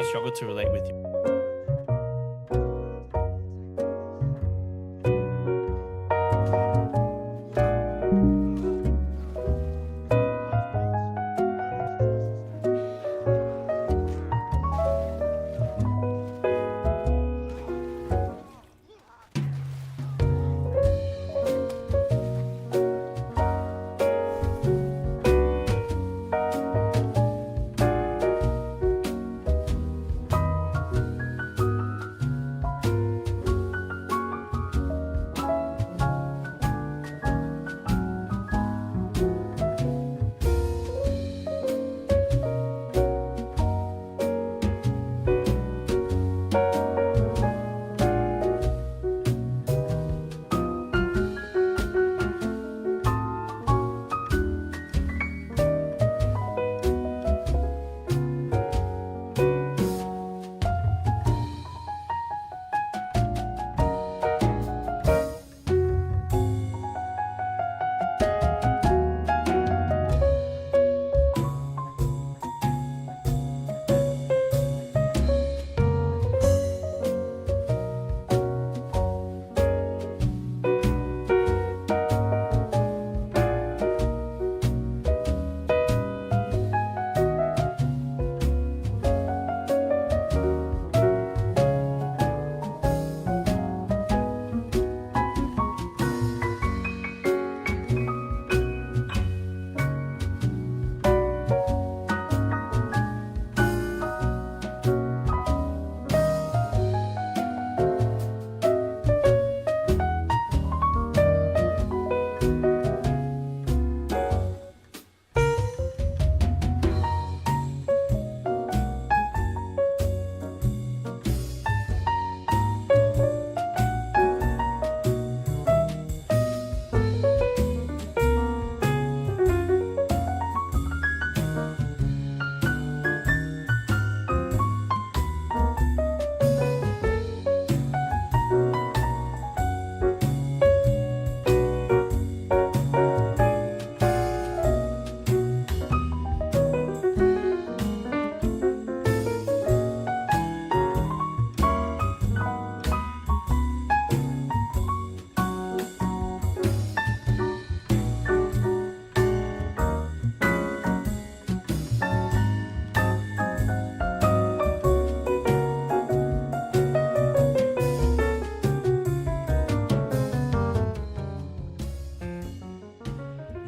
you struggle to relate with you.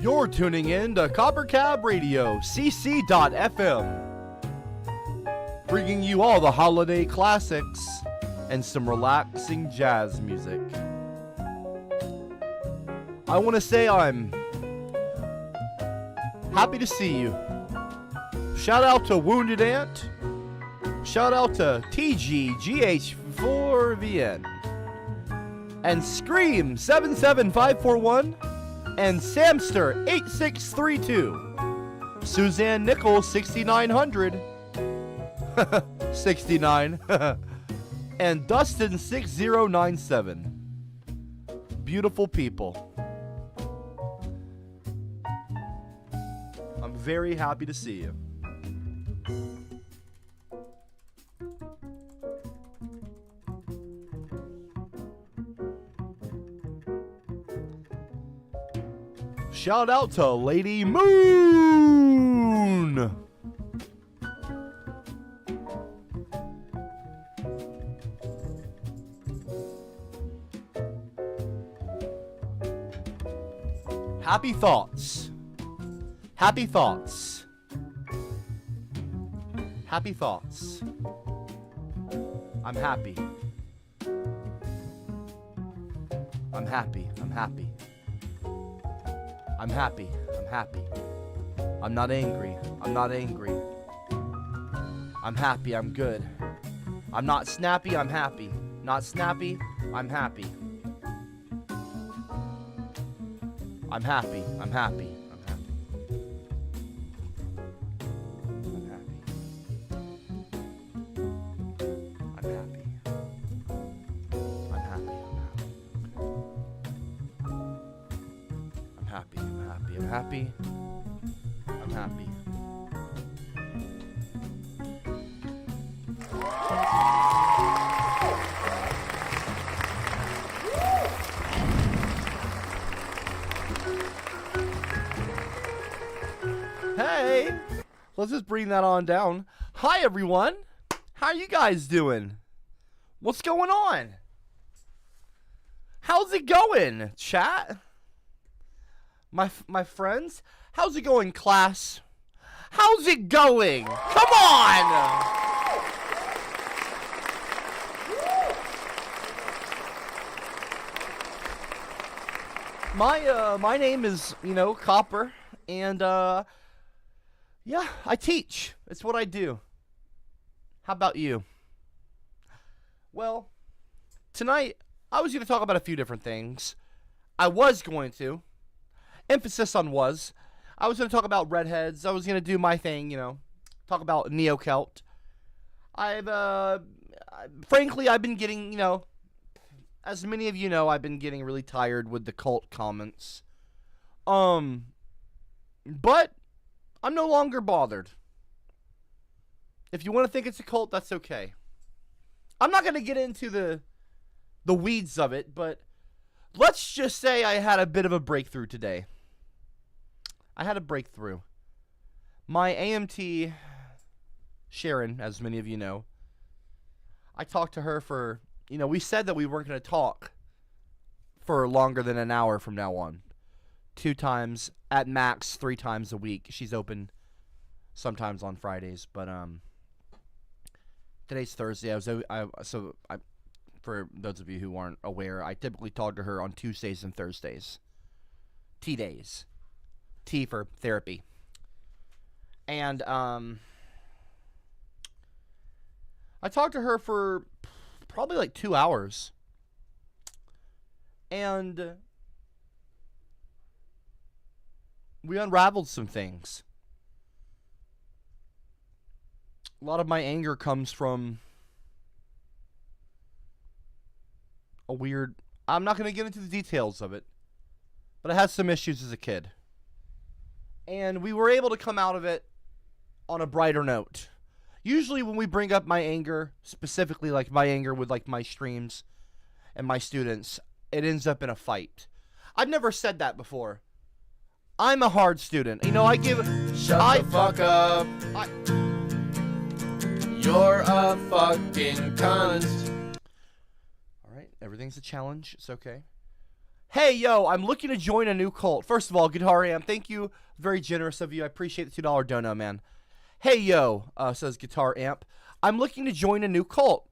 You're tuning in to CopperCab Radio, cc.fm, bringing you all the holiday classics and some relaxing jazz music. I want to say I'm happy to see you. Shout out to Wounded Ant. Shout out to TGGH4VN. And Scream 77541. And Samster 8632, Suzanne Nichols 6900, 69, and Dustin 6097. Beautiful people. I'm very happy to see you. Shout out to Lady Moon! Happy thoughts. Happy thoughts. Happy thoughts. I'm happy. I'm happy. I'm happy. I'm happy. I'm happy. I'm not angry. I'm not angry. I'm happy. I'm good. I'm not snappy. I'm happy. Not snappy. I'm happy. I'm happy. I'm happy. I'm happy. I'm happy. I'm happy. I'm happy. I'm happy. I'm happy. I'm happy. I'm happy. let's just bring that on down. Hi, everyone. How are you guys doing? What's going on? How's it going, chat? My friends? How's it going, class? How's it going? Come on! My name is, Copper, and yeah, I teach. It's what I do. How about you? Well, tonight I was going to talk about a few different things. I was going to. Emphasis on was. I was going to talk about redheads. I was going to do my thing, talk about neo-Celt. Frankly, I've been getting, as many of you know, I've been getting really tired with the cult comments. But I'm no longer bothered. If you want to think it's a cult, that's okay. I'm not going to get into the weeds of it, but let's just say I had a bit of a breakthrough today. I had a breakthrough. My AMT, Sharon, as many of you know, I talked to her for, we said that we weren't going to talk for longer than an hour from now on. 2 times, at max 3 times a week. She's open sometimes on Fridays, but today's Thursday. For those of you who aren't aware, I typically talk to her on Tuesdays and Thursdays. T days. T for therapy. And I talked to her for probably like 2 hours. And we unraveled some things. A lot of my anger comes from a weird... I'm not going to get into the details of it, but I had some issues as a kid. And we were able to come out of it on a brighter note. Usually when we bring up my anger, specifically like my anger with like my streams and my students, it ends up in a fight. I've never said that before. I'm a hard student. I give... Shut the fuck up. You're a fucking cunt. Alright, everything's a challenge. It's okay. Hey, yo, I'm looking to join a new cult. First of all, Guitar Amp, thank you. Very generous of you. I appreciate the $2 dono, man. Hey, yo, says Guitar Amp. I'm looking to join a new cult.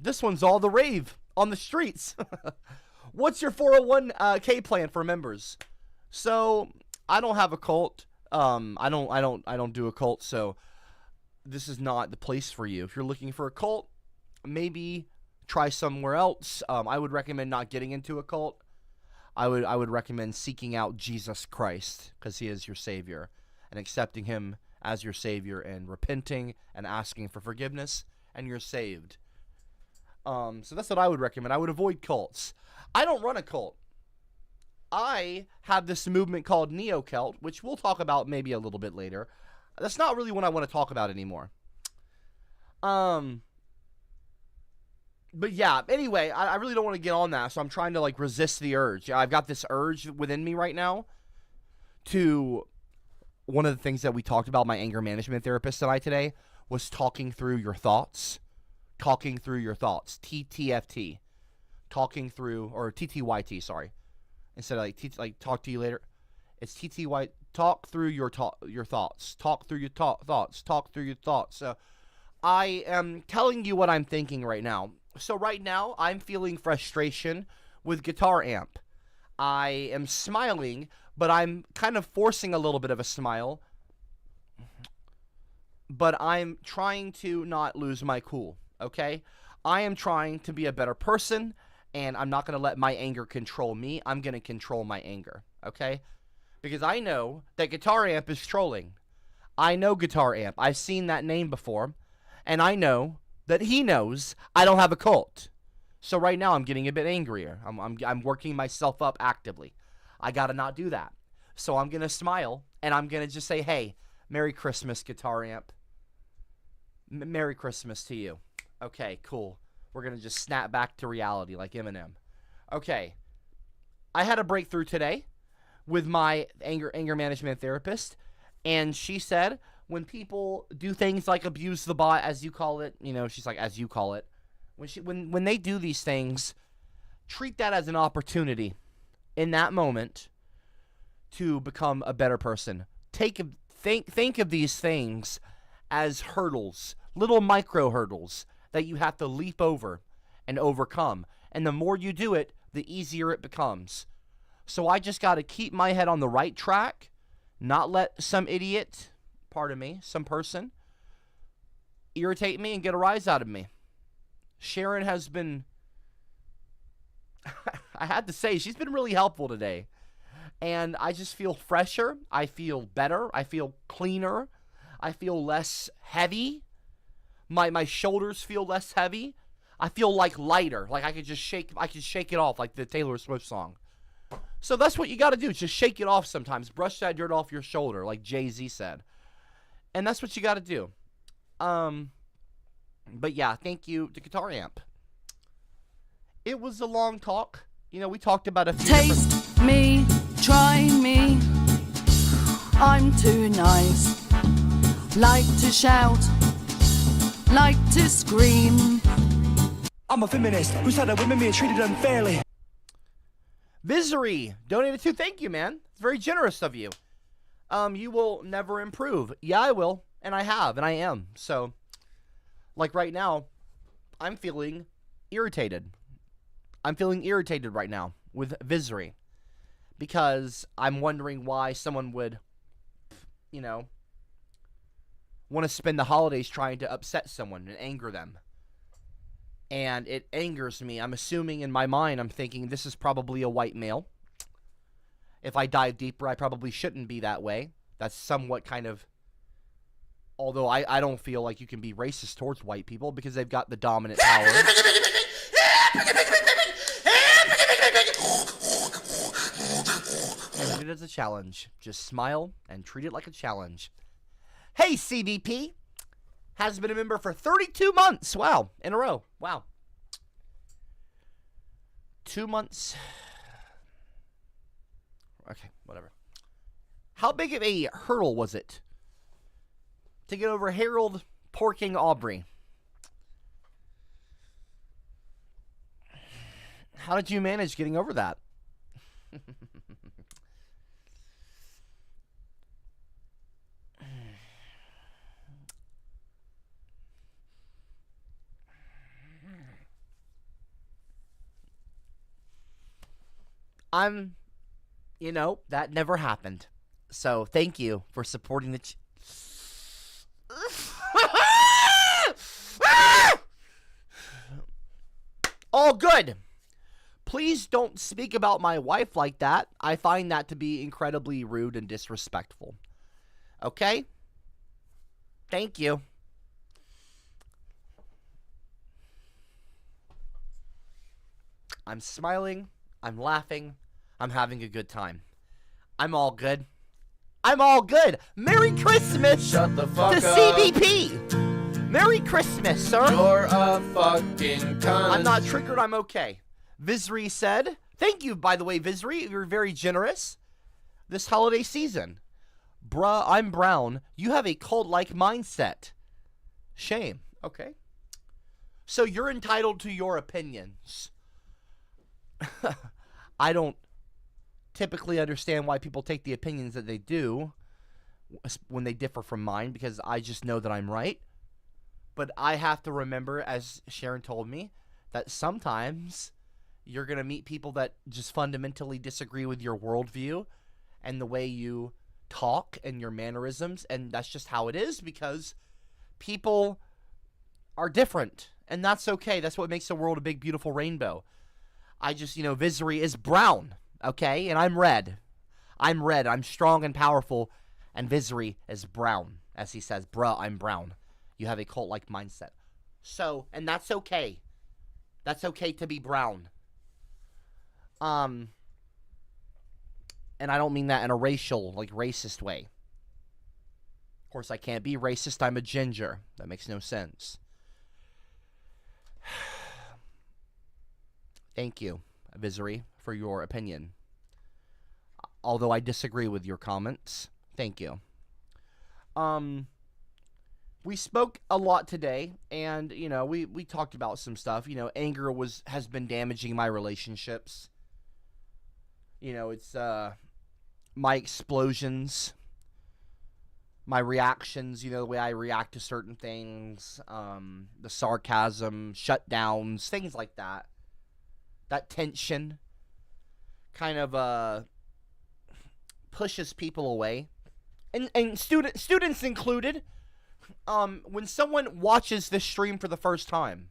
This one's all the rave on the streets. What's your 401k plan for members? So, I don't have a cult. I don't do a cult, so this is not the place for you. If you're looking for a cult, maybe try somewhere else. I would recommend not getting into a cult. I would recommend seeking out Jesus Christ, because he is your Savior, and accepting him as your Savior and repenting and asking for forgiveness, and you're saved. So that's what I would recommend. I would avoid cults. I don't run a cult. I have this movement called neo-Celt, which we'll talk about maybe a little bit later. That's not really what I want to talk about anymore. But yeah, anyway, I really don't want to get on that, so I'm trying to, resist the urge. I've got this urge within me right now to... One of the things that we talked about, my anger management therapist and I today, was talking through your thoughts. Talking through your thoughts. TTFT. Talking through... Or TTYT, sorry. Instead of, talk to you later. It's TTY... Talk through your thoughts. Talk through your thoughts. Talk through your thoughts. So, I am telling you what I'm thinking right now. So right now, I'm feeling frustration with Guitar Amp. I am smiling, but I'm kind of forcing a little bit of a smile. But I'm trying to not lose my cool, okay? I am trying to be a better person, and I'm not going to let my anger control me. I'm going to control my anger, okay? Because I know that Guitar Amp is trolling. I know Guitar Amp. I've seen that name before. And I know that he knows I don't have a cult. So right now I'm getting a bit angrier. I'm working myself up actively. I gotta not do that. So I'm gonna smile and I'm gonna just say, hey, Merry Christmas, Guitar Amp. Merry Christmas to you. Okay, cool. We're gonna just snap back to reality like Eminem. Okay. I had a breakthrough today. with my anger management therapist, and she said when people do things like abuse the bot, as you call it, she's like, as you call it, when they do these things, treat that as an opportunity in that moment to become a better person. Think of these things as hurdles, little micro hurdles that you have to leap over and overcome. And the more you do it, the easier it becomes. So I just got to keep my head on the right track, not let some idiot, pardon me, some person, irritate me and get a rise out of me. Sharon has been, I had to say, she's been really helpful today. And I just feel fresher. I feel better. I feel cleaner. I feel less heavy. My shoulders feel less heavy. I feel like lighter. Like I could shake it off like the Taylor Swift song. So that's what you got to do. Just shake it off sometimes. Brush that dirt off your shoulder, like Jay-Z said. And that's what you got to do. But yeah, thank you to Guitar Amp. It was a long talk. We talked about a few Taste me, try me. I'm too nice. Like to shout, like to scream. I'm a feminist who said that women being treated unfairly. Visery donated to. Thank you, man. It's very generous of you. You will never improve. Yeah, I will. And I have. And I am. So, like right now, I'm feeling irritated. I'm feeling irritated right now with Visery. Because I'm wondering why someone would, want to spend the holidays trying to upset someone and anger them. And it angers me. I'm assuming in my mind, I'm thinking this is probably a white male. If I dive deeper, I probably shouldn't be that way. That's somewhat kind of... Although I don't feel like you can be racist towards white people because they've got the dominant power. Treat it as a challenge. Just smile and treat it like a challenge. Hey, CBP! Has been a member for 32 months. Wow. In a row. Wow. 2 months. Okay, whatever. How big of a hurdle was it to get over Harold Porking Aubrey? How did you manage getting over that? That never happened. So, thank you for supporting the... All good. Please don't speak about my wife like that. I find that to be incredibly rude and disrespectful. Okay? Thank you. I'm smiling. I'm laughing. I'm having a good time. I'm all good. I'm all good. Merry Christmas. Shut the fuck to up. CBP. Merry Christmas, sir. You're a fucking cunt. I'm not triggered. I'm okay. Visery said, thank you, by the way, Visery. You're very generous this holiday season. Bruh, I'm brown. You have a cult-like mindset. Shame. Okay. So you're entitled to your opinions. I don't typically understand why people take the opinions that they do when they differ from mine, because I just know that I'm right. But I have to remember, as Sharon told me, that sometimes you're going to meet people that just fundamentally disagree with your worldview and the way you talk and your mannerisms, and that's just how it is, because people are different, and that's okay. That's what makes the world a big, beautiful rainbow. I just, Visery is brown, okay? And I'm red. I'm red. I'm strong and powerful, and Visery is brown. As he says, bruh, I'm brown. You have a cult-like mindset. So, and that's okay. That's okay to be brown. And I don't mean that in a racial, racist way. Of course, I can't be racist. I'm a ginger. That makes no sense. Thank you, Visery, for your opinion. although I disagree with your comments. Thank you. We spoke a lot today, and, you know, we talked about some stuff. You know, anger has been damaging my relationships. You know, it's my explosions, my reactions, you know, the way I react to certain things, the sarcasm, shutdowns, things like that. That tension kind of pushes people away. And students included. When someone watches this stream for the first time,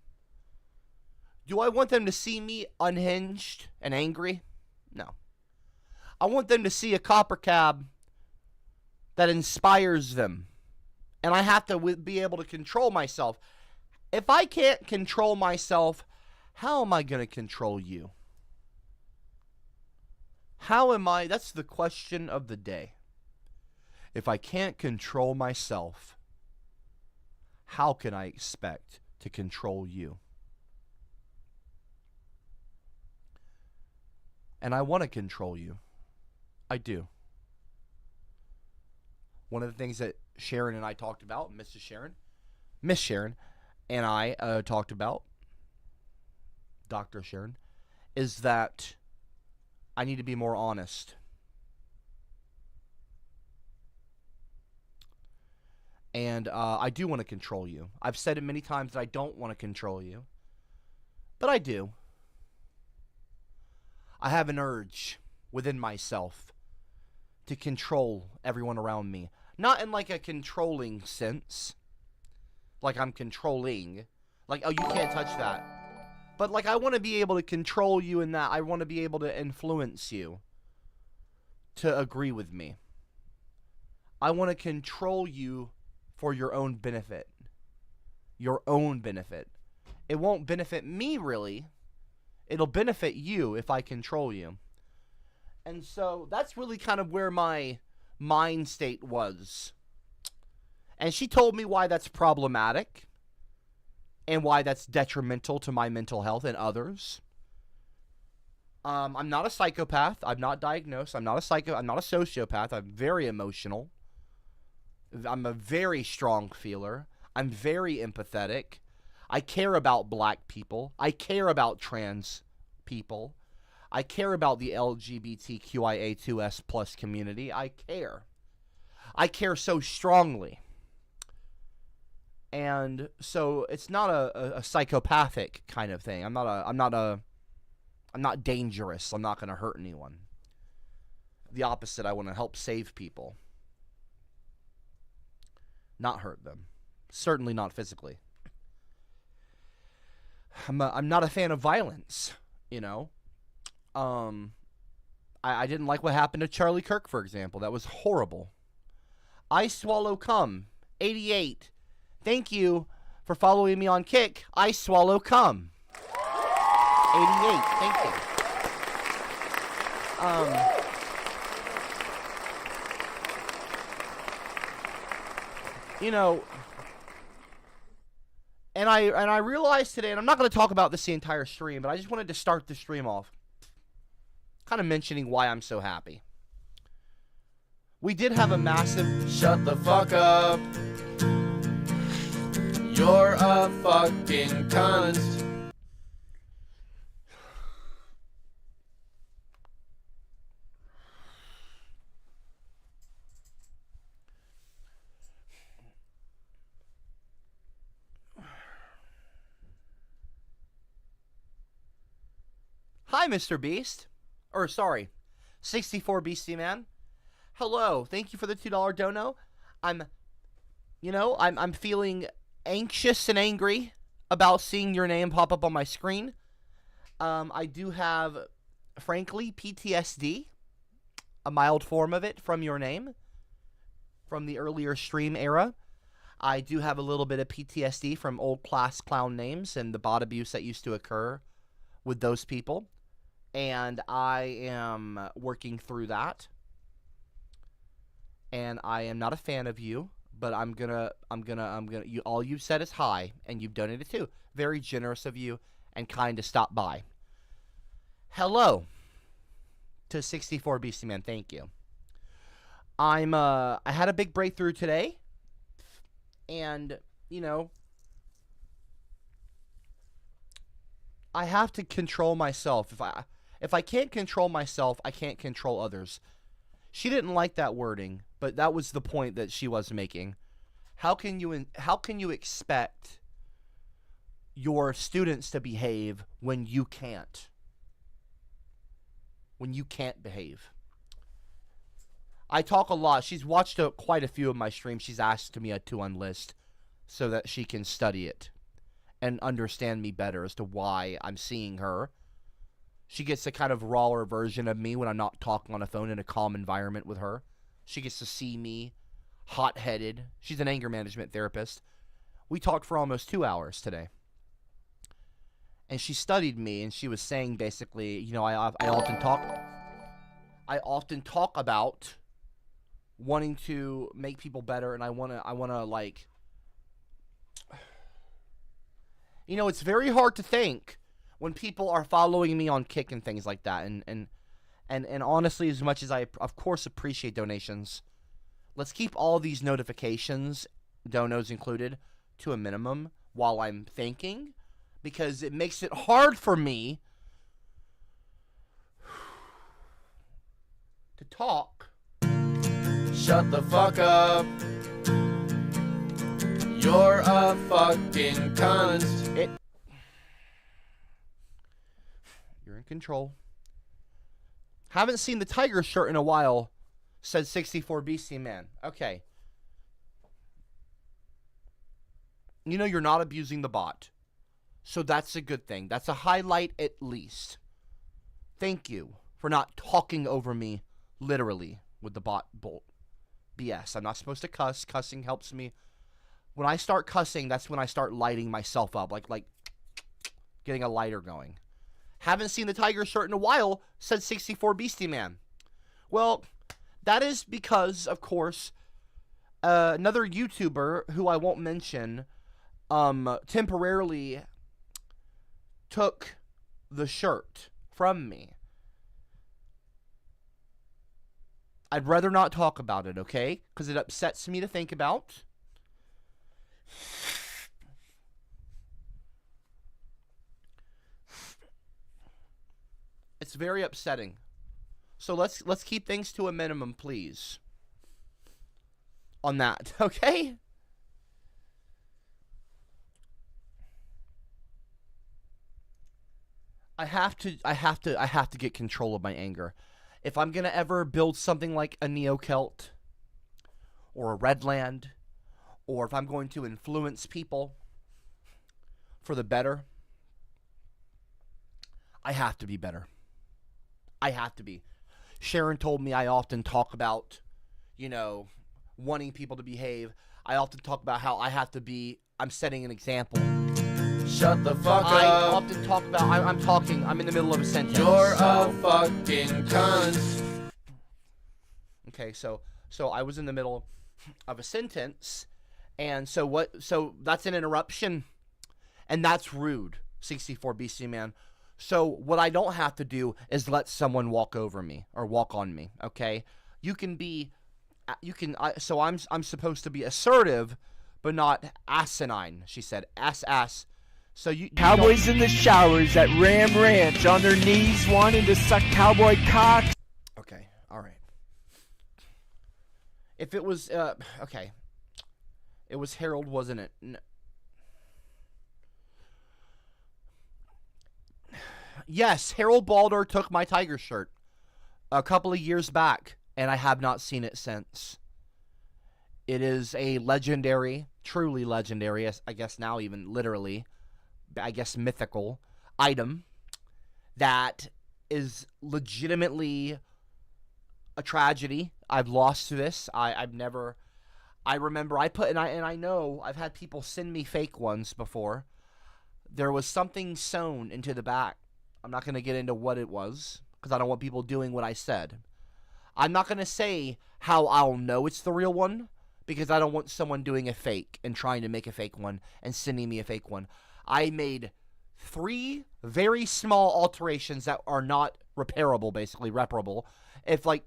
do I want them to see me unhinged and angry? No. I want them to see a CopperCab that inspires them. And I have to be able to control myself. If I can't control myself, how am I going to control you? How am I? That's the question of the day. If I can't control myself, how can I expect to control you? And I want to control you. I do. One of the things that Sharon and I talked about, Miss Sharon, and I talked about, Dr. Sharon, is that I need to be more honest. And I do want to control you. I've said it many times that I don't want to control you. But I do. I have an urge within myself to control everyone around me. Not in like a controlling sense. Like I'm controlling. Like, oh, you can't touch that. But like I want to be able to control you in that. I want to be able to influence you to agree with me. I want to control you for your own benefit. Your own benefit. It won't benefit me really. It'll benefit you if I control you. And so that's really kind of where my mind state was. And she told me why that's problematic and why that's detrimental to my mental health and others. I'm not a psychopath. I'm not diagnosed. I'm not a sociopath. I'm very emotional. I'm a very strong feeler. I'm very empathetic. I care about black people. I care about trans people. I care about the LGBTQIA2S plus community. I care. I care so strongly. And so it's not a psychopathic kind of thing. I'm not dangerous. I'm not going to hurt anyone. The opposite, I want to help save people. Not hurt them. Certainly not physically. I'm not a fan of violence, you know. I didn't like what happened to Charlie Kirk, for example. That was horrible. I Swallow Cum 88. Thank you for following me on Kick. I Swallow Cum 88. Thank you. You know, and I realized today, and I'm not going to talk about this the entire stream, but I just wanted to start the stream off kind of mentioning why I'm so happy. We did have a massive... Shut the fuck up. You're a fucking cunt. Hi, Mr. Beast. Or, sorry, 64 Beastie Man. Hello. Thank you for the $2 dono. I'm feeling anxious and angry about seeing your name pop up on my screen. I do have, frankly, PTSD, a mild form of it from your name, from the earlier stream era. I do have a little bit of PTSD from old class clown names and the bot abuse that used to occur with those people. And I am working through that. And I am not a fan of you, but I'm gonna all you've said is hi, and you've donated too. Very generous of you and kind to stop by. Hello. to 64 BC Man. Thank you. I had a big breakthrough today, and you know, I have to control myself. If I can't control myself, I can't control others. She didn't like that wording, but that was the point that she was making. How can you expect your students to behave when you can't? When you can't behave. I talk a lot. She's watched quite a few of my streams. She's asked me to unlist so that she can study it and understand me better as to why I'm seeing her. She gets a kind of rawer version of me when I'm not talking on a phone in a calm environment with her. She gets to see me hot-headed. She's an anger management therapist. We talked for almost 2 hours today. And she studied me, and she was saying basically, you know, I often talk about wanting to make people better, and I wanna like, you know, it's very hard to think when people are following me on Kick and things like that, and honestly, as much as I of course appreciate donations, let's keep all these notifications, donos included, to a minimum while I'm thinking, because it makes it hard for me to talk. Shut the fuck up. You're a fucking cunt. You're in control. Haven't seen the tiger shirt in a while, said 64 BC Man. Okay. You know you're not abusing the bot. So that's a good thing. That's a highlight at least. Thank you for not talking over me literally with the bot bolt. BS. I'm not supposed to cuss. Cussing helps me. When I start cussing, that's when I start lighting myself up. Like getting a lighter going. Haven't seen the tiger shirt in a while, said 64 Beastie Man. Well, that is because, of course, another YouTuber who I won't mention temporarily took the shirt from me. I'd rather not talk about it, okay? Because it upsets me to think about. It's very upsetting. So let's keep things to a minimum, please. On that, okay? I have to get control of my anger. If I'm gonna ever build something like a Neo-Celt or a Redland, or if I'm going to influence people for the better, I have to be better. I have to be. Sharon told me I often talk about, you know, wanting people to behave. I often talk about how I have to be, I'm setting an example. Shut the fuck up. I often talk about, I'm in the middle of a sentence. You're a fucking cunt. Okay, so I was in the middle of a sentence, and so that's an interruption, and that's rude, 64 BC Man. So what I don't have to do is let someone walk over me or walk on me, okay? So I'm supposed to be assertive, but not asinine, she said. Ass. So you Cowboys in the showers at Ram Ranch on their knees wanting to suck cowboy cock. Okay, all right. If it was, okay. It was Harold, wasn't it? Yes, Harold Balder took my tiger shirt a couple of years back, and I have not seen it since. It is a legendary, truly legendary, I guess now even literally, I guess mythical item that is legitimately a tragedy. I've lost this. I remember I know I've had people send me fake ones before. There was something sewn into the back. I'm not going to get into what it was because I don't want people doing what I said. I'm not going to say how I'll know it's the real one because I don't want someone doing a fake and trying to make a fake one and sending me a fake one. I made 3 very small alterations that are not repairable, basically reparable. If, like,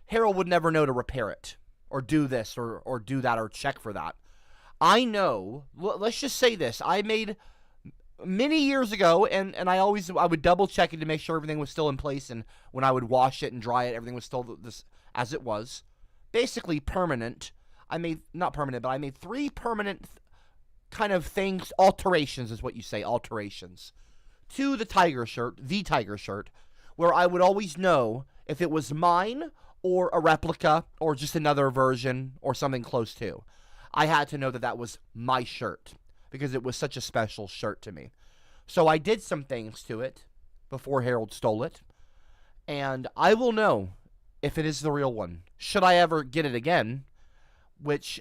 Harold would never know to repair it, or do this, or do that, or check for that. I know, let's just say this, I made many years ago, and I would double check it to make sure everything was still in place, and when I would wash it and dry it, everything was still this as it was. Basically permanent. Not permanent, but I made 3 permanent kind of things, alterations is what you say, alterations, to the tiger shirt, where I would always know if it was mine, or a replica, or just another version, or something close to. I had to know that that was my shirt, because it was such a special shirt to me. So I did some things to it before Harold stole it, and I will know if it is the real one. Should I ever get it again, which,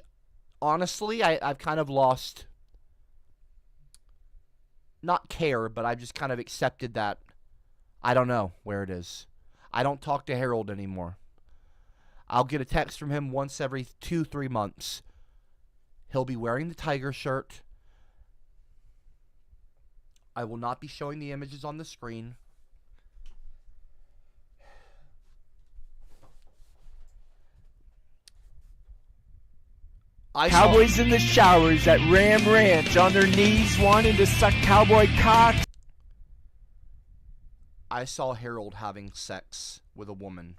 honestly, I've kind of lost, not care, but I've just kind of accepted that I don't know where it is. I don't talk to Harold anymore. I'll get a text from him once every 2-3 months. He'll be wearing the tiger shirt. I will not be showing the images on the screen. Cowboys in the showers at Ram Ranch on their knees wanting to suck cowboy cock. I saw Harold having sex with a woman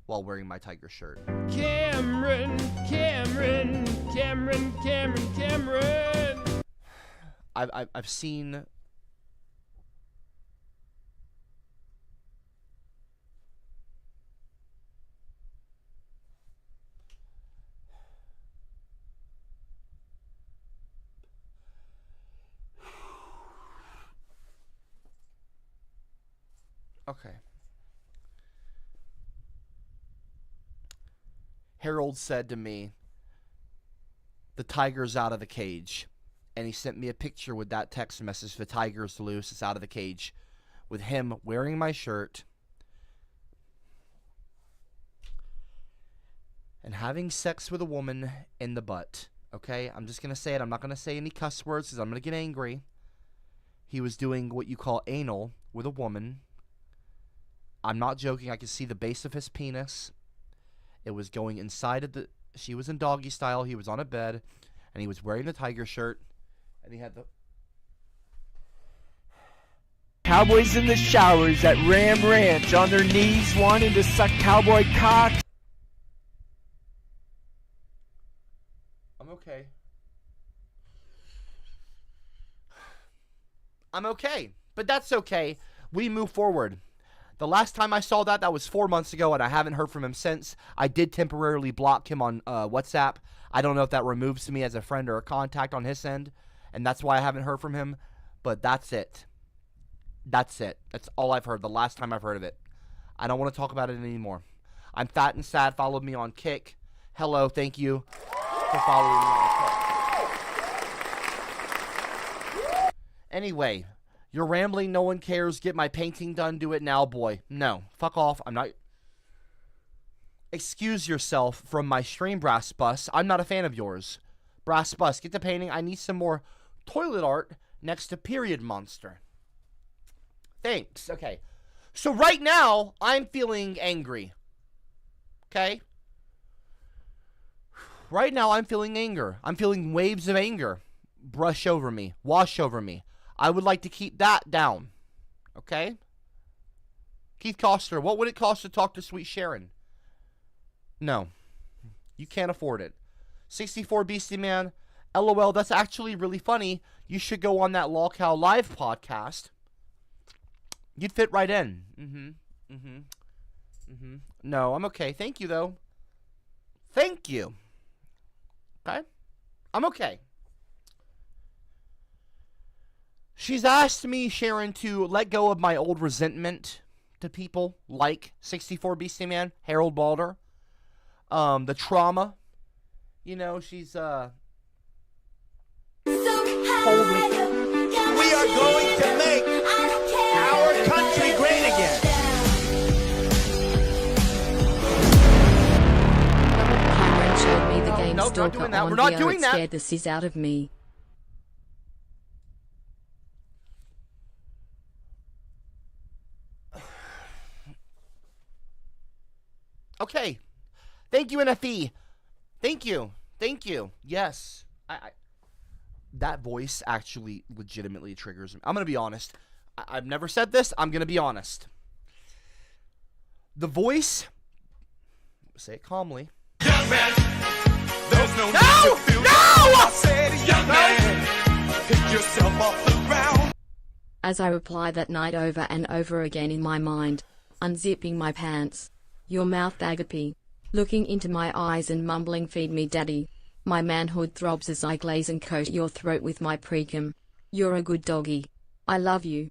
while wearing my tiger shirt. Cameron. I've seen okay. Harold said to me, "The tiger's out of the cage." And he sent me a picture with that text message, "The tiger's loose, it's out of the cage," with him wearing my shirt and having sex with a woman in the butt. Okay? I'm just going to say it. I'm not going to say any cuss words because I'm going to get angry. He was doing what you call anal with a woman. I'm not joking. I could see the base of his penis. It was going inside of the... She was in doggy style. He was on a bed. And he was wearing the tiger shirt. And he had the... Cowboys in the showers at Ram Ranch on their knees wanting to suck cowboy cock. I'm okay. I'm okay. But that's okay. We move forward. The last time I saw that was 4 months ago, and I haven't heard from him since. I did temporarily block him on WhatsApp. I don't know if that removes me as a friend or a contact on his end, and that's why I haven't heard from him. But that's it. That's it. That's all I've heard, the last time I've heard of it. I don't want to talk about it anymore. I'm fat and sad. Follow me on Kick. Hello, thank you for following me on Kick. Anyway, you're rambling, no one cares. Get my painting done, do it now, boy. No, fuck off. I'm not... Excuse yourself from my stream, Brass Bus. I'm not a fan of yours. Brass Bus, get the painting. I need some more toilet art next to Period Monster. Thanks. Okay. So right now, I'm feeling angry. Okay? Right now, I'm feeling anger. I'm feeling waves of anger. Brush over me. Wash over me. I would like to keep that down. Okay? Keith Coster, what would it cost to talk to Sweet Sharon? No. You can't afford it. 64 Beastie Man. LOL, that's actually really funny. You should go on that LolCow Live podcast. You'd fit right in. No, I'm okay. Thank you, though. Thank you. Okay? I'm okay. She's asked me, Sharon, to let go of my old resentment to people like 64 Beastie Man, Harold Balder, the trauma. You know, she's, told me. We are going to make our country great again. Cameron showed me the game Nope, not Stalker doing that. on We're not VR. doing It that. scared the sizz out of me. Okay. Thank you, NFE. Thank you. Thank you. Yes. That voice actually legitimately triggers me. I'm going to be honest. I've never said this. I'm going to be honest. The voice, say it calmly. Young man, there's no No! need to feel No! I said, young man, pick yourself off the ground. As I reply that night over and over again in my mind, unzipping my pants. Your mouth agape. Looking into my eyes and mumbling feed me daddy. My manhood throbs as I glaze and coat your throat with my precum. You're a good doggy. I love you.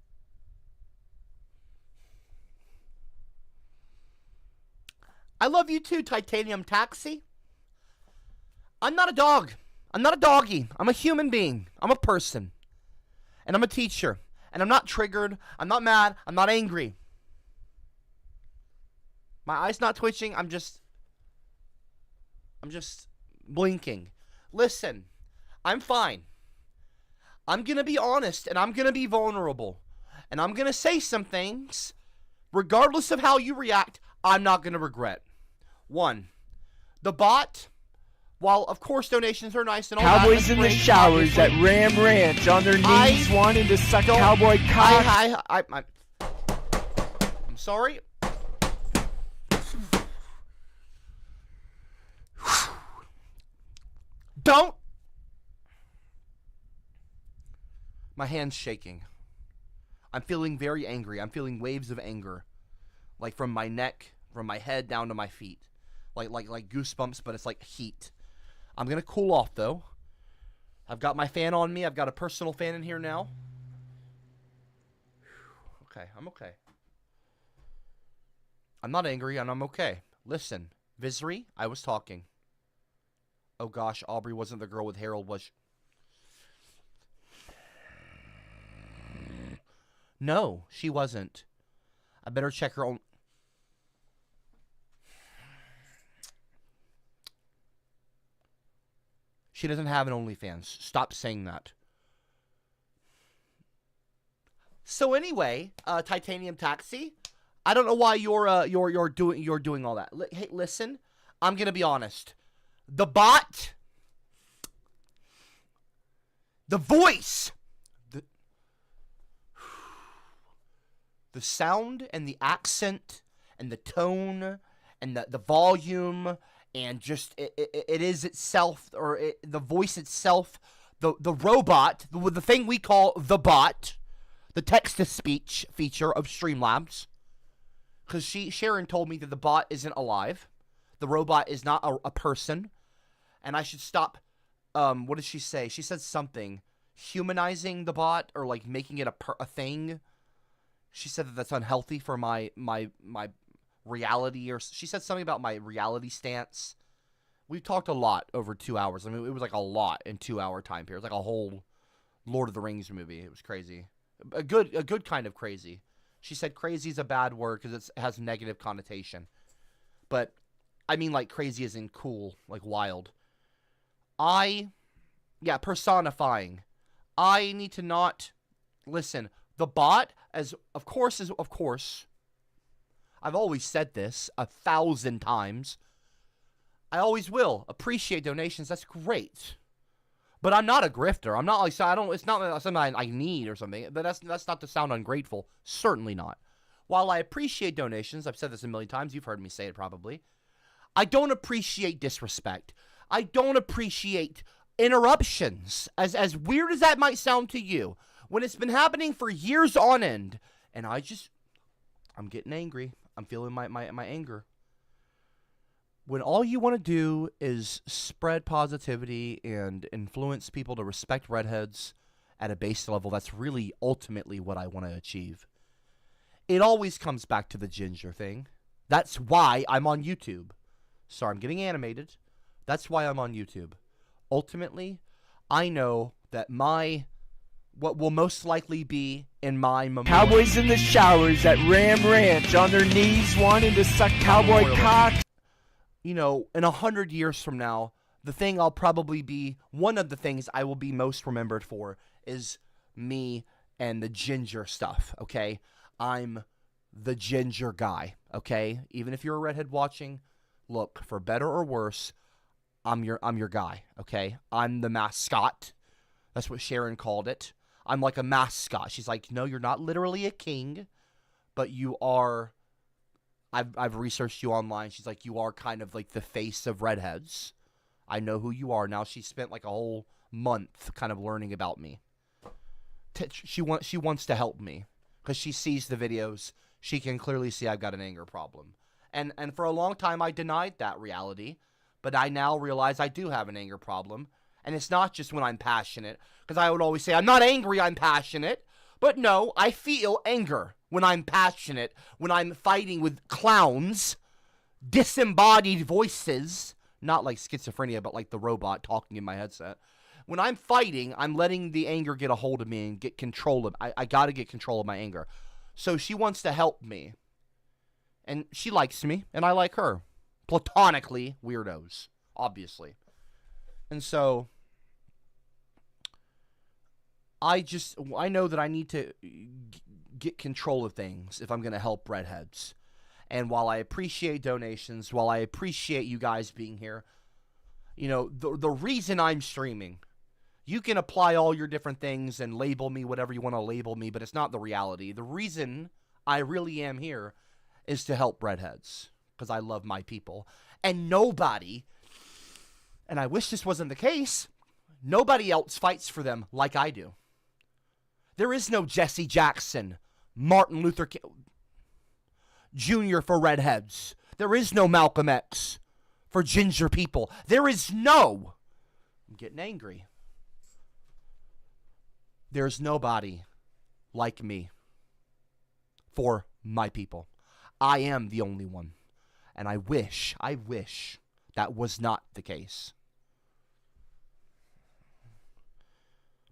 I love you too, Titanium Taxi. I'm not a dog. I'm not a doggy. I'm a human being. I'm a person. And I'm a teacher. And I'm not triggered. I'm not mad. I'm not angry. My eye's not twitching. I'm just blinking. Listen, I'm fine. I'm going to be honest and I'm going to be vulnerable. And I'm going to say some things, regardless of how you react, I'm not going to regret. One, the bot, while of course donations are nice and all Cowboys that, in the showers at Ram Ranch on their knees wanting to suck cowboy cock. I'm sorry. Don't. My hand's shaking. I'm feeling very angry. I'm feeling waves of anger. Like from my neck, from my head down to my feet. Like goosebumps, but it's like heat. I'm going to cool off though. I've got my fan on me. I've got a personal fan in here now. Okay, I'm okay. I'm not angry and I'm okay. Listen, Visri, I was talking. Oh gosh, Aubrey wasn't the girl with Harold, was she? No, she wasn't. I better check her own. She doesn't have an OnlyFans. Stop saying that. So anyway, Titanium Taxi, I don't know why you're doing all that. Hey, listen, I'm gonna be honest. The bot, the voice, the sound and the accent and the tone and the volume and just it is itself, or the voice itself, the robot, the thing we call the bot, the text-to-speech feature of Streamlabs, because Sharon told me that the bot isn't alive. The robot is not a person. And I should stop, what did she say? She said something. Humanizing the bot, or like making it a thing. She said that that's unhealthy for my reality, or she said something about my reality stance. We've talked a lot over 2 hours. I mean, it was like a lot in 2 hour time period. It was like a whole Lord of the Rings movie. It was crazy. A good kind of crazy. She said crazy is a bad word because it has negative connotation. But I mean like crazy as in cool, like wild. Personifying. I need to not listen. The bot, of course. I've always said this 1,000 times. I always will appreciate donations. That's great. But I'm not a grifter. I'm not like, I don't, it's not something I need or something. But that's not to sound ungrateful. Certainly not. While I appreciate donations, I've said this a million times. You've heard me say it probably. I don't appreciate disrespect. I don't appreciate interruptions. As weird as that might sound to you, when it's been happening for years on end, and I'm getting angry. I'm feeling my anger. When all you want to do is spread positivity and influence people to respect redheads at a base level, that's really ultimately what I want to achieve. It always comes back to the ginger thing. That's why I'm on YouTube. Sorry, I'm getting animated. That's why I'm on YouTube. Ultimately, I know that what will most likely be in my memorial. Cowboys in the showers at Ram Ranch on their knees wanting to suck cowboy cock. You know, in 100 years from now, the thing I'll probably be, one of the things I will be most remembered for is me and the ginger stuff, okay? I'm the ginger guy, okay? Even if you're a redhead watching, look, for better or worse, I'm your guy, okay? I'm the mascot. That's what Sharon called it. I'm like a mascot. She's like, no, you're not literally a king, but you are. I've researched you online. She's like, you are kind of like the face of redheads. I know who you are now. She spent like a whole month kind of learning about me. She wants to help me because she sees the videos. She can clearly see I've got an anger problem, and for a long time I denied that reality, but I now realize I do have an anger problem, and it's not just when I'm passionate. Because I would always say I'm not angry, I'm passionate, but no, I feel anger when I'm passionate, when I'm fighting with clowns, disembodied voices, not like schizophrenia, but like the robot talking in my headset. When I'm fighting, I'm letting the anger get a hold of me and get control of I got to get control of my anger. So she wants to help me. And she likes me, and I like her. Platonically, weirdos, obviously. And so I know that I need to get control of things if I'm going to help redheads. And while I appreciate donations, while I appreciate you guys being here, you know, the reason I'm streaming, you can apply all your different things and label me whatever you want to label me, but it's not the reality. The reason I really am here is to help redheads because I love my people. And nobody, and I wish this wasn't the case, nobody else fights for them like I do. There is no Jesse Jackson, Martin Luther King Jr. for redheads. There is no Malcolm X for ginger people. There is no, I'm getting angry. There's nobody like me for my people. I am the only one. And I wish that was not the case.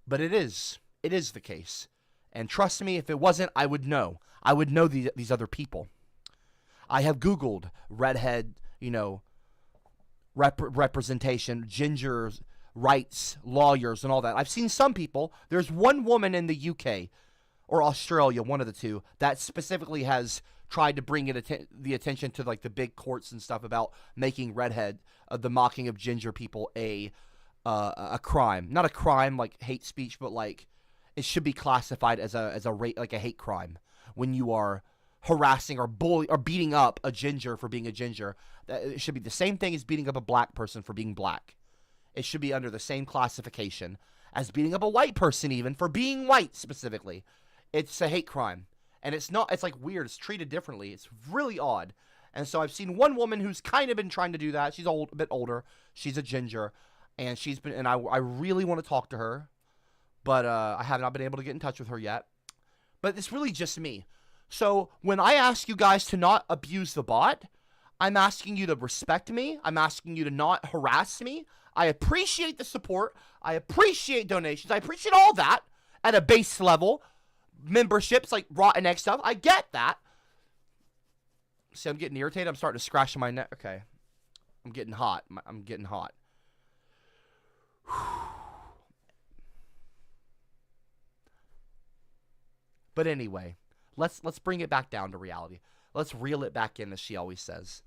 But it is. It is the case. And trust me, if it wasn't, I would know. I would know these other people. I have Googled redhead, you know, representation, gingers, rights, lawyers, and all that. I've seen some people. There's one woman in the UK or Australia, one of the two, that specifically has tried to bring the attention to like the big courts and stuff about making redhead, the mocking of ginger people, a crime. Not a crime like hate speech, but like it should be classified as like a hate crime when you are harassing or bullying or beating up a ginger for being a ginger. It should be the same thing as beating up a black person for being black. It should be under the same classification as beating up a white person even for being white specifically. It's a hate crime. And it's not, it's like weird. It's treated differently. It's really odd. And so I've seen one woman who's kind of been trying to do that. She's a bit older. She's a ginger. And I really want to talk to her. But I have not been able to get in touch with her yet. But it's really just me. So when I ask you guys to not abuse the bot, I'm asking you to respect me. I'm asking you to not harass me. I appreciate the support. I appreciate donations. I appreciate all that at a base level. Memberships like Rotten Egg stuff. I get that. See, I'm getting irritated. I'm starting to scratch my neck. Okay. I'm getting hot. I'm getting hot. But anyway, let's bring it back down to reality. Let's reel it back in, as she always says.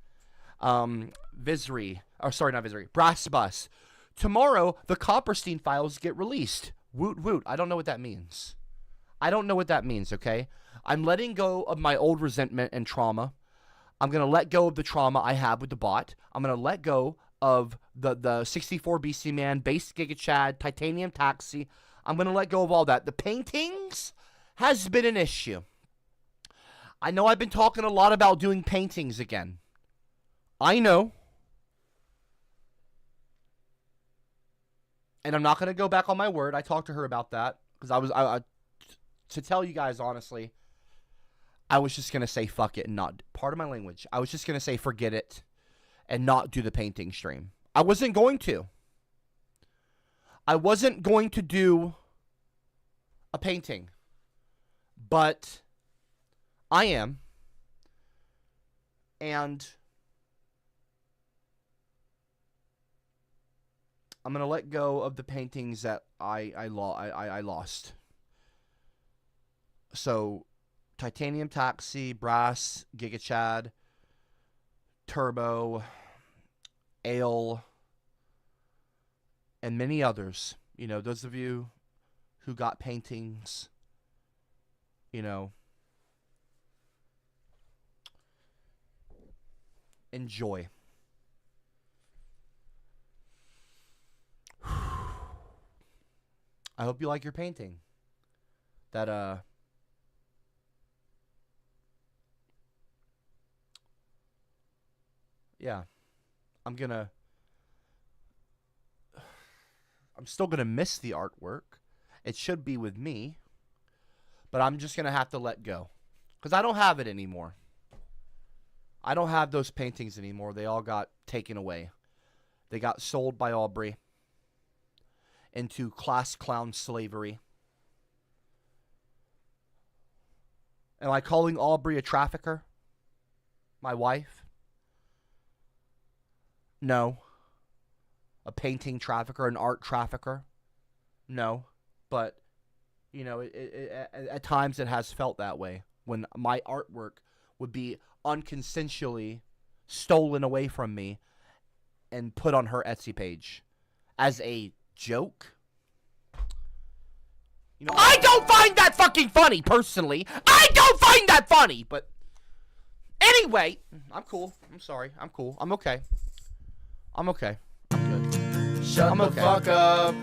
Brass Bus. Tomorrow, the Copperstein files get released. Woot woot. I don't know what that means. Okay? I'm letting go of my old resentment and trauma. I'm going to let go of the trauma I have with the bot. I'm going to let go of the 64 BC Man, Base Giga Chad, Titanium Taxi. I'm going to let go of all that. The paintings has been an issue. I know I've been talking a lot about doing paintings again. I know. And I'm not going to go back on my word. I talked to her about that because to tell you guys honestly, I was just going to say fuck it and not, pardon my language, I was just going to say forget it and not do the painting stream. I wasn't going to. I wasn't going to do a painting. But I am. And I'm going to let go of the paintings that I lost. So, Titanium Taxi, Brass, Giga Chad, Turbo, Ale, and many others. You know, those of you who got paintings, you know, enjoy. I hope you like your painting. Yeah. I'm still gonna miss the artwork. It should be with me. But I'm just gonna have to let go. Because I don't have it anymore. I don't have those paintings anymore. They all got taken away. They got sold by Aubrey into class clown slavery. Am I calling Aubrey a trafficker? My wife? No. A painting trafficker, an art trafficker? No. But, you know, at times it has felt that way. When my artwork would be unconsensually stolen away from me and put on her Etsy page as a joke. You know, I don't find that fucking funny, personally. I don't find that funny, but anyway, I'm cool. I'm sorry. I'm cool. I'm okay. I'm okay. I'm good. Shut the fuck up.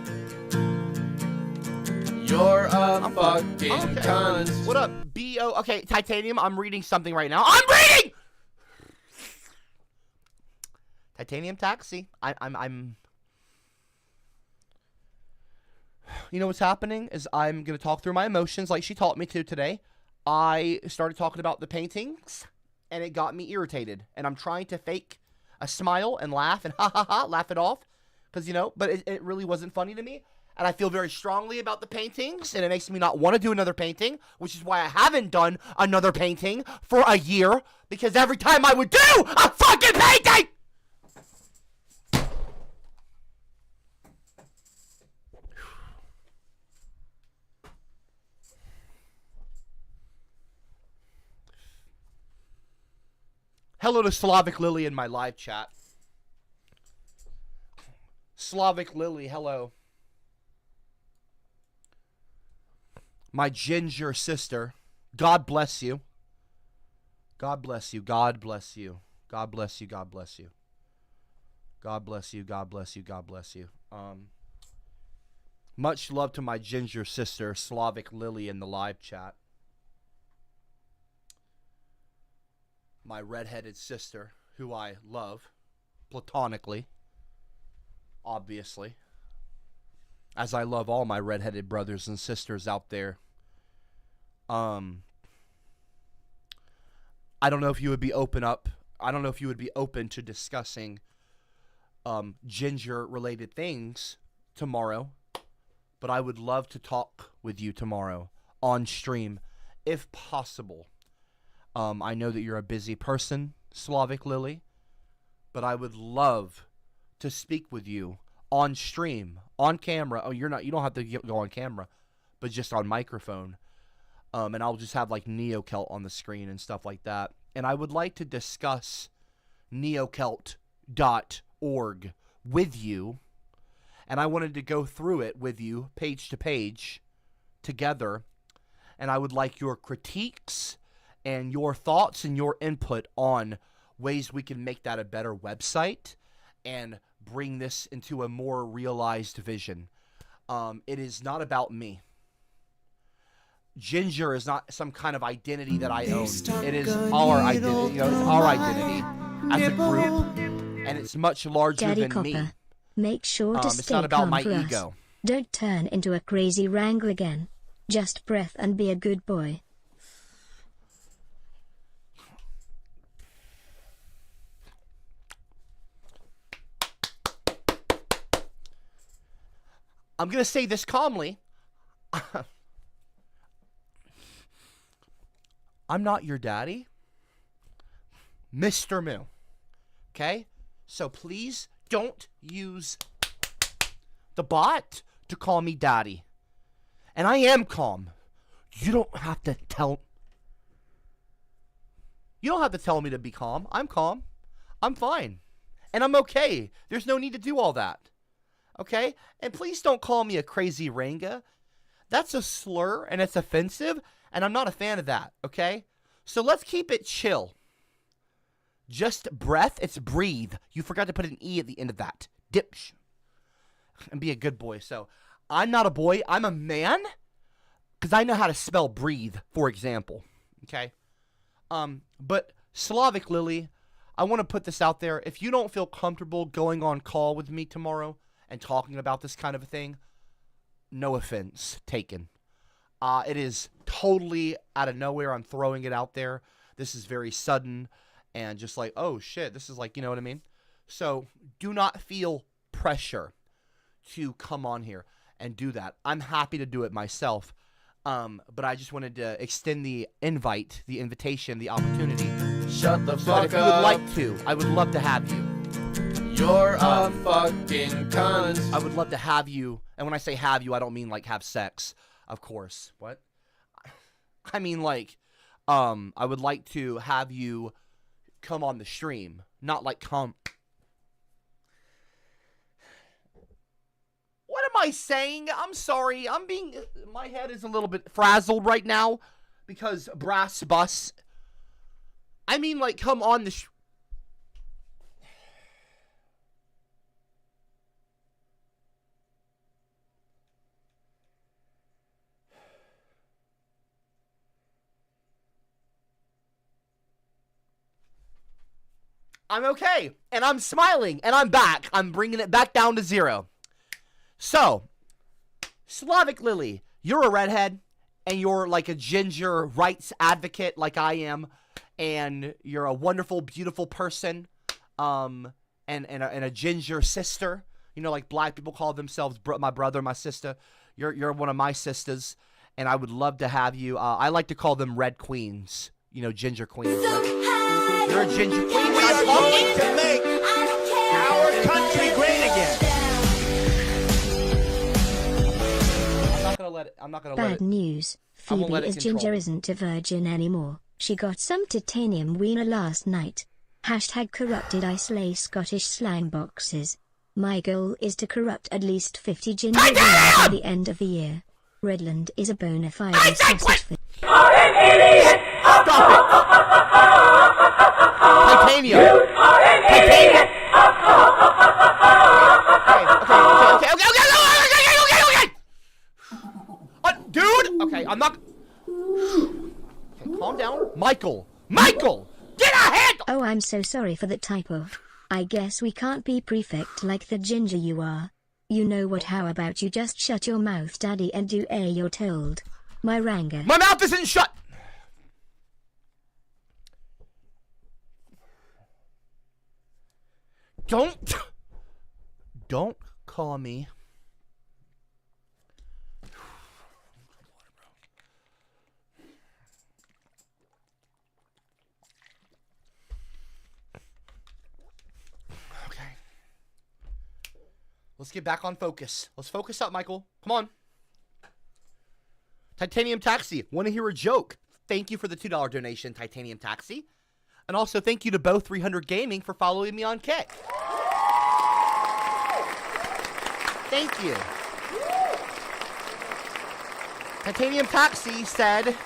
You're a fucking cunt. What up, B.O.? Okay, Titanium, I'm reading something right now. I'm reading! Titanium Taxi. I'm... You know what's happening is I'm going to talk through my emotions like she taught me to today. I started talking about the paintings, and it got me irritated. And I'm trying to fake a smile and laugh and ha, laugh it off. Because, you know, but it really wasn't funny to me. And I feel very strongly about the paintings, and it makes me not want to do another painting, which is why I haven't done another painting for a year, because every time I would do a fucking painting! Hello to Slavic Lily in my live chat. Slavic Lily, hello. My ginger sister, God bless you. God bless you. God bless you. God bless you. God bless you. God bless you. God bless you. God bless you. Much love to my ginger sister, Slavic Lily, in the live chat. My redheaded sister, who I love platonically, obviously. As I love all my redheaded brothers and sisters out there. I don't know if you would be open to discussing ginger related things tomorrow, but I would love to talk with you tomorrow on stream if possible. I know that you're a busy person, Slavic Lily, but I would love to speak with you on stream, on camera. Oh, you don't have to go on camera, but just on microphone. And I'll just have like NeoCelt on the screen and stuff like that. And I would like to discuss neocelt.org with you. And I wanted to go through it with you, page to page, together. And I would like your critiques and your thoughts and your input on ways we can make that a better website and bring this into a more realized vision. It is not about me. Ginger is not some kind of identity that I own. It is our identity. You know, it's our identity as a group, and it's much larger Daddy than Copper, me. make sure to It's stay not about calm my for us. ego. Don't turn into a crazy wrangler again. Just breath and be a good boy. I'm going to say this calmly. I'm not your daddy, Mr. Moo. Okay? So please don't use the bot to call me daddy. And I am calm. You don't have to tell me to be calm. I'm calm. I'm fine. And I'm okay. There's no need to do all that. Okay? And please don't call me a crazy ranga. That's a slur and it's offensive, and I'm not a fan of that, okay? So let's keep it chill. Just breath, it's breathe. You forgot to put an E at the end of that. Dipsh. And be a good boy. So I'm not a boy, I'm a man, because I know how to spell breathe, for example. Okay? But Slavic Lily, I want to put this out there. If you don't feel comfortable going on call with me tomorrow and talking about this kind of a thing, no offense taken. It is totally out of nowhere. I'm throwing it out there. This is very sudden and just like, oh shit, this is like, you know what I mean? So do not feel pressure to come on here and do that. I'm happy to do it myself. But I just wanted to extend the invite, the invitation, the opportunity. Shut the So that fuck if you would up. like to, I would love to have you. You're a fucking cunt. I would love to have you. And when I say have you, I don't mean like have sex, of course. What? I mean like, I would like to have you come on the stream. Not like come. What am I saying? I'm sorry. My head is a little bit frazzled right now because brass bus. I mean like come on the I'm okay, and I'm smiling, and I'm back. I'm bringing it back down to 0. So, Slavic Lily, you're a redhead, and you're like a ginger rights advocate like I am, and you're a wonderful, beautiful person, and a ginger sister. You know, like black people call themselves my brother, my sister. You're one of my sisters, and I would love to have you. I like to call them red queens. You know, ginger queens. You're a ginger queen. We are going to make our country great again. I'm not gonna let Bad it. news. I won't Phoebe let it is control ginger me. isn't a virgin anymore. She got some titanium wiener last night. Hashtag corrupted I slay Scottish slang boxes. My goal is to corrupt at least 50 ginger women by the end of the year. Redland is a bona fide sausage for Stop it! Titanium! Titanium! Okay. Dude! Okay, I'm not... Okay, calm down. Michael! Get a handle! Oh, I'm so sorry for the typo. I guess we can't be prefect like the ginger you are. You know what, how about you just shut your mouth, daddy, and do a you're told. My ranga. My mouth isn't shut! Don't call me. Okay. Let's get back on focus. Let's focus up, Michael. Come on. Titanium Taxi. Want to hear a joke? Thank you for the $2 donation, Titanium Taxi. And also thank you to Bo 300 Gaming for following me on Kick. Thank you. Titanium Taxi said,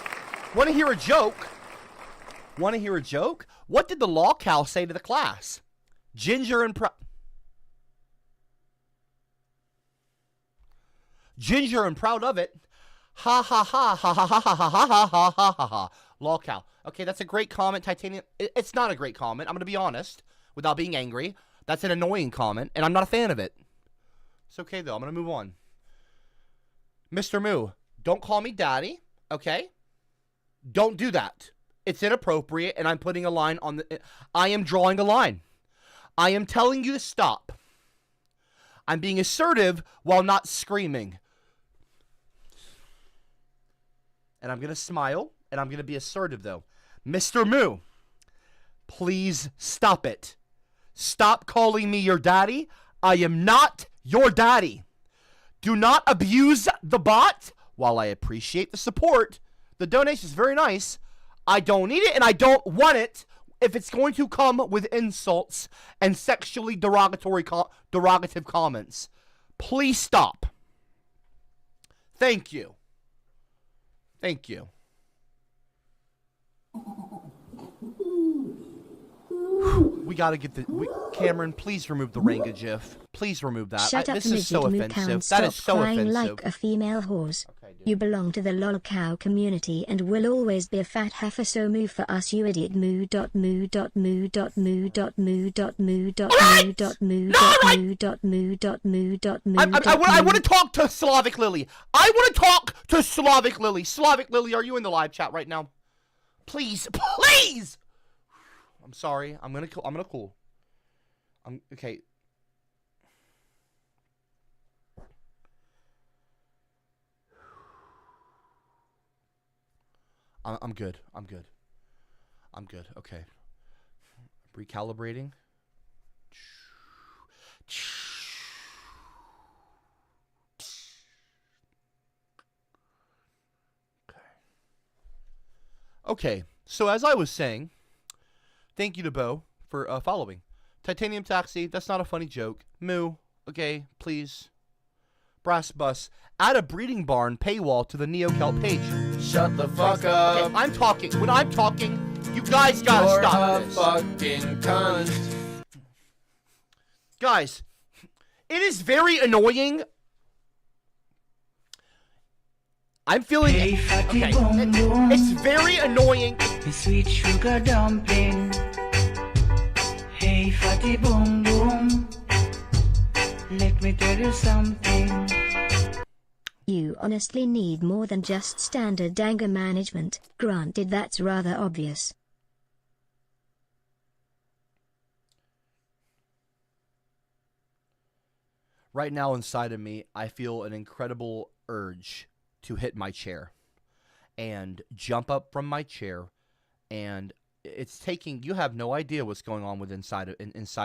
want to hear a joke? Want to hear a joke? What did the law cow say to the class? Ginger and proud of it. Ha ha ha ha ha ha ha ha ha ha ha ha ha. Law cow. Okay, that's a great comment, Titanium. It's not a great comment. I'm going to be honest without being angry. That's an annoying comment, and I'm not a fan of it. It's okay, though. I'm going to move on. Mr. Moo, don't call me daddy, okay? Don't do that. It's inappropriate, and I'm putting a line on the... I am drawing a line. I am telling you to stop. I'm being assertive while not screaming. And I'm going to smile, and I'm going to be assertive, though. Mr. Moo, please stop it. Stop calling me your daddy. I am not your daddy. Do not abuse the bot. While I appreciate the support, the donation is very nice. I don't need it, and I don't want it if it's going to come with insults and sexually derogative comments, please stop. Thank you. Thank you. We gotta get the... Cameron, please remove the Ranga gif. Please remove that. Shut up, this is so midget offensive. Moo. That is Stop so crying offensive. like a female horse. Okay, dude. You belong to the lol cow community and will always be a fat heifer, so moo for us, you idiot. Moo dot moo dot moo dot moo dot moo dot moo dot moo dot moo dot moo dot moo dot moo dot moo. I want to talk to Slavic Lily. I want to talk to Slavic Lily. Slavic Lily, are you in the live chat right now? Please, please. I'm sorry. I'm gonna cool. I'm okay. I'm good. I'm good. I'm good. Okay. Recalibrating. Okay. So as I was saying, thank you to Bo for following. Titanium Taxi, that's not a funny joke. Moo, okay, please. Brass Bus, add a breeding barn paywall to the NeoCelt page. Shut the fuck up. Okay, I'm talking. When I'm talking, you guys gotta You're stop a this. fucking cunt. Guys, it is very annoying. I'm feeling Hey, it. fatty Okay, boom boom. it's very annoying. Me sweet sugar dumpling. Hey, fatty boom boom. Let me tell you something. You honestly need more than just standard anger management. Granted, that's rather obvious. Right now inside of me, I feel an incredible urge to hit my chair and jump up from my chair, and it's taking... You have no idea what's going on with inside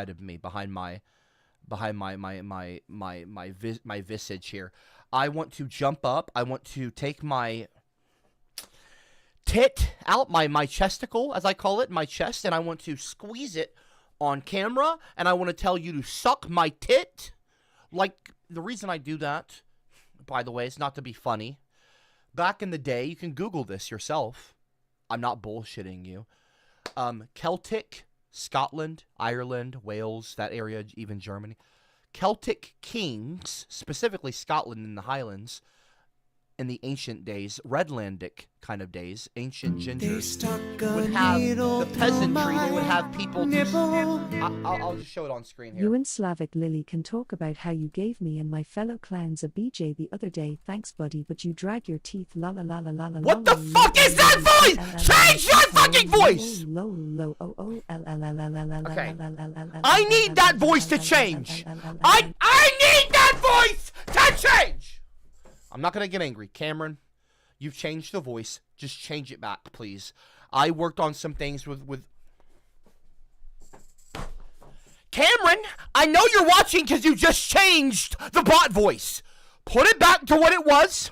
of me, behind my visage here. I want to jump up. I want to take my tit out, my chesticle, as I call it, my chest, and I want to squeeze it on camera, and I want to tell you to suck my tit. Like, the reason I do that, by the way, is not to be funny. Back in the day, you can Google this yourself. I'm not bullshitting you. Celtic, Scotland, Ireland, Wales, that area, even Germany. Celtic kings, specifically Scotland in the Highlands, in the ancient days, Redlandic kind of days, ancient gingers, would have the peasantry, they would have people... I'll just show it on screen here. You and Slavic Lily can talk about how you gave me and my fellow clowns a BJ the other day. Thanks, buddy, but you drag your teeth. La la la la la la. What the fuck is that voice? Change your fucking voice! Okay. I need that voice to change. I need that voice to change! I'm not gonna get angry. Cameron, you've changed the voice. Just change it back, please. I worked on some things with... Cameron, I know you're watching because you just changed the bot voice. Put it back to what it was.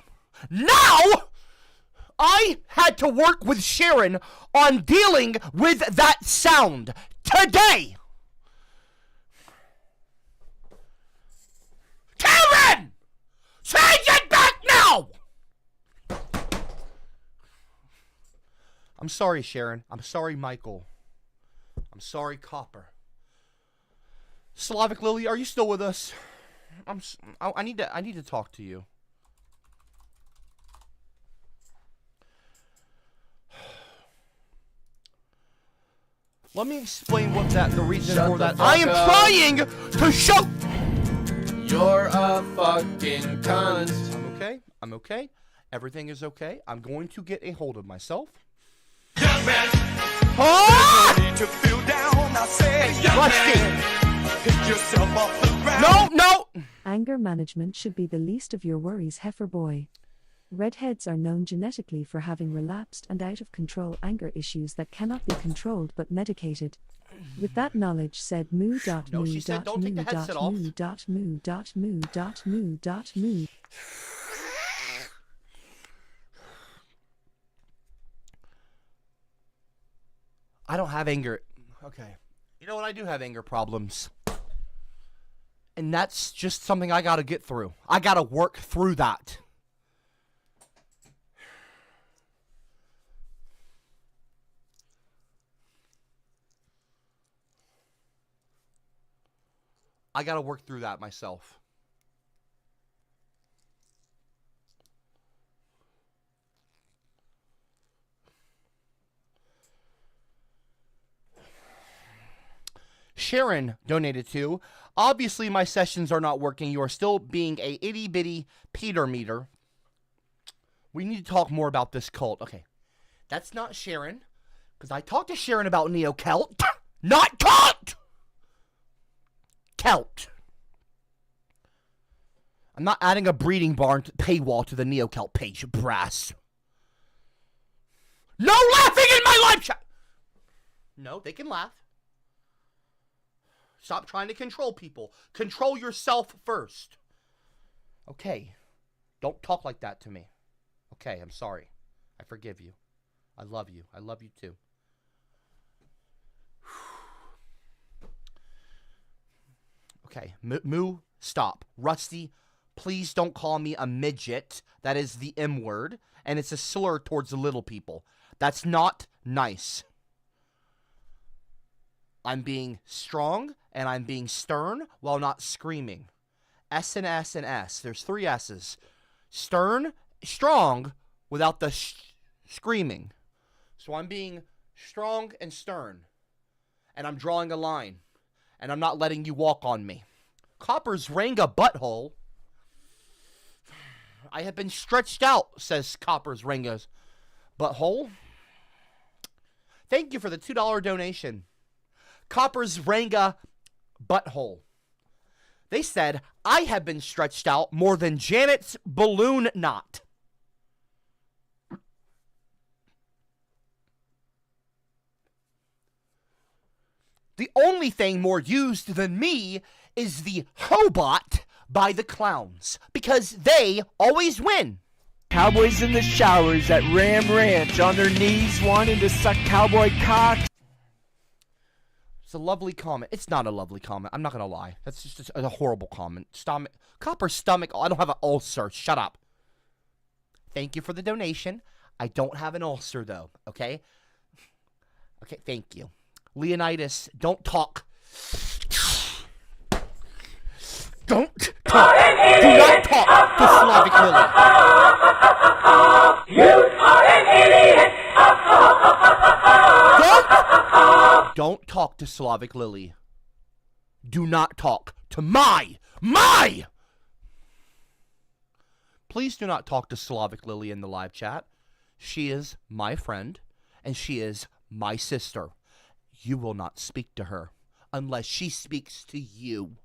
Now, I had to work with Sharon on dealing with that sound today. Cameron! Change it back now! I'm sorry, Sharon. I'm sorry, Michael. I'm sorry, Copper. Slavic Lily, are you still with us? I need to talk to you. Let me explain what the reason Shut for the that. fuck I am up. trying to show. You're a fucking cunt. I'm okay. I'm okay. Everything is okay. I'm going to get a hold of myself. Young man, Ah! need to feel down. I say, young Rusty. man, pick yourself off the ground. No. Anger management should be the least of your worries, heifer boy. Redheads are known genetically for having relapsed and out of control anger issues that cannot be controlled but medicated. With that knowledge said, moo dot No, moo she said dot don't take moo the headset dot off. moo dot moo dot moo dot moo dot moo. I don't have anger. Okay. You know what? I do have anger problems. And that's just something I gotta get through. I gotta work through that. I gotta work through that myself. Sharon donated to. Obviously, my sessions are not working. You are still being a itty-bitty Peter meter. We need to talk more about this cult. Okay. That's not Sharon. Because I talked to Sharon about Neo-Celt. Not cult! Celt. I'm not adding a breeding barn paywall to the Neo-Celt page, brass. No laughing in my live chat! No, they can laugh. Stop trying to control people. Control yourself first. Okay. Don't talk like that to me. Okay, I'm sorry. I forgive you. I love you. I love you too. Okay. Moo, stop. Rusty, please don't call me a midget. That is the M word. And it's a slur towards the little people. That's not nice. I'm being strong and I'm being stern while not screaming. S and S and S. There's 3 S's. Stern, strong without the screaming. So I'm being strong and stern. And I'm drawing a line. And I'm not letting you walk on me. Copper's Ranga butthole. I have been stretched out, says Copper's Ranga's butthole. Thank you for the $2 donation. Copper's Ranga butthole. They said, I have been stretched out more than Janet's balloon knot. The only thing more used than me is the Hobot by the clowns, because they always win. Cowboys in the showers at Ram Ranch on their knees wanting to suck cowboy cock. It's a lovely comment. It's not a lovely comment. I'm not going to lie. That's just a horrible comment. Stomach, Copper's stomach. Oh, I don't have an ulcer. Shut up. Thank you for the donation. I don't have an ulcer, though. Okay? Okay, thank you. Leonidas, don't talk. Don't talk. Do not talk to Slavic Lily. You are an idiot. Don't talk to Slavic Lily. Do not talk to my. Please do not talk to Slavic Lily in the live chat. She is my friend, and she is my sister. You will not speak to her unless she speaks to you.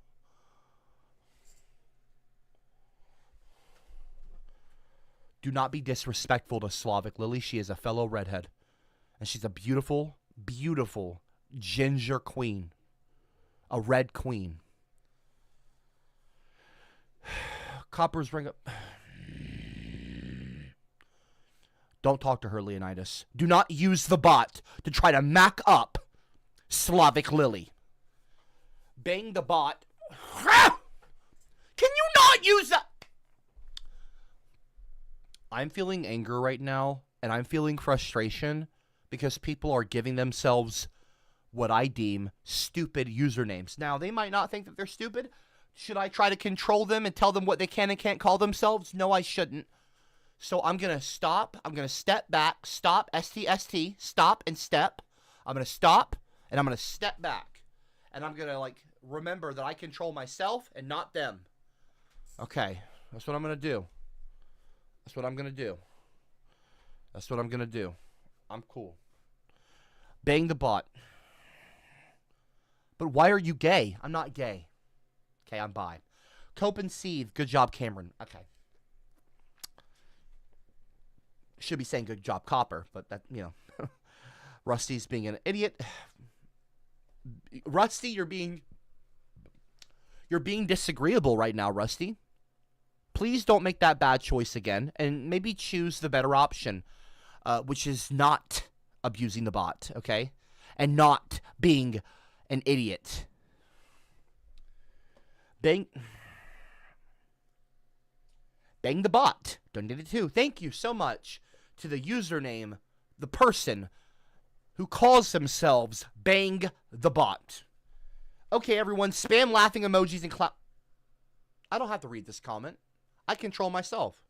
Do not be disrespectful to Slavic Lily. She is a fellow redhead. And she's a beautiful, beautiful ginger queen. A red queen. Copper's ring up. Don't talk to her, Leonidas. Do not use the bot to try to mac up Slavic Lily. Bang the bot. Can you not use that? I'm feeling anger right now, and I'm feeling frustration because people are giving themselves what I deem stupid usernames. Now, they might not think that they're stupid. Should I try to control them and tell them what they can and can't call themselves? No, I shouldn't. So I'm going to stop. I'm going to step back. Stop. STST. Stop and step. I'm going to stop, and I'm going to step back. And I'm going to, remember that I control myself and not them. Okay. That's what I'm going to do. That's what I'm going to do. That's what I'm going to do. I'm cool. Bang the bot. But why are you gay? I'm not gay. Okay, I'm bi. Cope and Seethe. Good job, Cameron. Okay. Should be saying good job, Copper. But that, Rusty's being an idiot. Rusty, you're being disagreeable right now, Rusty. Please don't make that bad choice again, and maybe choose the better option, which is not abusing the bot, okay? and not being an idiot. Bang the bot. Donated too. Thank you so much to the username, the person who calls themselves Bang the Bot. Okay, everyone, spam laughing emojis and I don't have to read this comment. I control myself.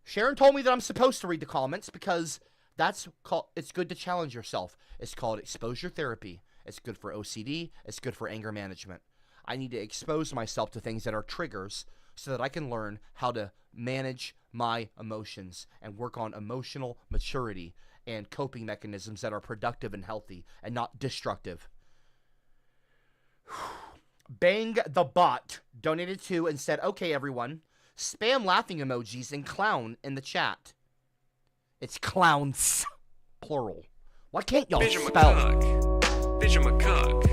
Sharon told me that I'm supposed to read the comments because it's good to challenge yourself. It's called exposure therapy. It's good for OCD. It's good for anger management. I need to expose myself to things that are triggers so that I can learn how to manage my emotions and work on emotional maturity and coping mechanisms that are productive and healthy and not destructive. Bang the Bot donated to and said, okay, everyone, spam laughing emojis and clown in the chat. It's clowns, plural. Why can't y'all spell? Bitch, I'm a cock.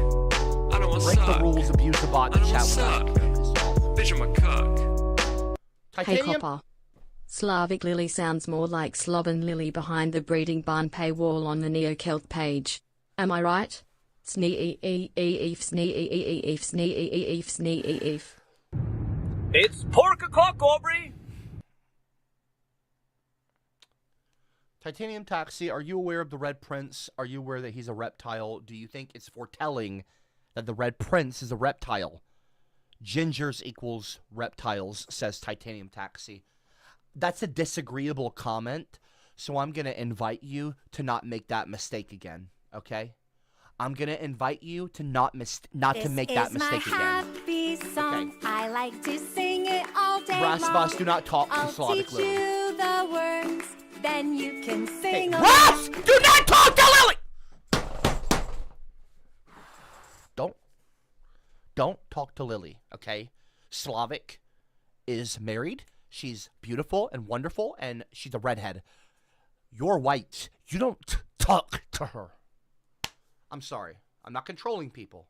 I don't want break the rules, abuse the bot, and chat. Bitch, I'm a cock. Hey Copper. Slavic Lily sounds more like Sloven Lily behind the breeding barn paywall on the Neo-Celt page. Am I right? Sneef. It's pork o'clock, Aubrey. Titanium Taxi, are you aware of the Red Prince? Are you aware that he's a reptile? Do you think it's foretelling that the Red Prince is a reptile? Gingers equals reptiles, says Titanium Taxi. That's a disagreeable comment, so I'm going to invite you to not make that mistake again, okay? I'm going to invite you to not to make that mistake again. Happy song. Okay. I like to sing it all day Brass long. Bus, do not talk to Slavic teach Lily. you the words, then you can sing along. Brass, do not talk to Lily! Don't talk to Lily, okay? Slavic is married. She's beautiful and wonderful, and she's a redhead. You're white. You don't talk to her. I'm sorry. I'm not controlling people.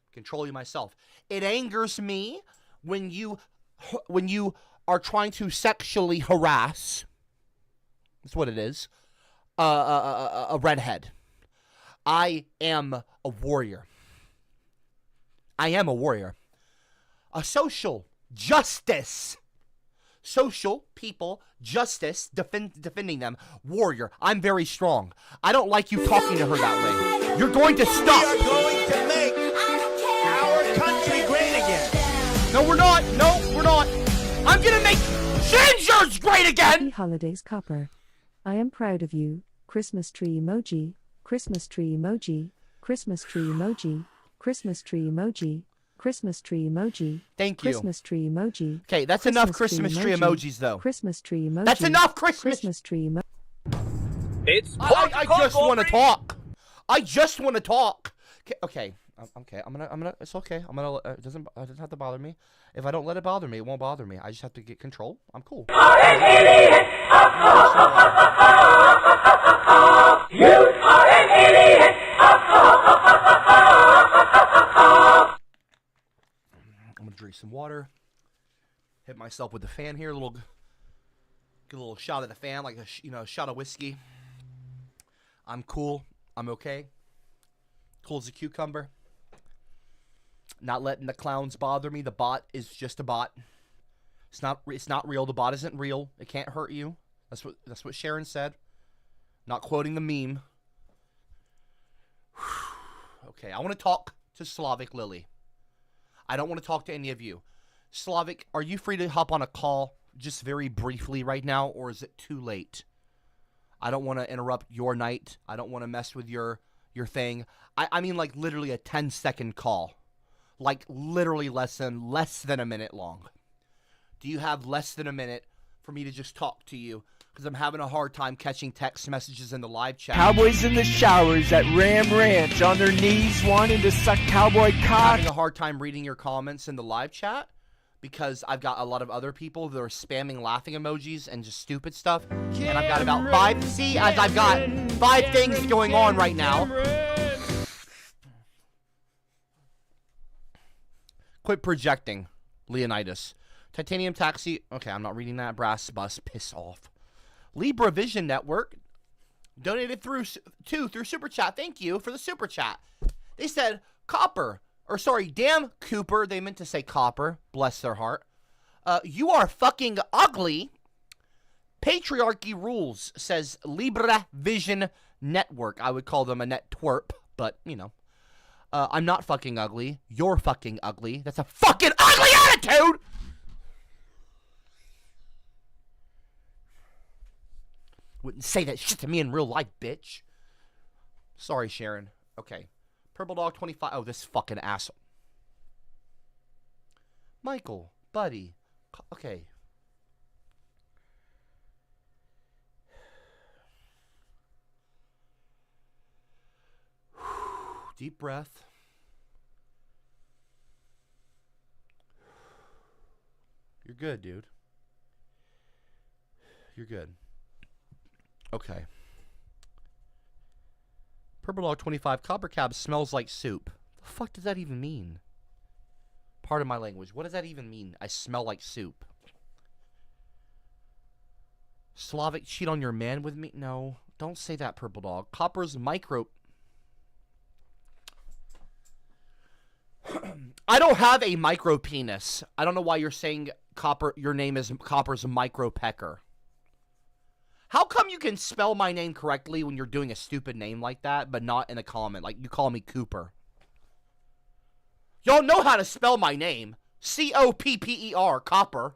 I'm controlling myself. It angers me when you are trying to sexually harass. That's what it is. A redhead. I am a warrior. I am a warrior. A social justice. Social people, justice, defending them, warrior. I'm very strong. I don't like you talking to her that way. You're going to stop. We are going to make our country great again. No, we're not. No, we're not. I'm going to make gingers great again. Happy holidays, Copper. I am proud of you. Christmas tree emoji. Christmas tree emoji. Christmas tree emoji. Christmas tree emoji. Christmas tree emoji. Thank you. Christmas tree emoji. Okay, that's enough Christmas tree emojis, though. Christmas tree emoji. That's enough Christmas tree emoji. It's I just want to talk. I just want to talk. Okay. I'm gonna. It's okay. I'm gonna. It doesn't have to bother me. If I don't let it bother me, it won't bother me. I just have to get control. I'm cool. You are an idiot. I'm gonna drink some water. Hit myself with the fan here. Get a little shot of the fan, like a shot of whiskey. I'm cool. I'm okay. Cool as a cucumber. Not letting the clowns bother me. The bot is just a bot. It's not real. The bot isn't real. It can't hurt you. That's what Sharon said. Not quoting the meme. Okay, I want to talk to Slavic Lily. I don't want to talk to any of you. Slavic, are you free to hop on a call just very briefly right now, or is it too late? I don't want to interrupt your night. I don't want to mess with your thing. I mean, like, literally a 10-second call. Like, literally less than a minute long. Do you have less than a minute for me to just talk to you? Because I'm having a hard time catching text messages in the live chat. Cowboys in the showers at Ram Ranch on their knees wanting to suck cowboy cock. Having a hard time reading your comments in the live chat because I've got a lot of other people that are spamming laughing emojis and just stupid stuff. And I've got about 5. See, as I've got 5 things going on right now. Quit projecting, Leonidas. Titanium Taxi. Okay, I'm not reading that. Brass Bus. Piss off. Libra Vision Network. Donated through Super Chat. Thank you for the Super Chat. They said, damn Cooper. They meant to say Copper. Bless their heart. You are fucking ugly. Patriarchy rules, says Libra Vision Network. I would call them a net twerp, but, you know. I'm not fucking ugly. You're fucking ugly. That's a fucking ugly attitude! Wouldn't say that shit to me in real life, bitch. Sorry, Sharon. Okay. Purple Dog 25. Oh, this fucking asshole. Michael, buddy. Okay. Deep breath. You're good, dude. You're good. Okay. Purple Dog 25. CopperCab smells like soup. The fuck does that even mean? Pardon my language. What does that even mean? I smell like soup. Slavic cheat on your man with me? No. Don't say that, Purple Dog. Copper's micro... I don't have a micro penis. I don't know why you're saying Copper. Your name is Copper's micro pecker. How come you can spell my name correctly when you're doing a stupid name like that, but not in a comment? Like you call me Cooper. Y'all know how to spell my name. C-O-P-P-E-R, Copper.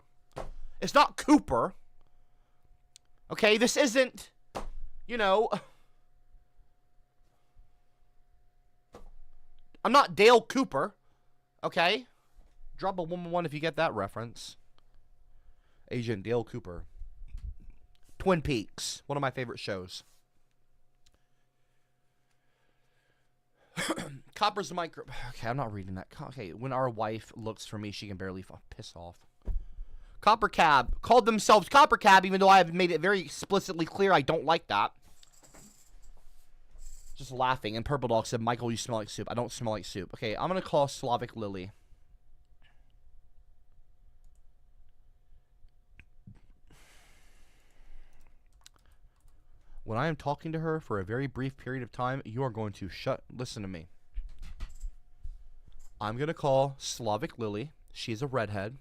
It's not Cooper. Okay, this isn't, you know... I'm not Dale Cooper. Okay? Drop a 111 if you get that reference. Agent Dale Cooper. Twin Peaks. One of my favorite shows. Copper's micro... Okay, I'm not reading that. Okay, when our wife looks for me, she can barely piss off. CopperCab. Called themselves CopperCab, even though I have made it very explicitly clear I don't like that. Just laughing. And Purple Dog said, Michael, you smell like soup. I don't smell like soup. Okay, I'm going to call Slavic Lily. When I am talking to her for a very brief period of time, you are going to listen to me. I'm going to call Slavic Lily. She's a redhead.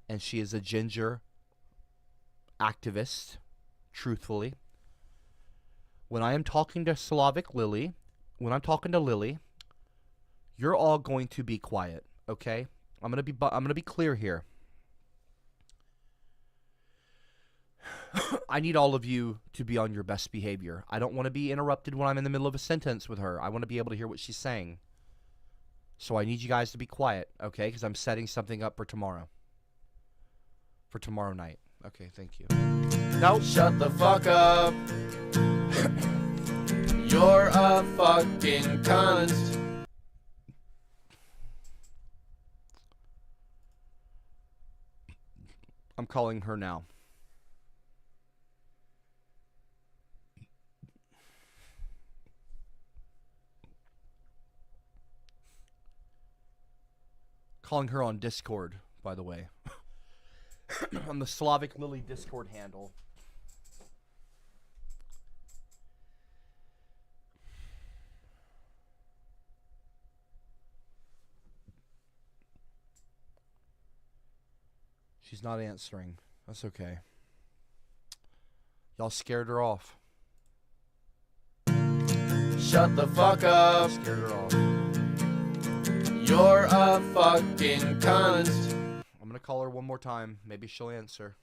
And she is a ginger activist, truthfully. When I am talking to Slavic Lily, when I'm talking to Lily, you're all going to be quiet, okay? I'm going to be clear here. I need all of you to be on your best behavior. I don't want to be interrupted when I'm in the middle of a sentence with her. I want to be able to hear what she's saying. So I need you guys to be quiet, okay? Because I'm setting something up for tomorrow. For tomorrow night. Okay, thank you. No, shut the fuck up. You're a fucking cunt. I'm calling her now. Calling her on Discord, by the way. On the Slavic Lily Discord handle. She's not answering. That's okay. Y'all scared her off. Shut the fuck up. Scared her off. You're a fucking cunt. I'm gonna call her one more time. Maybe she'll answer.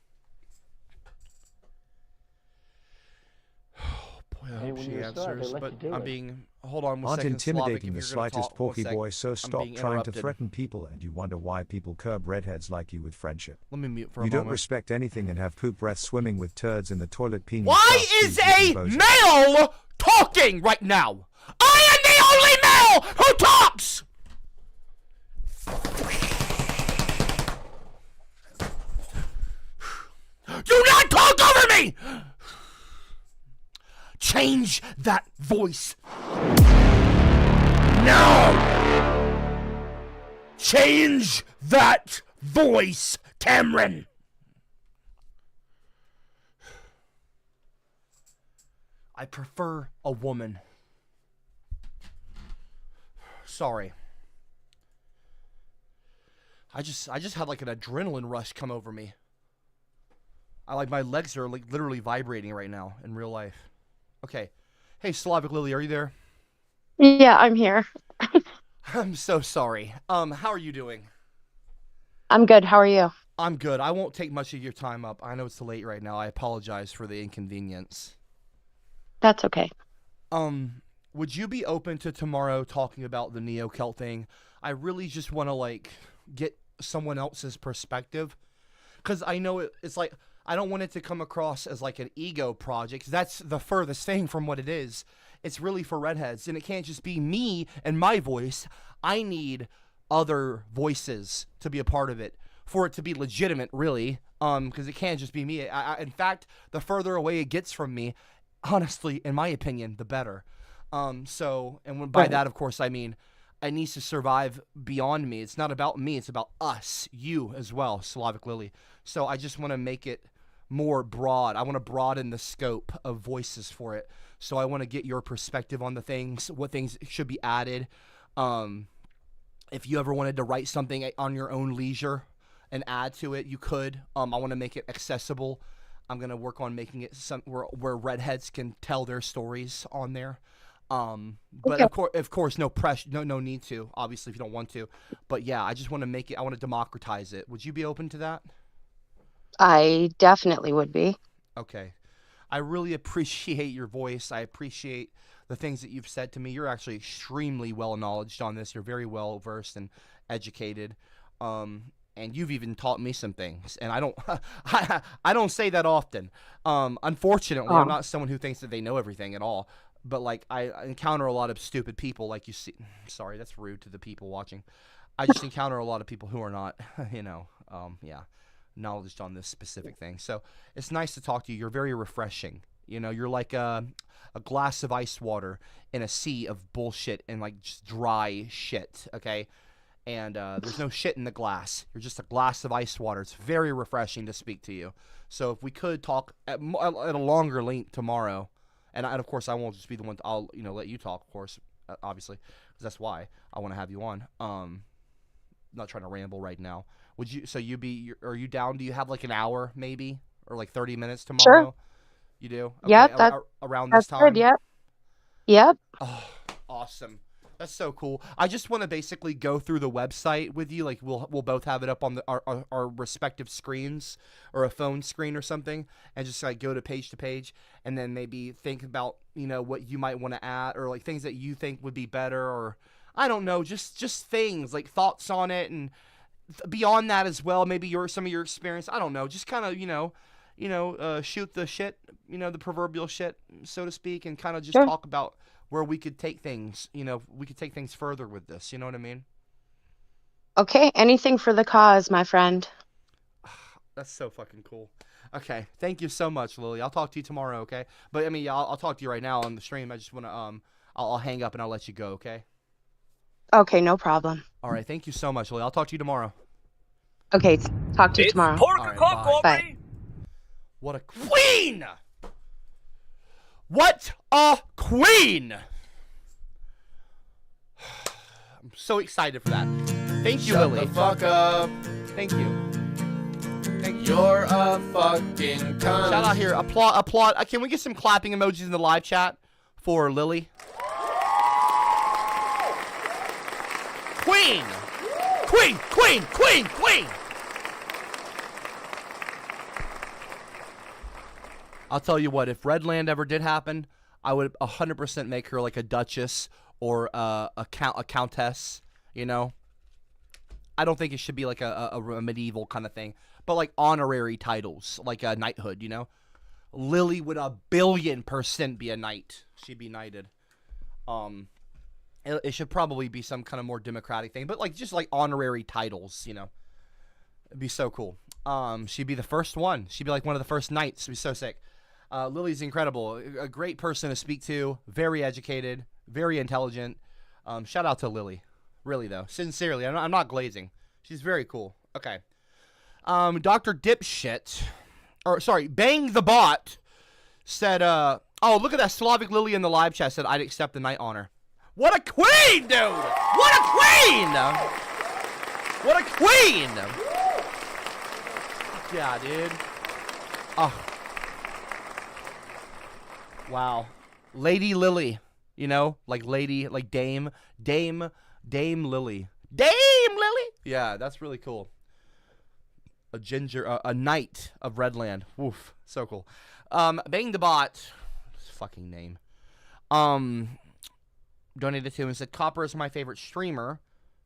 Oh boy, I hope she answers. But I'm being. Hold on one Aren't second. intimidating Slavic, the if you're gonna slightest talk, one porky sec. boy, so I'm stop being trying to interrupted. threaten people and you wonder why people curb redheads like you with friendship. Let me mute for a You moment. don't respect anything and have poop breath swimming with turds in the toilet penis. Why is a male talking right now? I am the only male who talks! Do not talk over me! Change that voice. No! Change that voice, Cameron! I prefer a woman. Sorry. I just had like an adrenaline rush come over me. My legs are like literally vibrating right now in real life. Okay. Hey, Slavic Lily, are you there? Yeah, I'm here. I'm so sorry. How are you doing? I'm good. How are you? I'm good. I won't take much of your time up. I know it's late right now. I apologize for the inconvenience. That's okay. Would you be open to tomorrow talking about the Neo-Celt thing? I really just want to, like, get someone else's perspective. Because I know it's like, I don't want it to come across as, like, an ego project. That's the furthest thing from what it is. It's really for redheads. And it can't just be me and my voice. I need other voices to be a part of it. For it to be legitimate, really. Because it can't just be me. In fact, the further away it gets from me, honestly, in my opinion, the better. By that, of course, I mean, it needs to survive beyond me. It's not about me. It's about us, you as well, Slavic Lily. So I just want to make it more broad. I want to broaden the scope of voices for it. So I want to get your perspective on the things, what things should be added. If you ever wanted to write something on your own leisure and add to it, you could. I want to make it accessible. I'm going to work on making it where redheads can tell their stories on there. But Okay. of course, no pressure, no need to, obviously, if you don't want to. But yeah, I just want to make it, I want to democratize it. Would you be open to that? I definitely would be. Okay. I really appreciate your voice. I appreciate the things that you've said to me. You're actually extremely well knowledged on this. You're very well versed and educated. And you've even taught me some things. And I don't I don't say that often. Unfortunately, I'm not someone who thinks that they know everything at all. But like I encounter a lot of stupid people like you see. Sorry, that's rude to the people watching. I just encounter a lot of people who are not, knowledge on this specific thing. So it's nice to talk to you. You're very refreshing. You're like a glass of ice water in a sea of bullshit and like just dry shit, okay? And there's no shit in the glass. You're just a glass of ice water. It's very refreshing to speak to you. So if we could talk at a longer length tomorrow, and of course I won't just be the one. I'll let you talk, of course, obviously, because that's why I want to have you on. Not trying to ramble right now. Would you? So are you down? Do you have like an hour maybe, or like 30 minutes tomorrow? Sure. You do? Okay, Yeah, around this that's time. good. Yep. Yep. Oh, awesome. That's so cool. I just want to basically go through the website with you. Like we'll both have it up on our respective screens or a phone screen or something, and just like go to page, and then maybe think about what you might want to add or like things that you think would be better, or I don't know, just things like thoughts on it, and beyond that as well. Maybe some of your experience. I don't know. Just kind of shoot the shit, the proverbial shit, so to speak, and kind of just talk about where we could take things, we could take things further with this. You know what I mean? Okay. Anything for the cause, my friend. That's so fucking cool. Okay. Thank you so much, Lily. I'll talk to you tomorrow, okay? But, I mean, yeah, I'll talk to you right now on the stream. I just want to, I'll hang up and I'll let you go, okay? Okay, no problem. All right. Thank you so much, Lily. I'll talk to you tomorrow. Okay, talk to you tomorrow. All right, bye. Bye. What a queen! What a queen! I'm so excited for that. Thank you, Shut Lily. the fuck up. Thank you. You're a fucking cunt. Shout out here. Applaud. Can we get some clapping emojis in the live chat for Lily? Queen! Queen! Queen! Queen! Queen! I'll tell you what, if Redland ever did happen, I would 100% make her like a duchess or a countess, I don't think it should be like a medieval kind of thing, but like honorary titles, like a knighthood, Lily would 1,000,000,000% be a knight. She'd be knighted. It should probably be some kind of more democratic thing, but like just like honorary titles, It'd be so cool. She'd be the first one. She'd be like one of the first knights. It'd be so sick. Lily's incredible. A great person to speak to. Very educated. Very intelligent. Shout out to Lily. Really, though. Sincerely. I'm not glazing. She's very cool. Okay. Dr. Dipshit. Or, sorry, Bang the Bot said, Oh, look at that. Slavic Lily in the live chat said I'd accept the knight honor. What a queen, dude! What a queen! What a queen! Yeah, dude. Oh. Wow. Lady Lily. You know? Like lady, like Dame Lily. Dame Lily! Yeah, that's really cool. A knight of Redland. Woof. So cool. Bang the Bot. Fucking name. Donated to and said, Copper is my favorite streamer.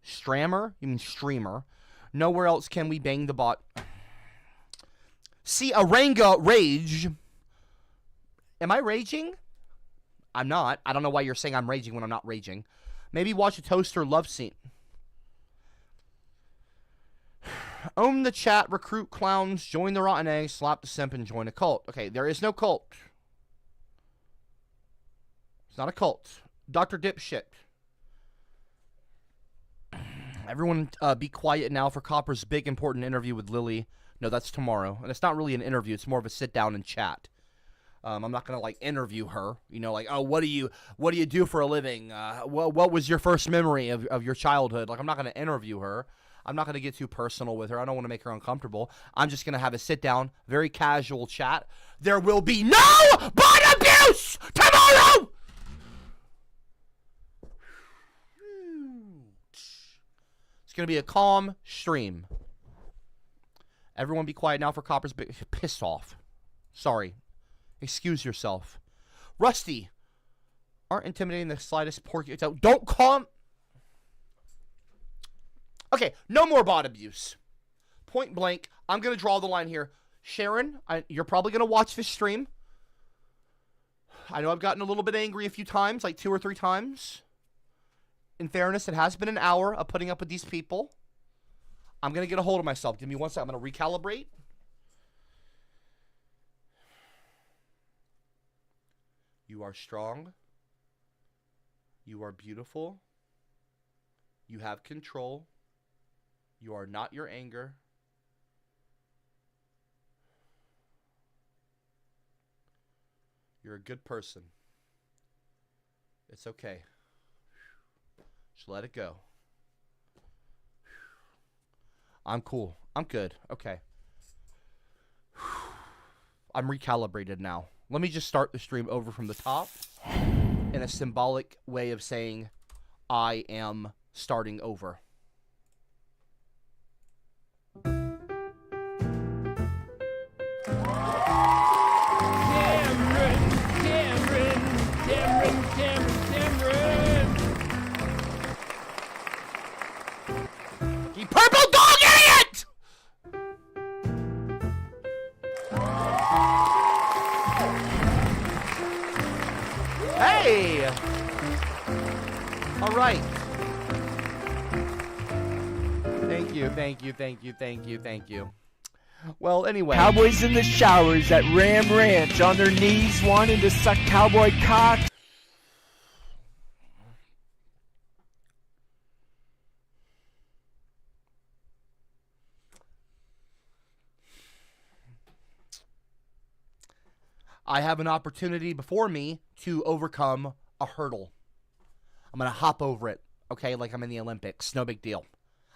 Strammer? You mean streamer. Nowhere else can we bang the bot. See Aranga rage. Am I raging? I'm not. I don't know why you're saying I'm raging when I'm not raging. Maybe watch a toaster love scene. Own the chat, recruit clowns, join the rotten egg, slap the simp, and join a cult. Okay, there is no cult. It's not a cult. Dr. Dipshit. Everyone be quiet now for Copper's big important interview with Lily. No, that's tomorrow. And it's not really an interview. It's more of a sit down and chat. I'm not going to, like, interview her. You know, like, oh, what do you do for a living? What was your first memory of your childhood? Like, I'm not going to interview her. I'm not going to get too personal with her. I don't want to make her uncomfortable. I'm just going to have a sit down, very casual chat. There will be no bot abuse tomorrow! It's going to be a calm stream. Everyone be quiet now for Copper's big... Pissed off. Sorry. Excuse yourself. Rusty. Aren't intimidating the slightest porky... Don't calm... Okay, no more bot abuse. Point blank, I'm going to draw the line here. Sharon, you're probably going to watch this stream. I know I've gotten a little bit angry a few times, like 2 or 3 times. In fairness, it has been an hour of putting up with these people. I'm going to get a hold of myself. Give me 1 second. I'm going to recalibrate. You are strong. You are beautiful. You have control. You are not your anger. You're a good person. It's okay. Just let it go. I'm cool. I'm good. Okay. I'm recalibrated now. Let me just start the stream over from the top in a symbolic way of saying I am starting over. You purple dog idiot! Hey! All right. Thank you, thank you, thank you, thank you, thank you. Well, anyway. Cowboys in the showers at Ram Ranch on their knees wanting to suck cowboy cock. I have an opportunity before me to overcome a hurdle. I'm going to hop over it, okay, like I'm in the Olympics. No big deal.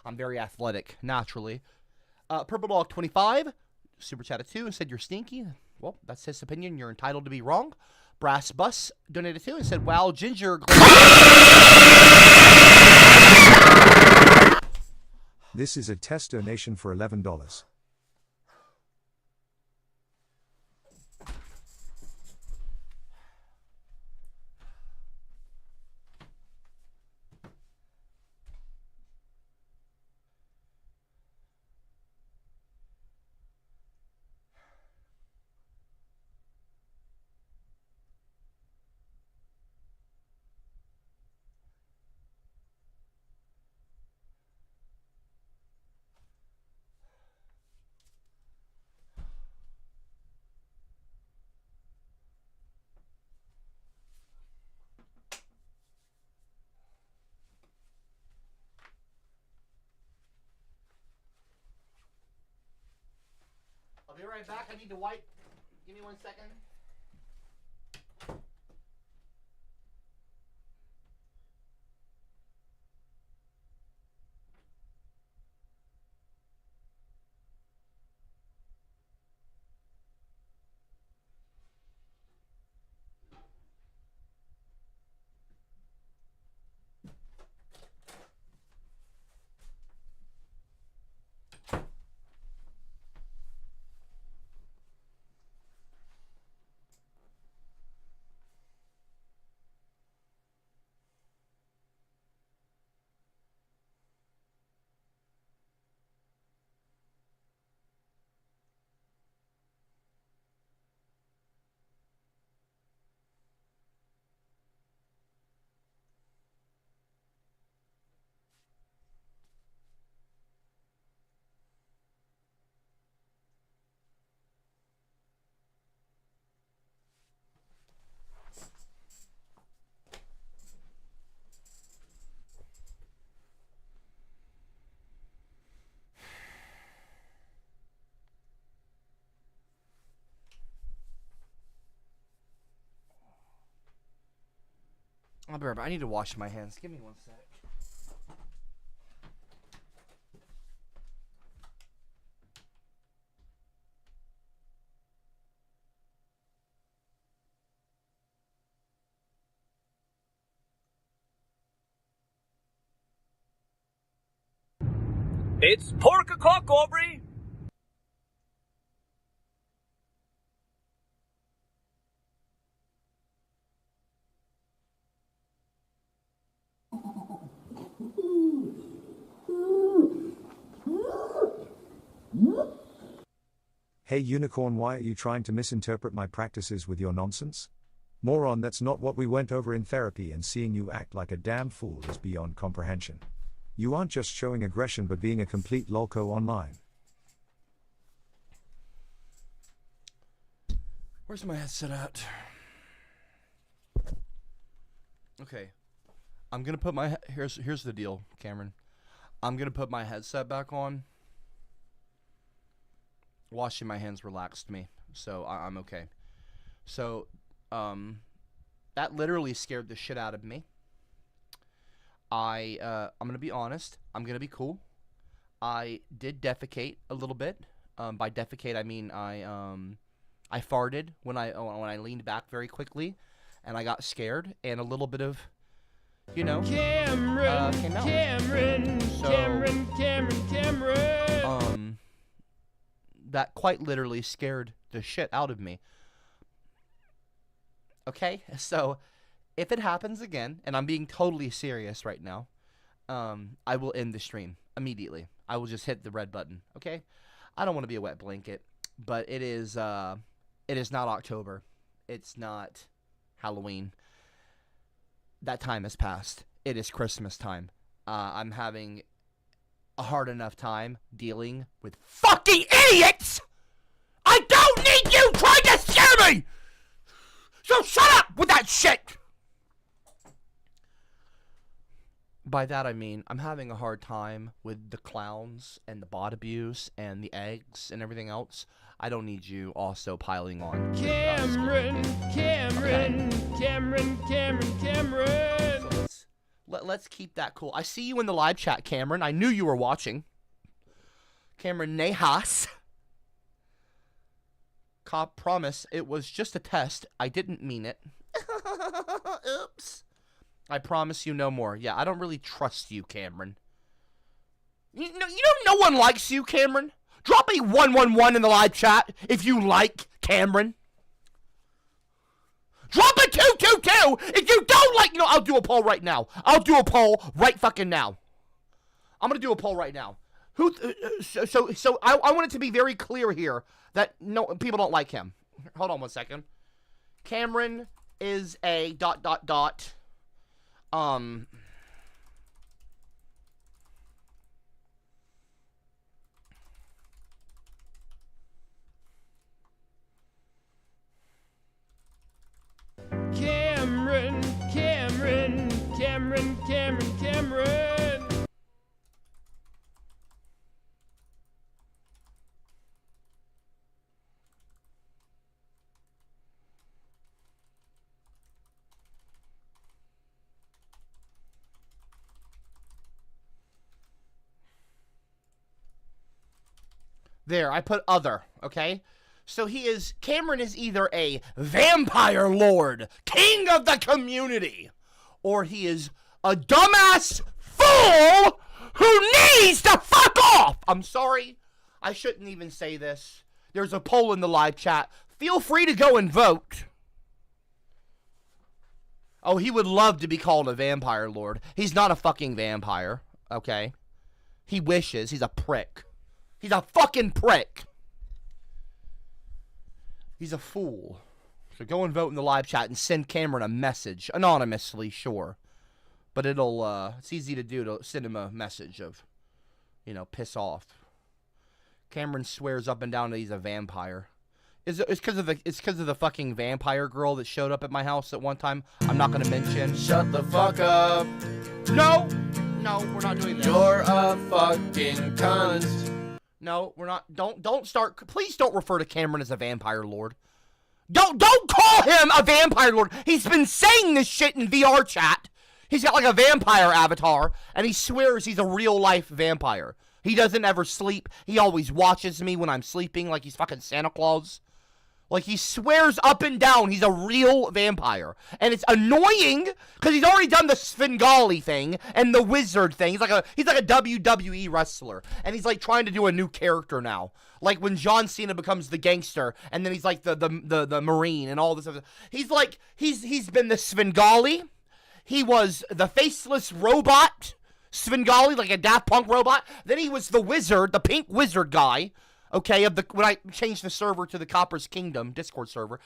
I'm very athletic, naturally. Purple Dog 25, super chatted 2 and said you're stinky. Well, that's his opinion. You're entitled to be wrong. Brass Bus donated 2 and said, wow, Ginger. This is a test donation for $11. I'll be right back. I need to wipe. Give me 1 second. I'll be right back. I need to wash my hands. Give me 1 sec. It's pork o'clock, Aubrey. Hey Unicorn, why are you trying to misinterpret my practices with your nonsense? Moron, that's not what we went over in therapy, and seeing you act like a damn fool is beyond comprehension. You aren't just showing aggression but being a complete lolco online. Where's my headset at? Okay. I'm gonna put my here's the deal, Cameron. I'm gonna put my headset back on. Washing my hands relaxed me, so I'm okay. So, that literally scared the shit out of me. I'm gonna be honest. I'm gonna be cool. I did defecate a little bit. By defecate, I mean I farted when I leaned back very quickly, and I got scared, and a little bit of, you know, Cameron, came out. Cameron, So, Cameron. That quite literally scared the shit out of me. Okay, so if it happens again, and I'm being totally serious right now, I will end the stream immediately. I will just hit the red button. Okay, I don't want to be a wet blanket, but it is not October. It's not Halloween. That time has passed. It is Christmas time. I'm having a hard enough time dealing with fucking idiots. I don't need you trying to scare me. So shut up with that shit. By that I mean I'm having a hard time with the clowns and the bot abuse and the eggs and everything else. I don't need you also piling on. Cameron, Cameron, Okay. Cameron. So let's keep that cool. I see you in the live chat, Cameron. I knew you were watching. Cameron Nahas. Cop, promise it was just a test. I didn't mean it. Oops. I promise you no more. Yeah, I don't really trust you, Cameron. You know no one likes you, Cameron. Drop a 111 in the live chat if you like Cameron. Drop a 222 if you don't like. I'll do a poll right now. I'll do a poll right fucking now. I'm gonna do a poll right now. So I want it to be very clear here that no people don't like him. Hold on 1 second. Cameron is a ... Cameron. There, I put other, okay? So Cameron is either a vampire lord, king of the community, or he is a dumbass fool who needs to fuck off! I'm sorry, I shouldn't even say this. There's a poll in the live chat. Feel free to go and vote. Oh, he would love to be called a vampire lord. He's not a fucking vampire, okay? He wishes. He's a prick. He's a fucking prick. He's a fool. So go and vote in the live chat and send Cameron a message. Anonymously, sure. But it's easy to do to send him a message of, piss off. Cameron swears up and down that he's a vampire. It's because of the fucking vampire girl that showed up at my house at one time. I'm not gonna mention. Shut the fuck up. No, we're not doing this. You're a fucking cunt. No, we're not. Don't start. Please don't refer to Cameron as a vampire lord. Don't call him a vampire lord. He's been saying this shit in VR chat. He's got like a vampire avatar, and he swears he's a real-life vampire. He doesn't ever sleep. He always watches me when I'm sleeping like he's fucking Santa Claus. Like, he swears up and down he's a real vampire. And it's annoying, because he's already done the Svengali thing and the wizard thing. He's like a WWE wrestler. And he's, like, trying to do a new character now. Like, when John Cena becomes the gangster, and then he's, like, the Marine and all this other. He's, like, he's been the Svengali. He was the faceless robot Svengali, like a Daft Punk robot. Then he was the wizard, the pink wizard guy. Okay, when I changed the server to the Copper's Kingdom Discord server,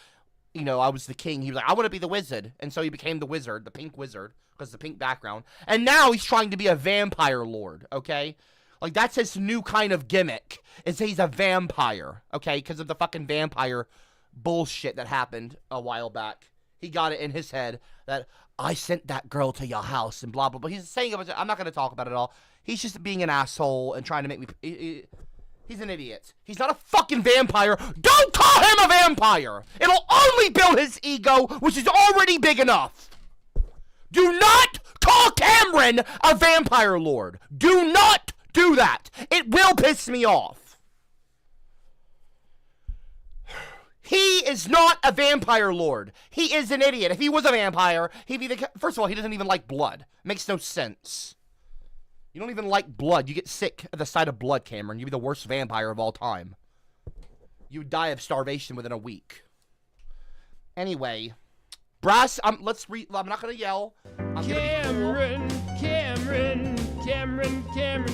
you know, I was the king. He was like, I want to be the wizard. And so he became the wizard, the pink wizard, because the pink background. And now he's trying to be a vampire lord, okay? Like, that's his new kind of gimmick, is he's a vampire, okay? Because of the fucking vampire bullshit that happened a while back. He got it in his head that I sent that girl to your house and blah, blah, blah. He's saying, I'm not going to talk about it all. He's just being an asshole and trying to make me... He's an idiot. He's not a fucking vampire. Don't call him a vampire! It'll only build his ego, which is already big enough. Do not call Cameron a vampire lord. Do not do that. It will piss me off. He is not a vampire lord. He is an idiot. If he was a vampire, he'd be the... First of all, he doesn't even like blood. Makes no sense. You don't even like blood. You get sick at the sight of blood, Cameron. You'd be the worst vampire of all time. You would die of starvation within a week. Anyway, Brass, I'm not gonna yell. Cameron.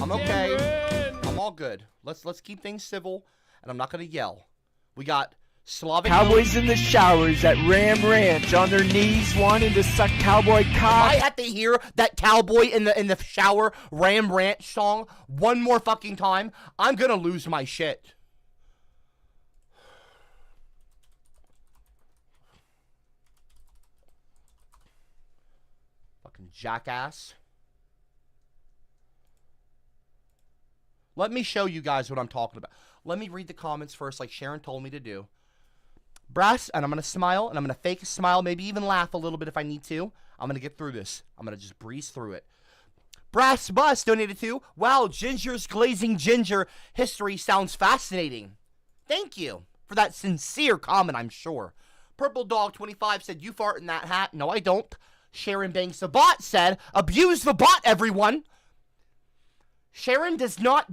I'm okay. I'm all good. Let's keep things civil, and I'm not gonna yell. We got Slavic Cowboys in the showers at Ram Ranch on their knees wanting to suck cowboy cock. I have to hear that cowboy in the shower Ram Ranch song one more fucking time. I'm gonna lose my shit. Fucking jackass. Let me show you guys what I'm talking about. Let me read the comments first like Sharon told me to do. Brass, and I'm going to smile, and I'm going to fake a smile, maybe even laugh a little bit if I need to. I'm going to get through this. I'm going to just breeze through it. Brass Bus donated to, wow, Ginger's Glazing Ginger history sounds fascinating. Thank you for that sincere comment, I'm sure. Purple Dog 25 said, you fart in that hat. No, I don't. Sharon Banks the bot said, abuse the bot, everyone. Sharon does not...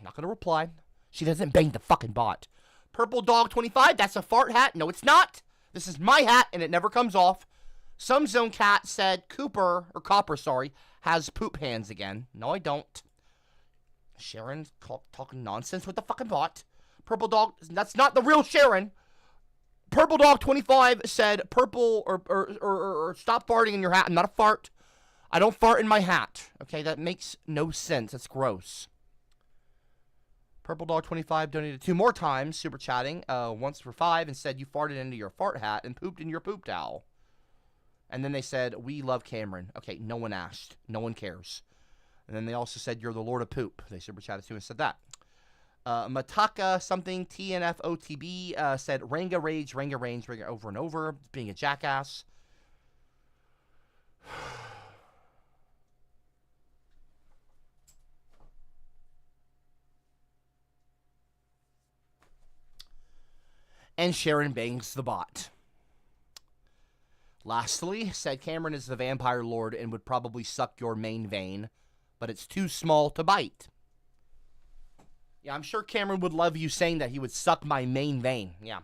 Not going to reply. She doesn't bang the fucking bot. Purple Dog 25, that's a fart hat. No, it's not. This is my hat, and it never comes off. Some Zone Cat said Copper, has poop hands again. No, I don't. Sharon's talking nonsense with the fucking bot. Purple Dog, that's not the real Sharon. Purple Dog 25 said purple, or stop farting in your hat. I'm not a fart. I don't fart in my hat. Okay, that makes no sense. That's gross. Purple Dog 25 donated 2 more times, super chatting, once for 5, and said you farted into your fart hat and pooped in your poop towel. And then they said, we love Cameron. Okay, no one asked. No one cares. And then they also said, you're the Lord of Poop. They super chatted too and said that. Mataka something, TNFOTB, said, Ranga Rage, Ranga Range, Ranga over and over, being a jackass. And Sharon bangs the bot. Lastly, said Cameron is the vampire lord and would probably suck your main vein, but it's too small to bite. Yeah, I'm sure Cameron would love you saying that he would suck my main vein. Yeah,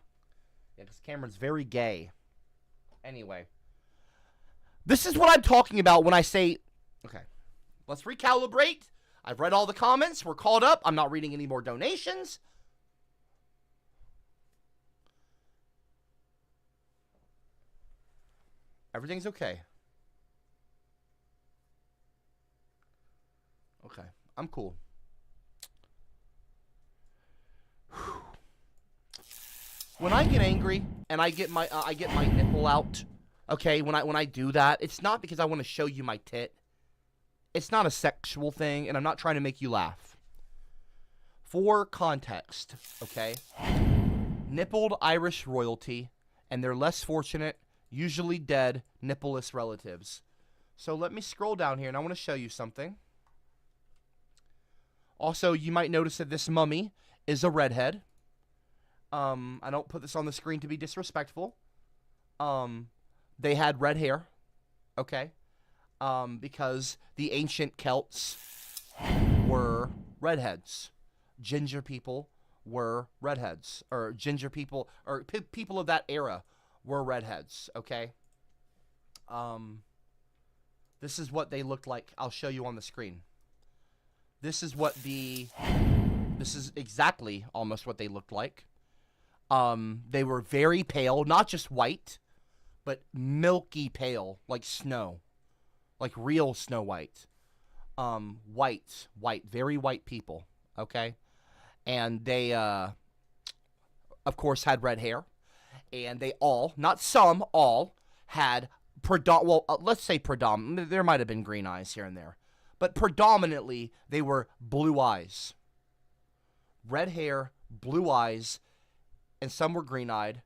because Cameron's very gay. Anyway. This is what I'm talking about when I say... Okay, let's recalibrate. I've read all the comments. We're caught up. I'm not reading any more donations. Everything's okay. Okay, I'm cool. When I get angry and I get my nipple out, okay, when I do that, it's not because I want to show you my tit. It's not a sexual thing, and I'm not trying to make you laugh. For context, okay? nippled Irish royalty, and their less fortunate, usually dead, nippleless relatives. So let me scroll down here, and I want to show you something. Also, you might notice that this mummy is a redhead. I don't put this on the screen to be disrespectful. They had red hair, okay? Because the ancient Celts were redheads. Ginger people were redheads, or ginger people, or people of that era were redheads, okay? This is what they looked like. I'll show you on the screen. This is exactly almost what they looked like. They were very pale, not just white, but milky pale, like snow, like real Snow White. White, very white people, okay? And they, of course, had red hair. And they all, not some, all, had, let's say predominant, there might have been green eyes here and there. But predominantly, they were blue eyes. Red hair, blue eyes, and some were green-eyed.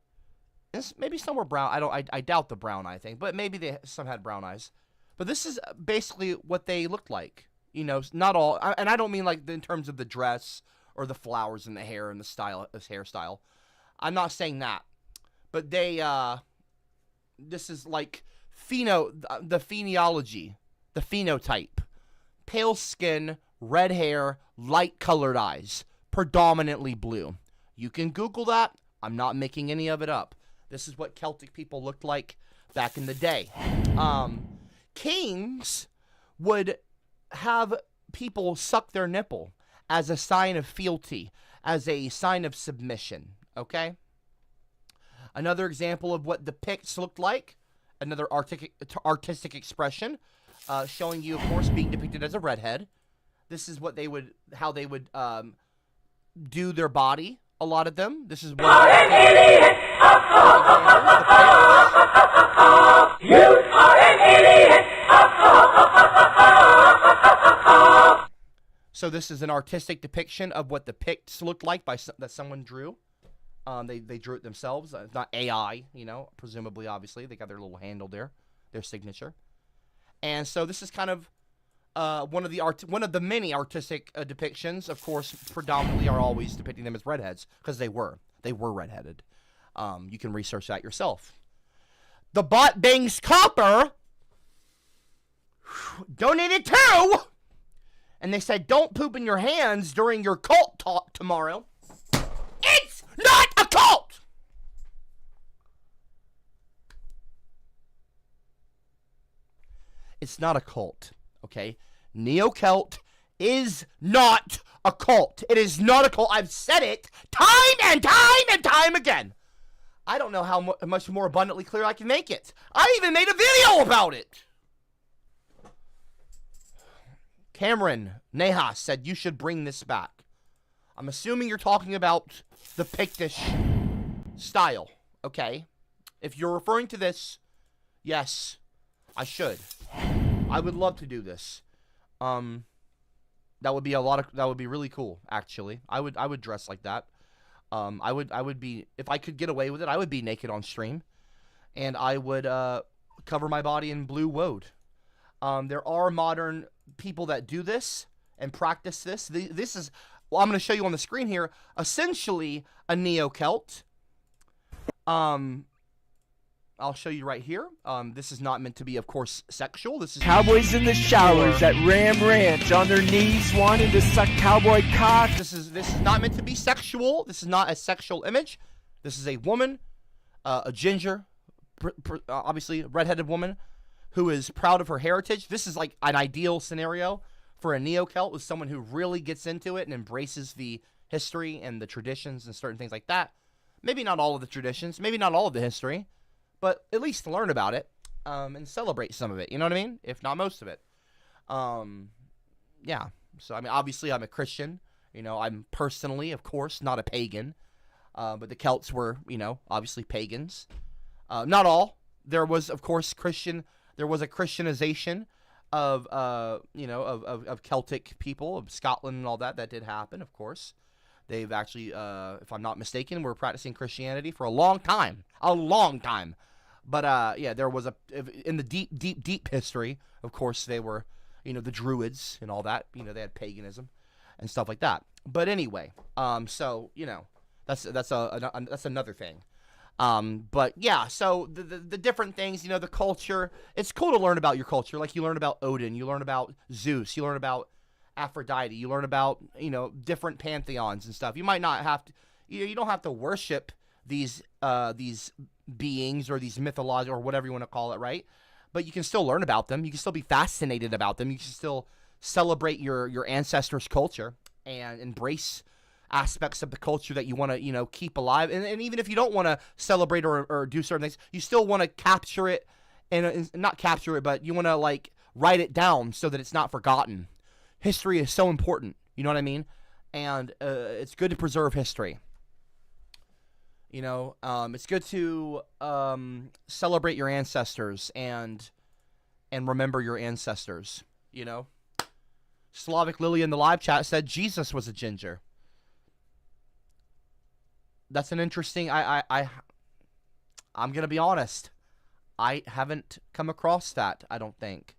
Maybe some were brown. I doubt the brown eye thing, but maybe some had brown eyes. But this is basically what they looked like. You know, not all, and I don't mean like in terms of the dress or the flowers in the hair and the style, this hairstyle. I'm not saying that. But this is like the phenology, the phenotype. Pale skin, red hair, light-colored eyes, predominantly blue. You can Google that. I'm not making any of it up. This is what Celtic people looked like back in the day. Kings would have people suck their nipple as a sign of fealty, as a sign of submission, okay? Another example of what the Picts looked like, another artistic expression, showing you, of course, being depicted as a redhead. This is what how they would do their body. A lot of them. This is one of the examples. You are an idiot. So this is an artistic depiction of what the Picts looked like that someone drew. They drew it themselves. It's not AI, you know. Presumably, obviously, they got their little handle there, their signature. And so this is kind of one of the many artistic depictions. Of course, predominantly are always depicting them as redheads because they were redheaded. You can research that yourself. The Bot Bangs Copper donated too, and they said, "Don't poop in your hands during your cult talk tomorrow." It's not a cult. It's not a cult, okay? Neo-Celt is not a cult. It is not a cult. I've said it time and time and time again. I don't know how much more abundantly clear I can make it. I even made a video about it. Cameron Nejas said you should bring this back. I'm assuming you're talking about the Pictish style, okay? If you're referring to this, yes, I should. I would love to do this. That would be really cool, actually. I would dress like that. I would be, if I could get away with it, I would be naked on stream, and I would cover my body in blue woad. There are modern people that do this and practice this. This is, well, I'm going to show you on the screen here, essentially a Neo-Celt. I'll show you right here. This is not meant to be, of course, sexual. This is cowboys in the showers at Ram Ranch on their knees wanting to suck cowboy cock. This is not meant to be sexual. This is not a sexual image. This is a woman, a ginger, obviously a redheaded woman, who is proud of her heritage. This is like an ideal scenario for a Neo-Celt, with someone who really gets into it and embraces the history and the traditions and certain things like that. Maybe not all of the traditions, maybe not all of the history, but at least learn about it and celebrate some of it. You know what I mean? If not most of it. Yeah. So, I mean, obviously I'm a Christian. You know, I'm personally, of course, not a pagan. But the Celts were, you know, obviously pagans. Not all. There was, of course, there was a Christianization of, you know, of Celtic people, of Scotland and all that. That did happen, of course. They've actually, if I'm not mistaken, were practicing Christianity for a long time. A long time. But, yeah, there was in the deep history, of course, they were, the Druids and all that. They had paganism and stuff like that. But anyway, so, that's another thing. But yeah, so the different things, the culture, it's cool to learn about your culture. Like, you learn about Odin, you learn about Zeus, you learn about Aphrodite, you learn about, different pantheons and stuff. You might not have to, you don't have to worship these beings or these mythology or whatever you want to call it, right? But you can still learn about them. You can still be fascinated about them. You can still celebrate your ancestors' culture and embrace aspects of the culture that you want to, keep alive. And even if you don't want to celebrate or do certain things, you still want to capture it, and not capture it, but you want to, like, write it down so that it's not forgotten. History is so important, you know what I mean? And it's good to preserve history. It's good to celebrate your ancestors and remember your ancestors, Slavic Lily in the live chat said Jesus was a ginger. That's an interesting, I'm going to be honest. I haven't come across that, I don't think.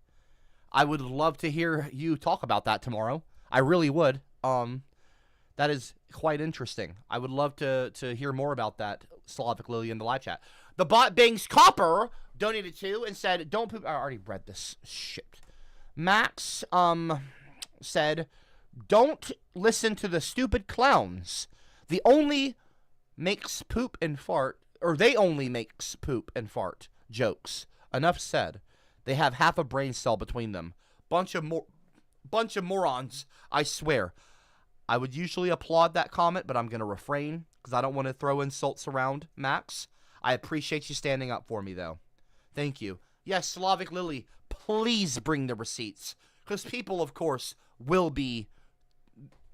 I would love to hear you talk about that tomorrow. I really would. That is quite interesting. I would love to hear more about that, Slavic Lily in the live chat. The bot Bangs Copper donated to and said, don't poop. I already read this shit. Max said, don't listen to the stupid clowns. They only makes poop and fart jokes. Enough said. They have half a brain cell between them. Bunch of morons, I swear. I would usually applaud that comment, but I'm going to refrain because I don't want to throw insults around, Max. I appreciate you standing up for me, though. Thank you. Yes, Slavic Lily, please bring the receipts, because people, of course, will be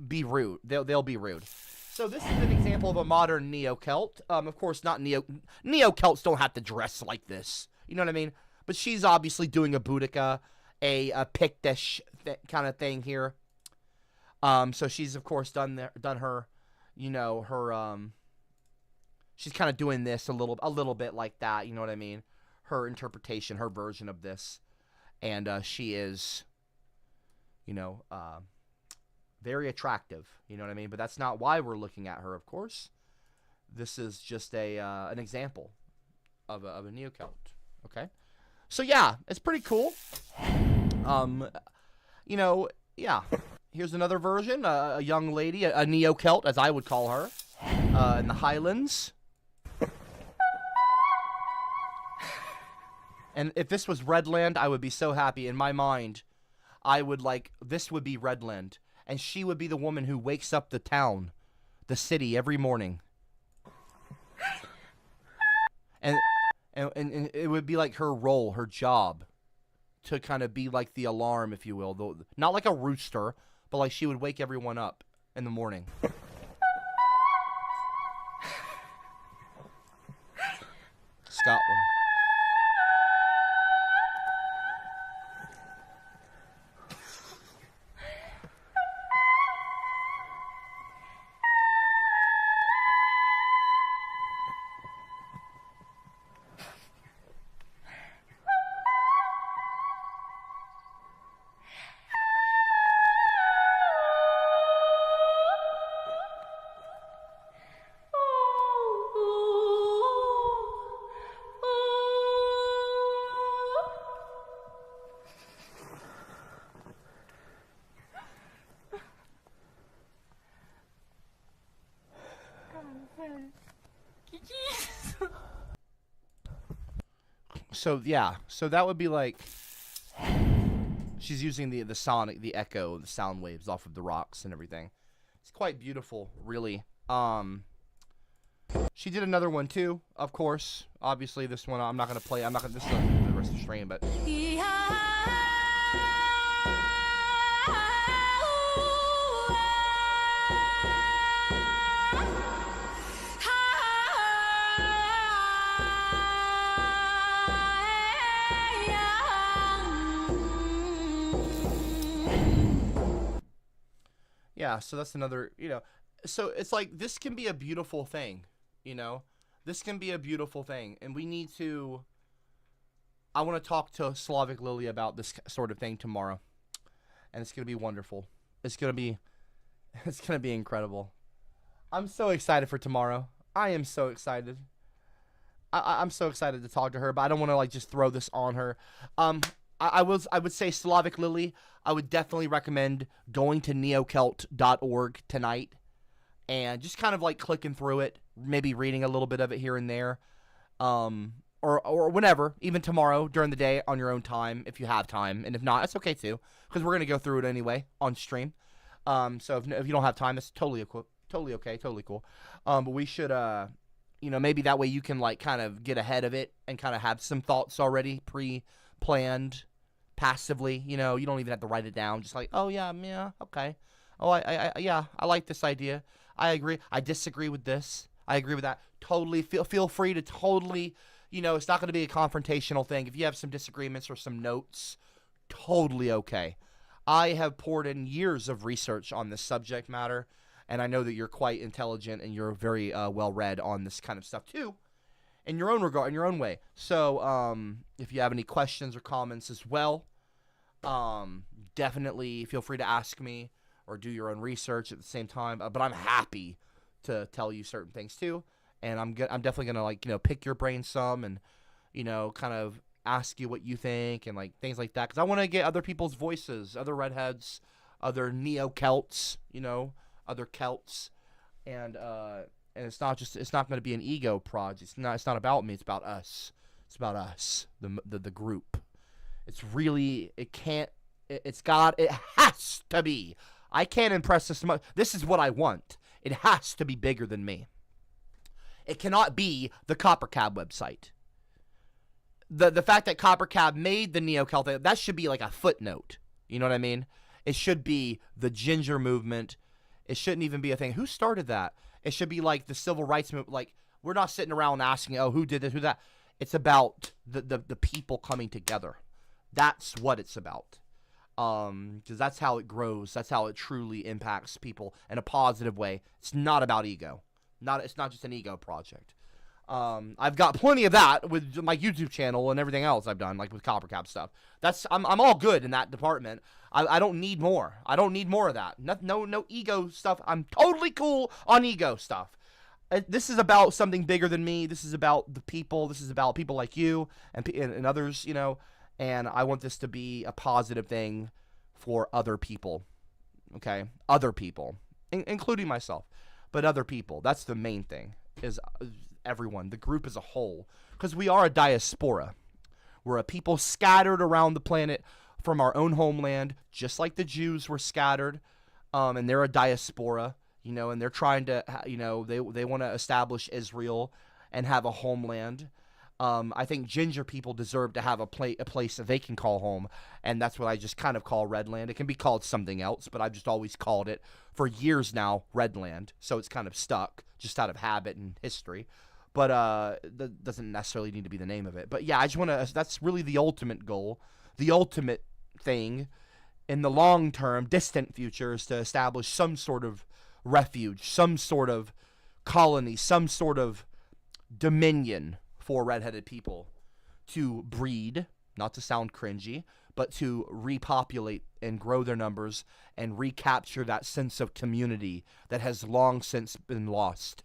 rude. They'll be rude. So this is an example of a modern Neo-Celt. Of course, not Neo-Celts don't have to dress like this. You know what I mean? But she's obviously doing a Boudica, a Pictish kind of thing here. So she's, of course, done her, she's kind of doing this a little bit like that, you know what I mean? Her interpretation, her version of this. And she is, very attractive, you know what I mean? But that's not why we're looking at her, of course. This is just an example of a Neo-Celt, okay? So yeah, it's pretty cool. Yeah. Here's another version, a young lady, a Neo-Celt, as I would call her, in the Highlands. And if this was Redland, I would be so happy. In my mind, this would be Redland. And she would be the woman who wakes up the town, the city, every morning. And it would be like her role, her job, to kind of be like the alarm, if you will. Not like a rooster, but like she would wake everyone up in the morning. Scotland. So yeah, so that would be like she's using the sonic, the echo, the sound waves off of the rocks and everything. It's quite beautiful, really. She did another one too, of course. Obviously, this one I'm not gonna play. I'm not gonna. This is the rest of the stream, but. Yeah, so that's another, so it's like this can be a beautiful thing, you know. This can be a beautiful thing, and we need to. I want to talk to Slavic Lily about this sort of thing tomorrow, and it's gonna be wonderful. It's gonna be incredible. I'm so excited for tomorrow. I am so excited. I'm so excited to talk to her, but I don't want to like just throw this on her. I would say Slavic Lily. I would definitely recommend going to neocelt.org tonight and just kind of like clicking through it, maybe reading a little bit of it here and there, or whenever, even tomorrow during the day on your own time if you have time, and if not, it's okay too, because we're gonna go through it anyway on stream. So if you don't have time, it's totally okay, totally cool. But we should maybe that way you can like kind of get ahead of it and kind of have some thoughts already pre-planned passively. You don't even have to write it down. Just like, oh yeah, okay. Oh, I like this idea. I agree. I disagree with this. I agree with that. Totally feel free to totally, it's not going to be a confrontational thing. If you have some disagreements or some notes, totally okay. I have poured in years of research on this subject matter, and I know that you're quite intelligent and you're very well read on this kind of stuff too, in your own regard, in your own way. So, if you have any questions or comments as well, definitely feel free to ask me or do your own research at the same time. But I'm happy to tell you certain things too, and I'm definitely gonna pick your brain some and kind of ask you what you think and like things like that, because I want to get other people's voices, other redheads, other neo-Celts, other Celts, and it's not going to be an ego project. It's not about me. It's about us. It's about us, the group. It's really it has to be. I can't impress this much. This is what I want. It has to be bigger than me. It cannot be the CopperCab website. The fact that CopperCab made the neo-Celt, that should be like a footnote. You know what I mean? It should be the ginger movement. It shouldn't even be a thing. Who started that? It should be like the civil rights movement. Like, we're not sitting around asking, oh, who did this, who that. It's about the people coming together. That's what it's about. Because that's how it grows. That's how it truly impacts people in a positive way. It's not about ego. It's not just an ego project. I've got plenty of that with my YouTube channel and everything else I've done, like with CopperCab stuff. I'm all good in that department. I don't need more. I don't need more of that. No ego stuff. I'm totally cool on ego stuff. This is about something bigger than me. This is about the people. This is about people like you and others, and I want this to be a positive thing for other people, okay? Other people, including myself, but other people. That's the main thing, is everyone, the group as a whole, because we are a diaspora. We're a people scattered around the planet from our own homeland, just like the Jews were scattered, and they're a diaspora, and they're trying to, they want to establish Israel and have a homeland. I think ginger people deserve to have a place that they can call home, and that's what I just kind of call Redland. It can be called something else, but I've just always called it for years now Redland, so it's kind of stuck just out of habit and history. But that doesn't necessarily need to be the name of it. But yeah, I just want to. That's really the ultimate goal, the ultimate thing, in the long term, distant future, is to establish some sort of refuge, some sort of colony, some sort of dominion for redheaded people to breed, not to sound cringy, but to repopulate and grow their numbers and recapture that sense of community that has long since been lost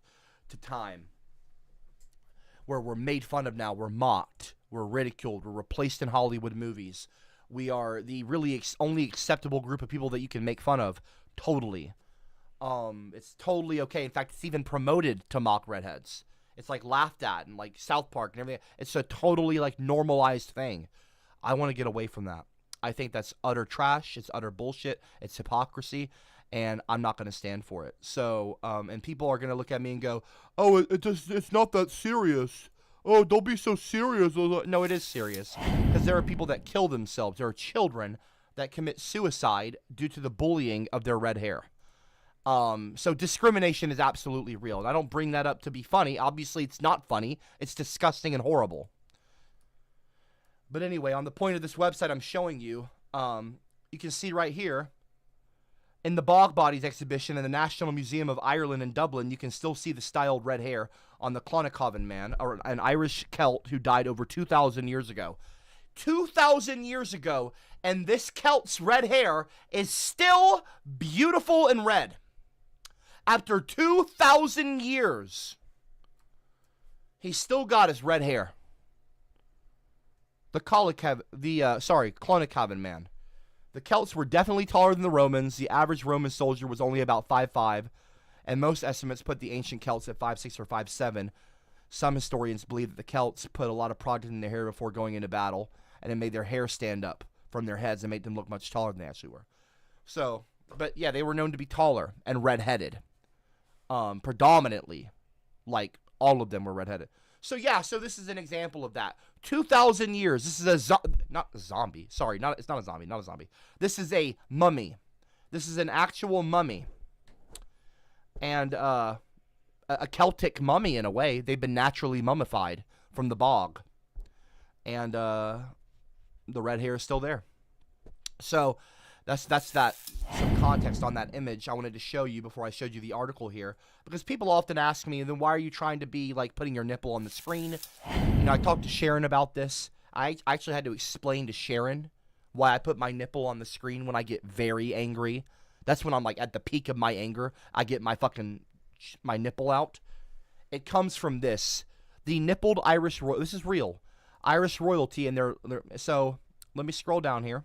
to time. Where we're made fun of now, we're mocked, we're ridiculed, we're replaced in Hollywood movies. We are the really only acceptable group of people that you can make fun of, totally. It's totally okay. In fact, it's even promoted to mock redheads. It's like laughed at in like South Park and everything. It's a totally like normalized thing. I want to get away from that. I think that's utter trash. It's utter bullshit. It's hypocrisy. And I'm not going to stand for it. So, and people are going to look at me and go, oh, it's not that serious. Oh, don't be so serious. No, it is serious. Because there are people that kill themselves. There are children that commit suicide due to the bullying of their red hair. So discrimination is absolutely real. And I don't bring that up to be funny. Obviously, it's not funny. It's disgusting and horrible. But anyway, on the point of this website I'm showing you, you can see right here, In the Bog Bodies exhibition in the National Museum of Ireland in Dublin, you can still see the styled red hair on the Clonacavin man, or an Irish Celt who died over 2,000 years ago. 2,000 years ago, and this Celt's red hair is still beautiful and red. After 2,000 years, he's still got his red hair. The Clonacavin man. The Celts were definitely taller than the Romans. The average Roman soldier was only about 5'5", and most estimates put the ancient Celts at 5'6" or 5'7". Some historians believe that the Celts put a lot of product in their hair before going into battle, and it made their hair stand up from their heads and made them look much taller than they actually were. So, but yeah, they were known to be taller and red-headed. Predominantly, like all of them were red-headed. So yeah, so this is an example of that. 2,000 years. This is it's not a zombie. This is a mummy. This is an actual mummy. And a Celtic mummy in a way. They've been naturally mummified from the bog. And the red hair is still there. So that's that. Some context on that image I wanted to show you before I showed you the article here, because people often ask me, then why are you trying to be like putting your nipple on the screen? You know, I talked to Sharon about this. I actually had to explain to Sharon why I put my nipple on the screen when I get very angry. That's when I'm like at the peak of my anger. I get my nipple out. It comes from this. The nippled Irish this is real. Irish royalty, and they're so let me scroll down here.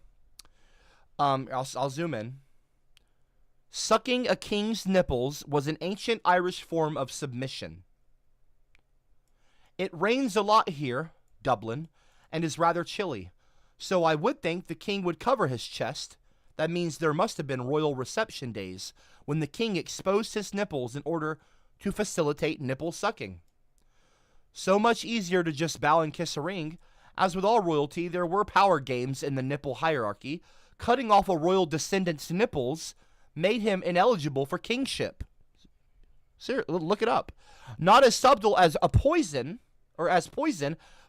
I'll zoom in. Sucking a king's nipples was an ancient Irish form of submission. It rains a lot here, Dublin, and is rather chilly, so I would think the king would cover his chest. That means there must have been royal reception days when the king exposed his nipples in order to facilitate nipple sucking. So much easier to just bow and kiss a ring. As with all royalty, there were power games in the nipple hierarchy. Cutting off a royal descendant's nipples made him ineligible for kingship. Seriously, look it up. Not as subtle as poison,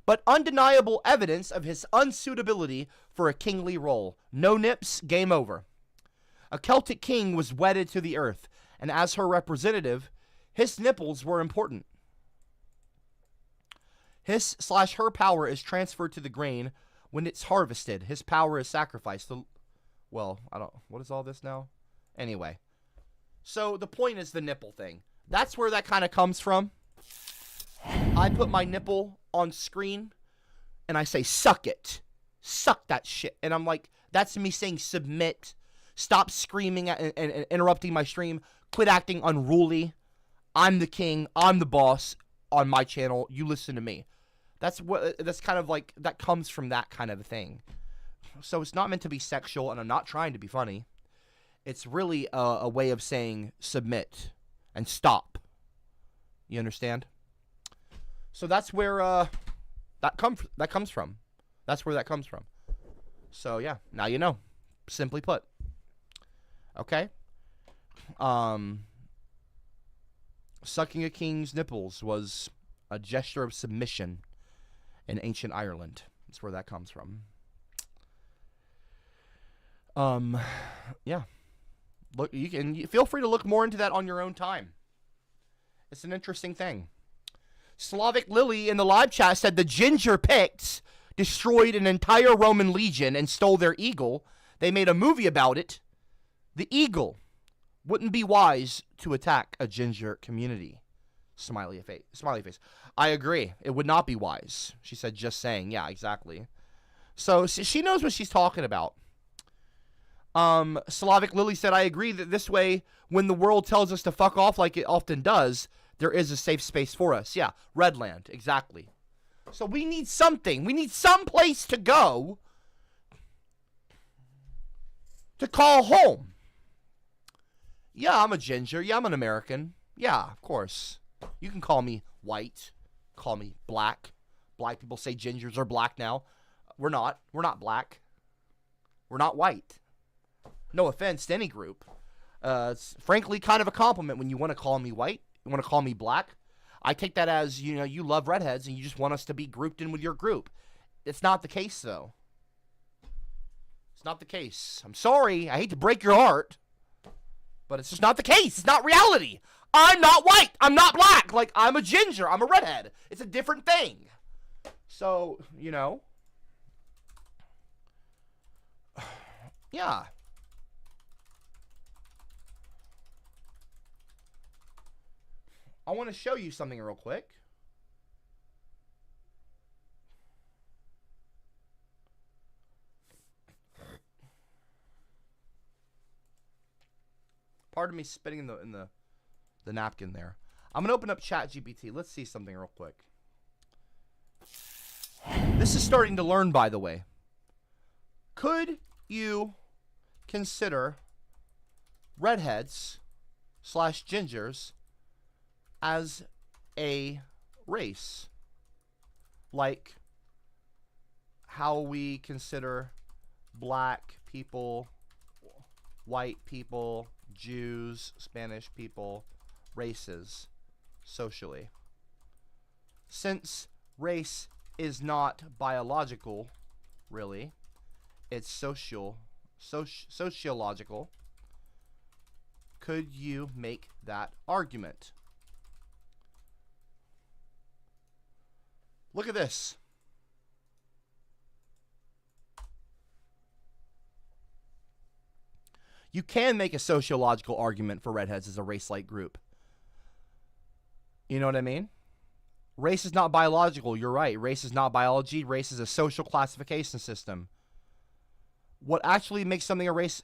but undeniable evidence of his unsuitability for a kingly role. No nips, game over. A Celtic king was wedded to the earth, and as her representative, his nipples were important. His/her power is transferred to the grain when it's harvested. His power is sacrificed. What is all this now? Anyway, so the point is the nipple thing. That's where that kind of comes from. I put my nipple on screen, and I say, suck it. Suck that shit. And I'm like, that's me saying submit. Stop screaming and interrupting my stream. Quit acting unruly. I'm the king. I'm the boss on my channel. You listen to me. That's kind of like, that comes from that kind of a thing. So it's not meant to be sexual, and I'm not trying to be funny. It's really a way of saying submit and stop. You understand? So that's where that comes from. That's where that comes from. So yeah, now you know. Simply put. Okay? Sucking a king's nipples was a gesture of submission in ancient Ireland. That's where that comes from. Yeah. Look, you feel free to look more into that on your own time. It's an interesting thing. Slavic Lily in the live chat said the Ginger Picts destroyed an entire Roman legion and stole their eagle. They made a movie about it. The eagle. Wouldn't be wise to attack a ginger community. Smiley face. I agree. It would not be wise. She said, just saying. Yeah, exactly. So she knows what she's talking about. Slavic Lily said, I agree that this way, when the world tells us to fuck off like it often does, there is a safe space for us. Yeah, Redland, exactly. So we need something. We need some place to go to call home. Yeah, I'm a ginger. Yeah, I'm an American. Yeah, of course. You can call me white. Call me black. Black people say gingers are black now. We're not. We're not black. We're not white. No offense to any group. It's frankly kind of a compliment when you want to call me white. You want to call me black. I take that as, you know, you love redheads and you just want us to be grouped in with your group. It's not the case, though. It's not the case. I'm sorry. I hate to break your heart. But it's just not the case. It's not reality. I'm not white. I'm not black. Like, I'm a ginger. I'm a redhead. It's a different thing. So, you know. Yeah. I want to show you something real quick. Pardon me spitting in the napkin there. I'm gonna open up ChatGPT. Let's see something real quick. This is starting to learn, by the way. Could you consider redheads / gingers as a race? Like how we consider black people, white people, Jews, Spanish people, races, socially. Since race is not biological, really, it's sociological, could you make that argument? Look at this. You can make a sociological argument for redheads as a race-like group. You know what I mean? Race is not biological. You're right. Race is not biology. Race is a social classification system. What actually makes something a race,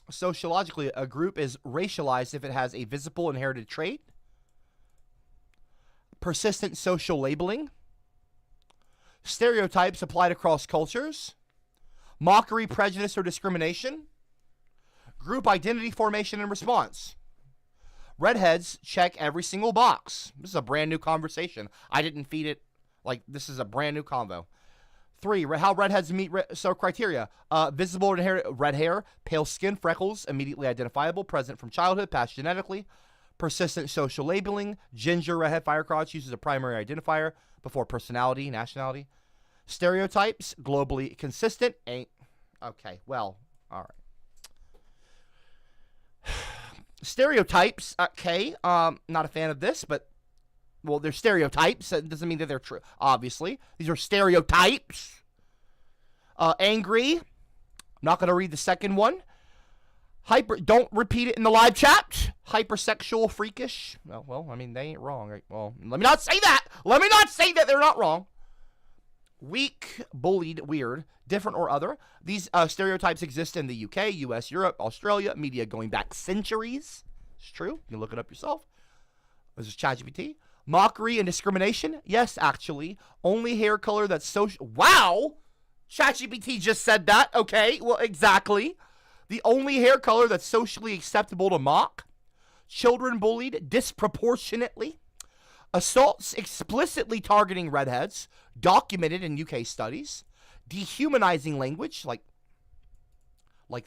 sociologically, a group is racialized if it has a visible inherited trait, persistent social labeling, stereotypes applied across cultures, mockery, prejudice, or discrimination, group identity formation and response. Redheads check every single box. This is a brand new conversation. I didn't feed it. Like, this is a brand new convo. 3, how redheads meet criteria. Visible inherited red hair, pale skin, freckles, immediately identifiable, present from childhood, passed genetically. Persistent social labeling. Ginger, redhead, firecrotch uses a primary identifier before personality, nationality. Stereotypes, globally consistent. Okay, well, all right. Stereotypes, okay, not a fan of this, but, well, they're stereotypes. That doesn't mean that they're true, obviously. These are stereotypes. Angry, not going to read the second one. Don't repeat it in the live chat. Hypersexual, freakish. Well, I mean, they ain't wrong. Right? Well, let me not say that. Let me not say that they're not wrong. Weak, bullied, weird, different or other. These stereotypes exist in the UK, US, Europe, Australia, media going back centuries. It's true. You can look it up yourself. This is ChatGPT. Mockery and discrimination. Yes, actually. Only hair color that's social. Wow! ChatGPT just said that. Okay, well, exactly. The only hair color that's socially acceptable to mock. Children bullied disproportionately. Assaults explicitly targeting redheads, documented in UK studies. Dehumanizing language, like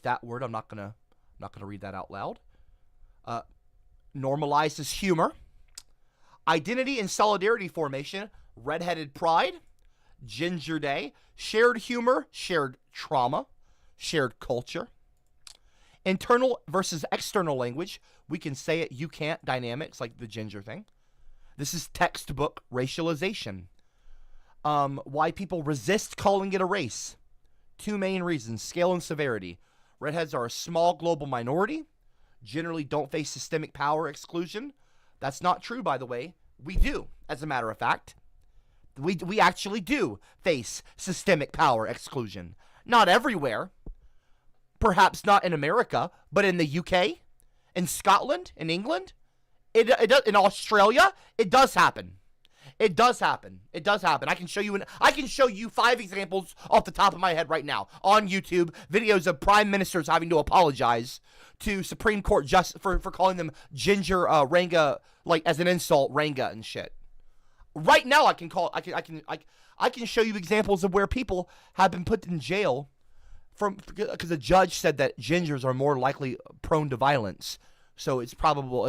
that word. I'm not gonna read that out loud. Normalizes humor. Identity and solidarity formation. Redheaded pride. Ginger Day. Shared humor. Shared trauma. Shared culture. Internal versus external language. We can say it, you can't. Dynamics, like the ginger thing. This is textbook racialization. Why people resist calling it a race. 2 main reasons, scale and severity. Redheads are a small global minority, generally don't face systemic power exclusion. That's not true, by the way. We do, as a matter of fact. We actually do face systemic power exclusion. Not everywhere. Perhaps not in America, but in the UK, in Scotland, in England, in Australia, it does happen. It does happen. It does happen. I can show you 5 examples off the top of my head right now on YouTube, videos of prime ministers having to apologize to Supreme Court just for calling them ginger ranga, like as an insult, ranga and shit. Right now I can show you examples of where people have been put in jail because a judge said that gingers are more likely prone to violence. So it's probable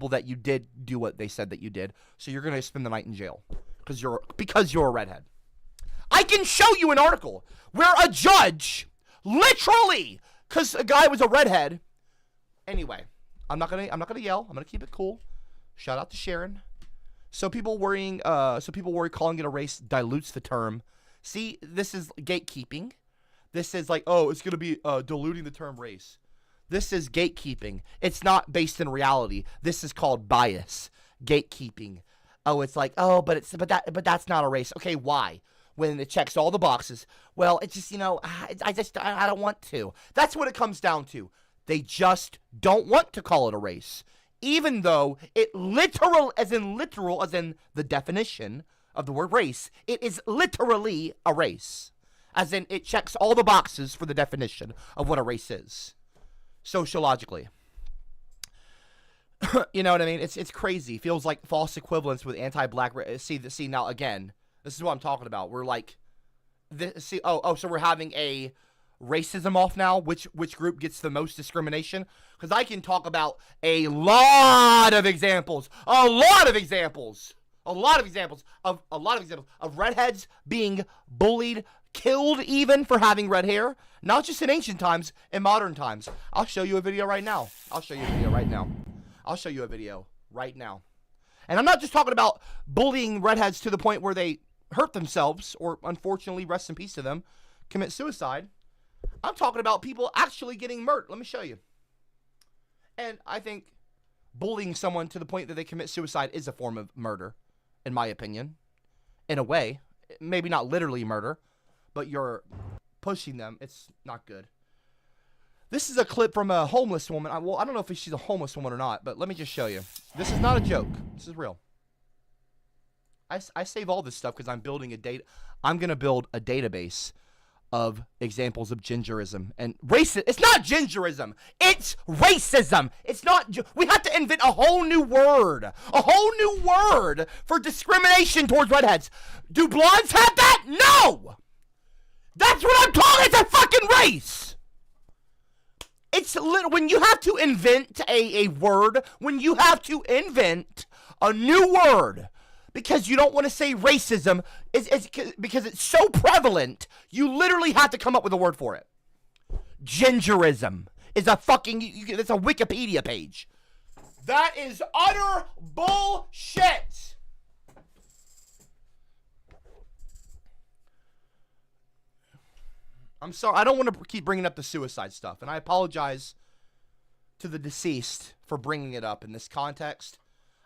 that you did do what they said that you did. So you're gonna spend the night in jail because you're a redhead. I can show you an article where a judge, literally, because a guy was a redhead. Anyway, I'm not gonna yell. I'm gonna keep it cool. Shout out to Sharon. So people worry calling it a race dilutes the term. See, this is gatekeeping. This is like, oh, it's gonna be diluting the term race. This is gatekeeping. It's not based in reality. This is called bias, gatekeeping. Oh, it's like, oh, but that's not a race. Okay, why? When it checks all the boxes. Well, it's just, I don't want to. That's what it comes down to. They just don't want to call it a race, even though it literal as in the definition of the word race. It is literally a race, as in it checks all the boxes for the definition of what a race is. Sociologically. You know what I mean? It's crazy. Feels like false equivalence with anti-black. See now again. This is what I'm talking about. We're like, so we're having a racism off now. Which group gets the most discrimination? Because I can talk about a lot of examples of redheads being bullied, killed even for having red hair. Not just in ancient times, in modern times. I'll show you a video right now. And I'm not just talking about bullying redheads to the point where they hurt themselves, or unfortunately, rest in peace to them, commit suicide. I'm talking about people actually getting murdered. Let me show you. And I think bullying someone to the point that they commit suicide is a form of murder, in my opinion. In a way. Maybe not literally murder, but you're pushing them. It's not good. This is a clip from a homeless woman. I don't know if she's a homeless woman or not, but let me just show you. This is not a joke. This is real. I save all this stuff because I'm building I'm going to build a database of examples of gingerism and racism. It's not gingerism. It's racism. It's not. We have to invent a whole new word. A whole new word for discrimination towards redheads. Do blondes have that? No. That's what I'm talking. It's a fucking race. It's when you have to invent a word, when you have to invent a new word, because you don't want to say racism, because it's so prevalent, you literally have to come up with a word for it. Gingerism is a fucking, it's a Wikipedia page. That is utter bullshit. I'm sorry, I don't want to keep bringing up the suicide stuff, and I apologize to the deceased for bringing it up in this context.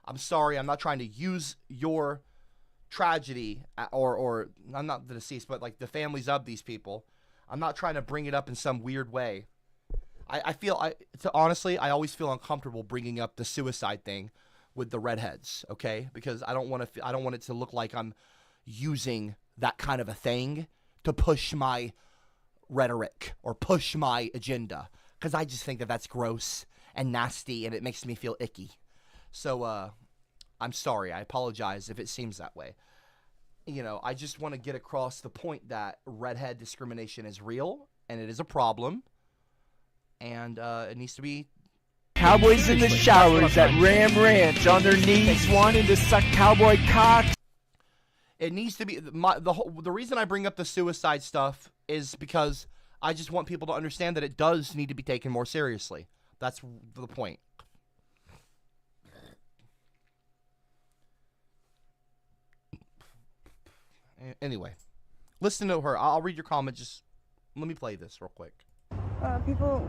I'm sorry, I'm not trying to use your tragedy, or I'm not the deceased, but like the families of these people. I'm not trying to bring it up in some weird way. Honestly, I always feel uncomfortable bringing up the suicide thing with the redheads, okay? Because I don't want it to look like I'm using that kind of a thing to push my rhetoric or push my agenda, because I just think that that's gross and nasty and it makes me feel icky. So I'm sorry, I apologize if it seems that way. I just want to get across the point that redhead discrimination is real and it is a problem, and it needs to be. Cowboys in the showers at Ram Ranch on their knees wanting to suck cowboy cock. It needs to be the reason I bring up the suicide stuff is because I just want people to understand that it does need to be taken more seriously. That's the point. Anyway, listen to her. I'll read your comment. Just let me play this real quick. People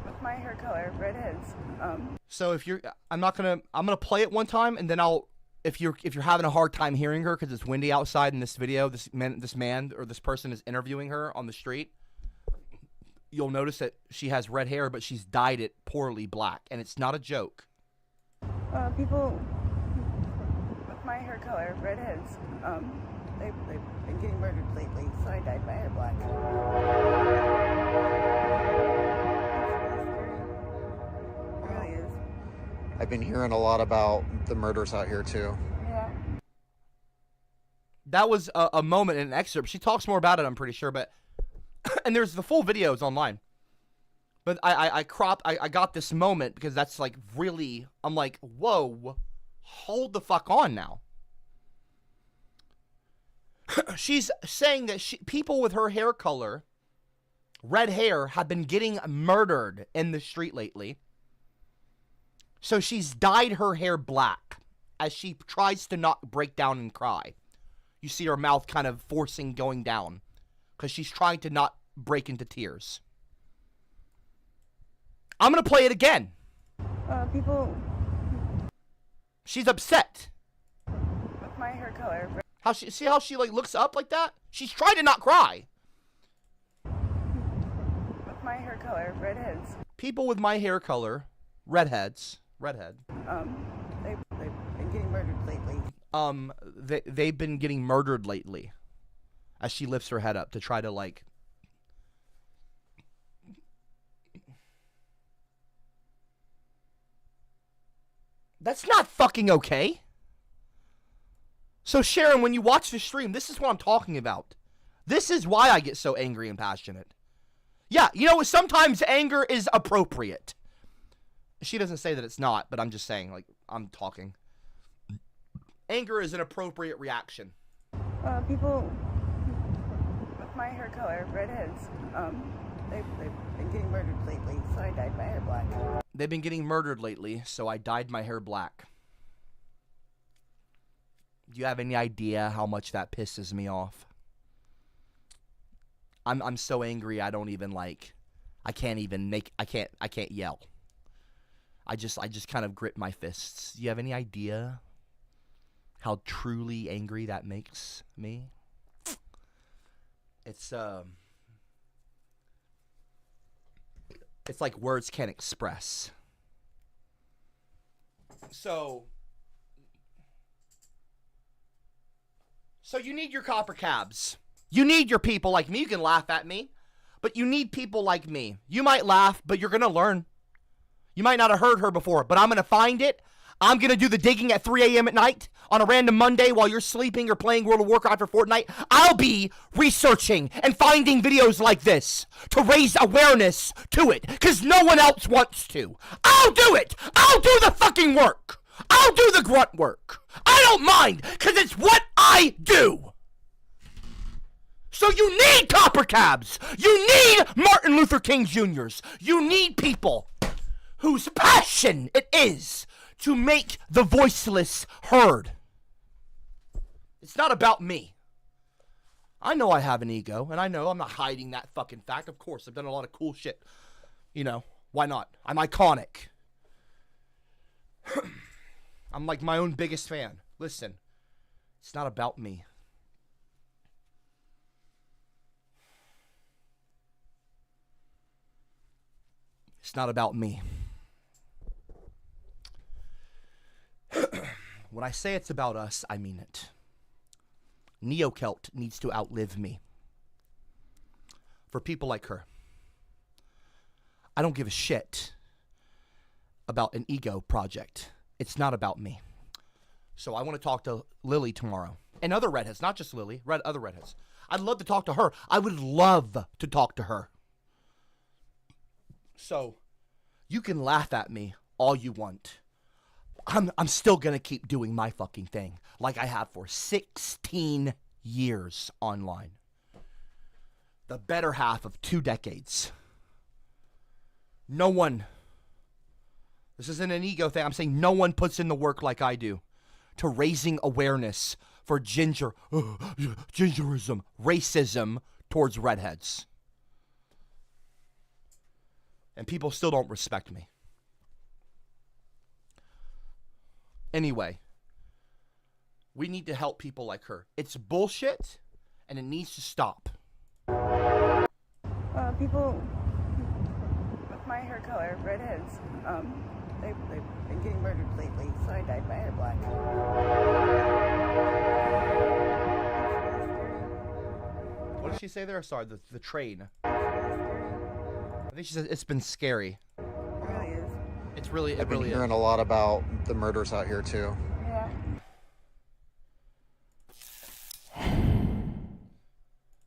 with my hair color, redheads. So I'm gonna play it one time, and then if you're having a hard time hearing her because it's windy outside in this video, this man or this person is interviewing her on the street, you'll notice that she has red hair, but she's dyed it poorly black, and it's not a joke. People with my hair color, redheads, they've been getting murdered lately, so I dyed my hair black. It really is. I've been hearing a lot about the murders out here too. Yeah. That was a moment in an excerpt. She talks more about it, I'm pretty sure, but and there's the full videos online. But I got this moment because that's like really, I'm like, whoa, hold the fuck on now. She's saying that people with her hair color, red hair, have been getting murdered in the street lately. So she's dyed her hair black as she tries to not break down and cry. You see her mouth kind of forcing going down because she's trying to not break into tears. I'm going to play it again. People She's upset. with my hair color. See how she like looks up like that? She's trying to not cry. With my hair color, redheads. People with my hair color, redhead. They've been getting murdered lately. They've been getting murdered lately. As she lifts her head up to try to like. That's not fucking okay. So Sharon, when you watch the stream, this is what I'm talking about. This is why I get so angry and passionate. Yeah, you know, sometimes anger is appropriate. She doesn't say that it's not, but I'm just saying, like, I'm talking. Anger is an appropriate reaction. People with my hair color, redheads, they've been getting murdered lately, so I dyed my hair black. They've been getting murdered lately, so I dyed my hair black. Do you have any idea how much that pisses me off? I'm so angry I don't even like I can't yell. I just kind of grip my fists. Do you have any idea how truly angry that makes me? It's like words can't express. So you need your CopperCabs. You need your people like me. You can laugh at me, but you need people like me. You might laugh, but you're going to learn. You might not have heard her before, but I'm going to find it. I'm going to do the digging at 3 a.m. at night on a random Monday while you're sleeping or playing World of Warcraft or Fortnite. I'll be researching and finding videos like this to raise awareness to it because no one else wants to. I'll do it. I'll do the fucking work. I'll do the grunt work. I don't mind because it's what I do. So you need CopperCabs. You need Martin Luther King Jr.'s. You need people whose passion it is to make the voiceless heard. It's not about me. I know I have an ego, and I know I'm not hiding that fucking fact. Of course, I've done a lot of cool shit. You know, why not? I'm iconic. I'm like my own biggest fan. Listen, it's not about me. It's not about me. When I say it's about us, I mean it. Neo-Celt needs to outlive me. For people like her. I don't give a shit about an ego project. It's not about me. So I want to talk to Lily tomorrow. And other redheads, not just Lily, other redheads. I'd love to talk to her. I would love to talk to her. So, you can laugh at me all you want. I'm still going to keep doing my fucking thing like I have for 16 years online. The better half of 2 decades. No one, this isn't an ego thing, I'm saying no one puts in the work like I do to raising awareness for gingerism, racism towards redheads. And people still don't respect me. Anyway, we need to help people like her. It's bullshit, and it needs to stop. People with my hair color, redheads, they've been getting murdered lately, so I dyed my hair black. What did she say there? Sorry, the train. I think she said it's been scary. It really is. It's really, I've been hearing a lot about the murders out here too. Yeah.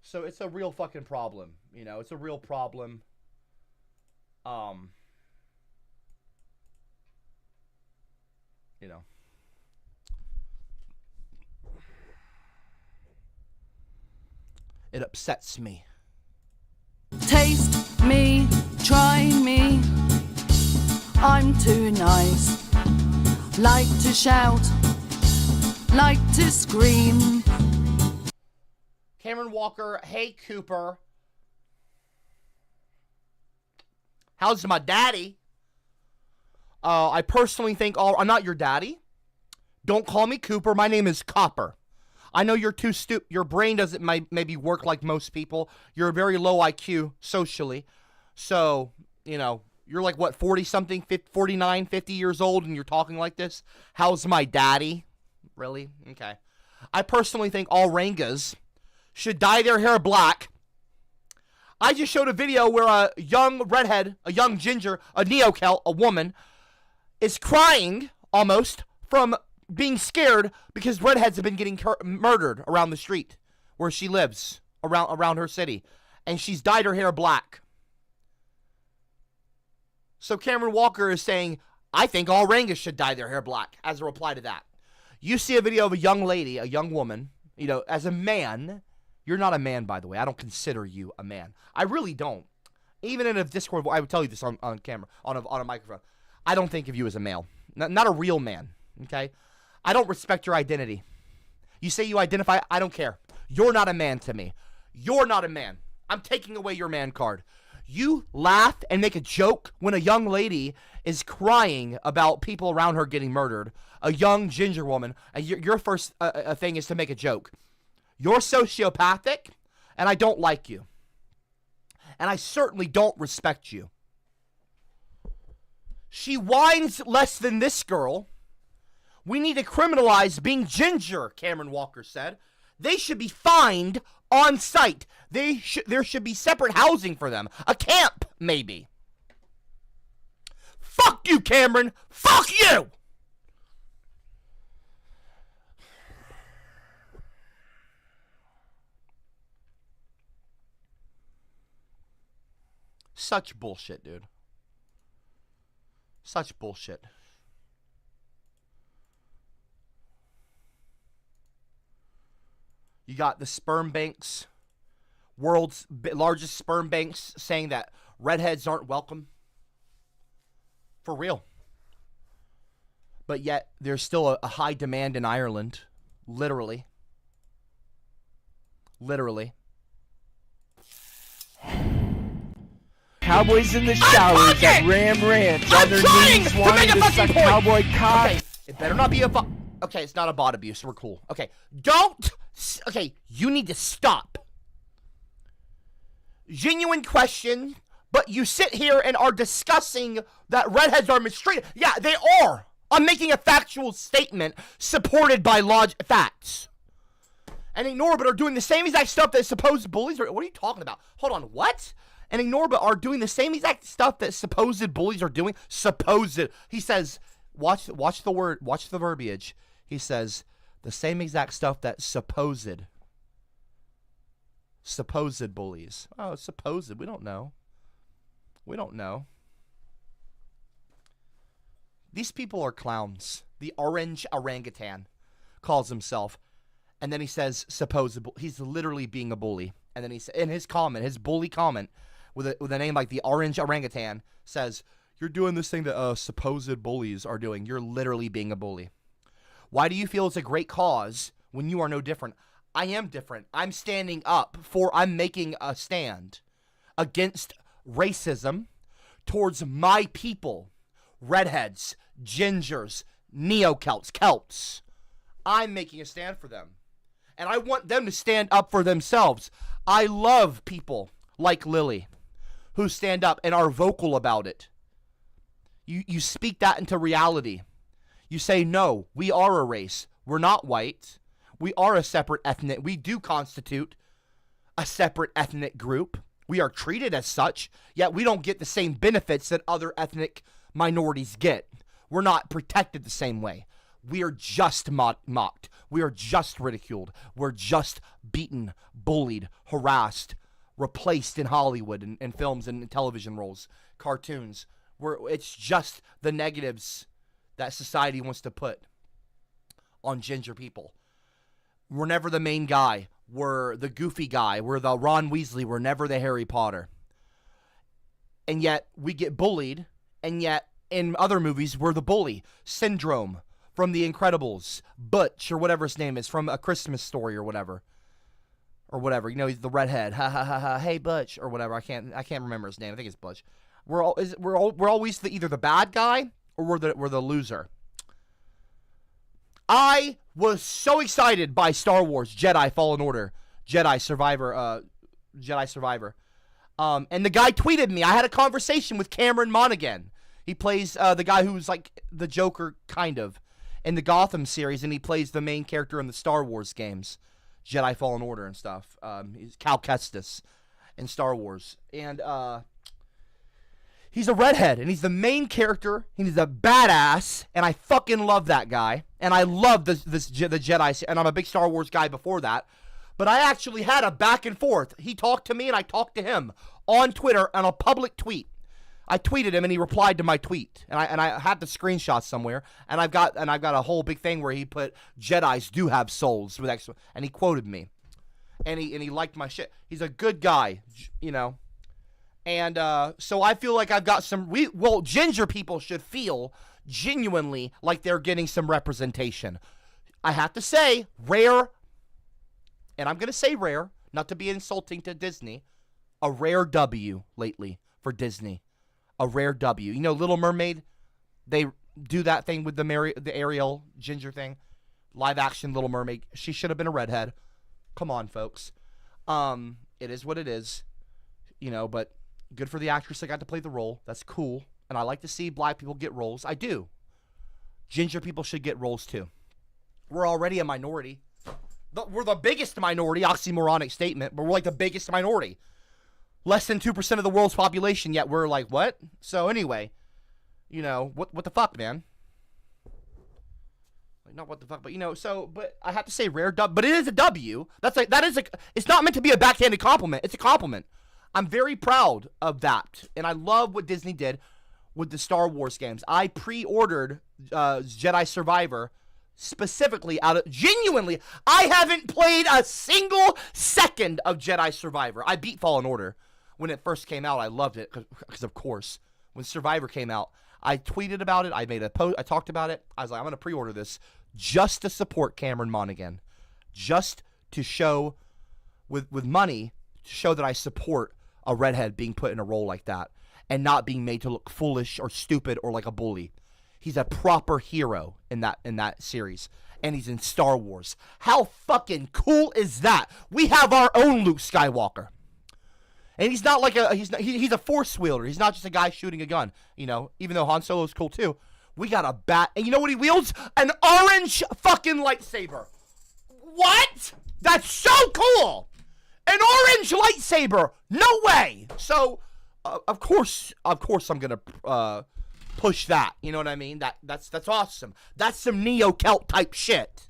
So it's a real fucking problem, you know. It's a real problem. You know. It upsets me. Taste me, try me. I'm too nice. like to shout, like to scream. Cameron Walker, hey Cooper. How's my daddy? I personally think I'm not your daddy. Don't call me Cooper. My name is Copper. I know you're too stupid. Your brain doesn't maybe work like most people. You're a very low IQ socially. So, you know, you're like, what, 40-something, 49, 50 years old, and you're talking like this? How's my daddy? Really? Okay. I personally think all Rangas should dye their hair black. I just showed a video where a young redhead, a young ginger, a neo-Celt, a woman, is crying almost from being scared because redheads have been getting murdered around the street where she lives, around her city. And she's dyed her hair black. So Cameron Walker is saying, I think all Rangas should dye their hair black, as a reply to that. You see a video of a young lady, a young woman, you know, as a man. You're not a man, by the way. I don't consider you a man. I really don't. Even in a Discord, I would tell you this on camera, on a microphone. I don't think of you as a male. Not a real man, okay? I don't respect your identity. You say you identify, I don't care. You're not a man to me. You're not a man. I'm taking away your man card. You laugh and make a joke when a young lady is crying about people around her getting murdered. A young ginger woman. And your first thing is to make a joke. You're sociopathic, and I don't like you. And I certainly don't respect you. She whines less than this girl. We need to criminalize being ginger, Cameron Walker said. They should be fined on site. There should be separate housing for them. A camp, maybe. Fuck you, Cameron. Fuck you! Such bullshit, dude. Such bullshit. You got the sperm banks, world's largest sperm banks, saying that redheads aren't welcome. For real. But yet, there's still a high demand in Ireland. Literally. Literally. Cowboys in the showers at Ram Ranch on their knees wanting to suck cowboy cock. Okay, it better not be a okay, it's not a bot abuse. We're cool. Okay, don't. Okay, you need to stop. Genuine question, but you sit here and are discussing that redheads are mistreated. Yeah, they are. I'm making a factual statement supported by facts. And Ignorbit are doing the same exact stuff that supposed bullies are. What are you talking about? Hold on, what? And Ignorbit are doing the same exact stuff that supposed bullies are doing. Supposed. He says, watch the verbiage. He says, the same exact stuff that supposed bullies. Oh, supposed. We don't know. We don't know. These people are clowns. The orange orangutan calls himself. And then he says, supposed. He's literally being a bully. And then he's in his comment, his bully comment, with a name like the orange orangutan, says, you're doing this thing that supposed bullies are doing. You're literally being a bully. Why do you feel it's a great cause when you are no different? I am different. I'm standing up I'm making a stand against racism towards my people. Redheads, gingers, neo-Celts, Celts. I'm making a stand for them. And I want them to stand up for themselves. I love people like Lily who stand up and are vocal about it. You speak that into reality. You say, no, we are a race. We're not white. We are a separate ethnic. We do constitute a separate ethnic group. We are treated as such, yet we don't get the same benefits that other ethnic minorities get. We're not protected the same way. We are just mocked. We are just ridiculed. We're just beaten, bullied, harassed, replaced in Hollywood and films and television roles, cartoons. It's just the negatives that society wants to put on ginger people. We're never the main guy. We're the goofy guy. We're the Ron Weasley. We're never the Harry Potter. And yet we get bullied, and yet in other movies we're the bully. Syndrome, from The Incredibles, Butch or whatever his name is, from A Christmas Story or whatever. Or whatever, you know, he's the redhead. Ha ha ha ha. Hey Butch or whatever. I can't remember his name. I think it's Butch. We're always either the bad guy or we're the loser. I was so excited by Star Wars Jedi Fallen Order, Jedi Survivor. And the guy tweeted me. I had a conversation with Cameron Monaghan. He plays the guy who's like the Joker, kind of, in the Gotham series, and he plays the main character in the Star Wars games, Jedi Fallen Order and stuff. He's Cal Kestis in Star Wars. And he's a redhead, and he's the main character, and he's a badass, and I fucking love that guy. And I love the Jedi, and I'm a big Star Wars guy before that. But I actually had a back and forth. He talked to me, and I talked to him on Twitter on a public tweet. I tweeted him, and he replied to my tweet, and I had the screenshot somewhere, and I've got a whole big thing where he put Jedis do have souls with extra, and he quoted me, and he liked my shit. He's a good guy, you know, and so I feel like I've got some. Ginger people should feel genuinely like they're getting some representation. I have to say, rare, and I'm gonna say rare, not to be insulting to Disney, a rare W lately for Disney. A rare W. You know, Little Mermaid, they do that thing with the Ariel Ginger thing. Live action Little Mermaid. She should have been a redhead. Come on, folks. It is what it is. You know, but good for the actress that got to play the role. That's cool. And I like to see black people get roles. I do. Ginger people should get roles too. We're already a minority. We're the biggest minority, oxymoronic statement, but we're like the biggest minority. Less than 2% of the world's population, yet we're like, what? So anyway, you know, what the fuck, man? Like, not what the fuck, but you know, so, but I have to say rare W, but it is a W. It's not meant to be a backhanded compliment. It's a compliment. I'm very proud of that. And I love what Disney did with the Star Wars games. I pre-ordered Jedi Survivor specifically genuinely, I haven't played a single second of Jedi Survivor. I beat Fallen Order. When it first came out, I loved it because, of course, when Survivor came out, I tweeted about it. I made a post. I talked about it. I was like, I'm going to pre-order this just to support Cameron Monaghan, just to show with money to show that I support a redhead being put in a role like that and not being made to look foolish or stupid or like a bully. He's a proper hero in that series, and he's in Star Wars. How fucking cool is that? We have our own Luke Skywalker. And he's not like he's a force wielder. He's not just a guy shooting a gun, you know, even though Han Solo's cool too. We got a bat, and you know what he wields? An orange fucking lightsaber. What? That's so cool. An orange lightsaber. No way. So, of course I'm going to push that. You know what I mean? That's awesome. That's some Neo-Celt type shit.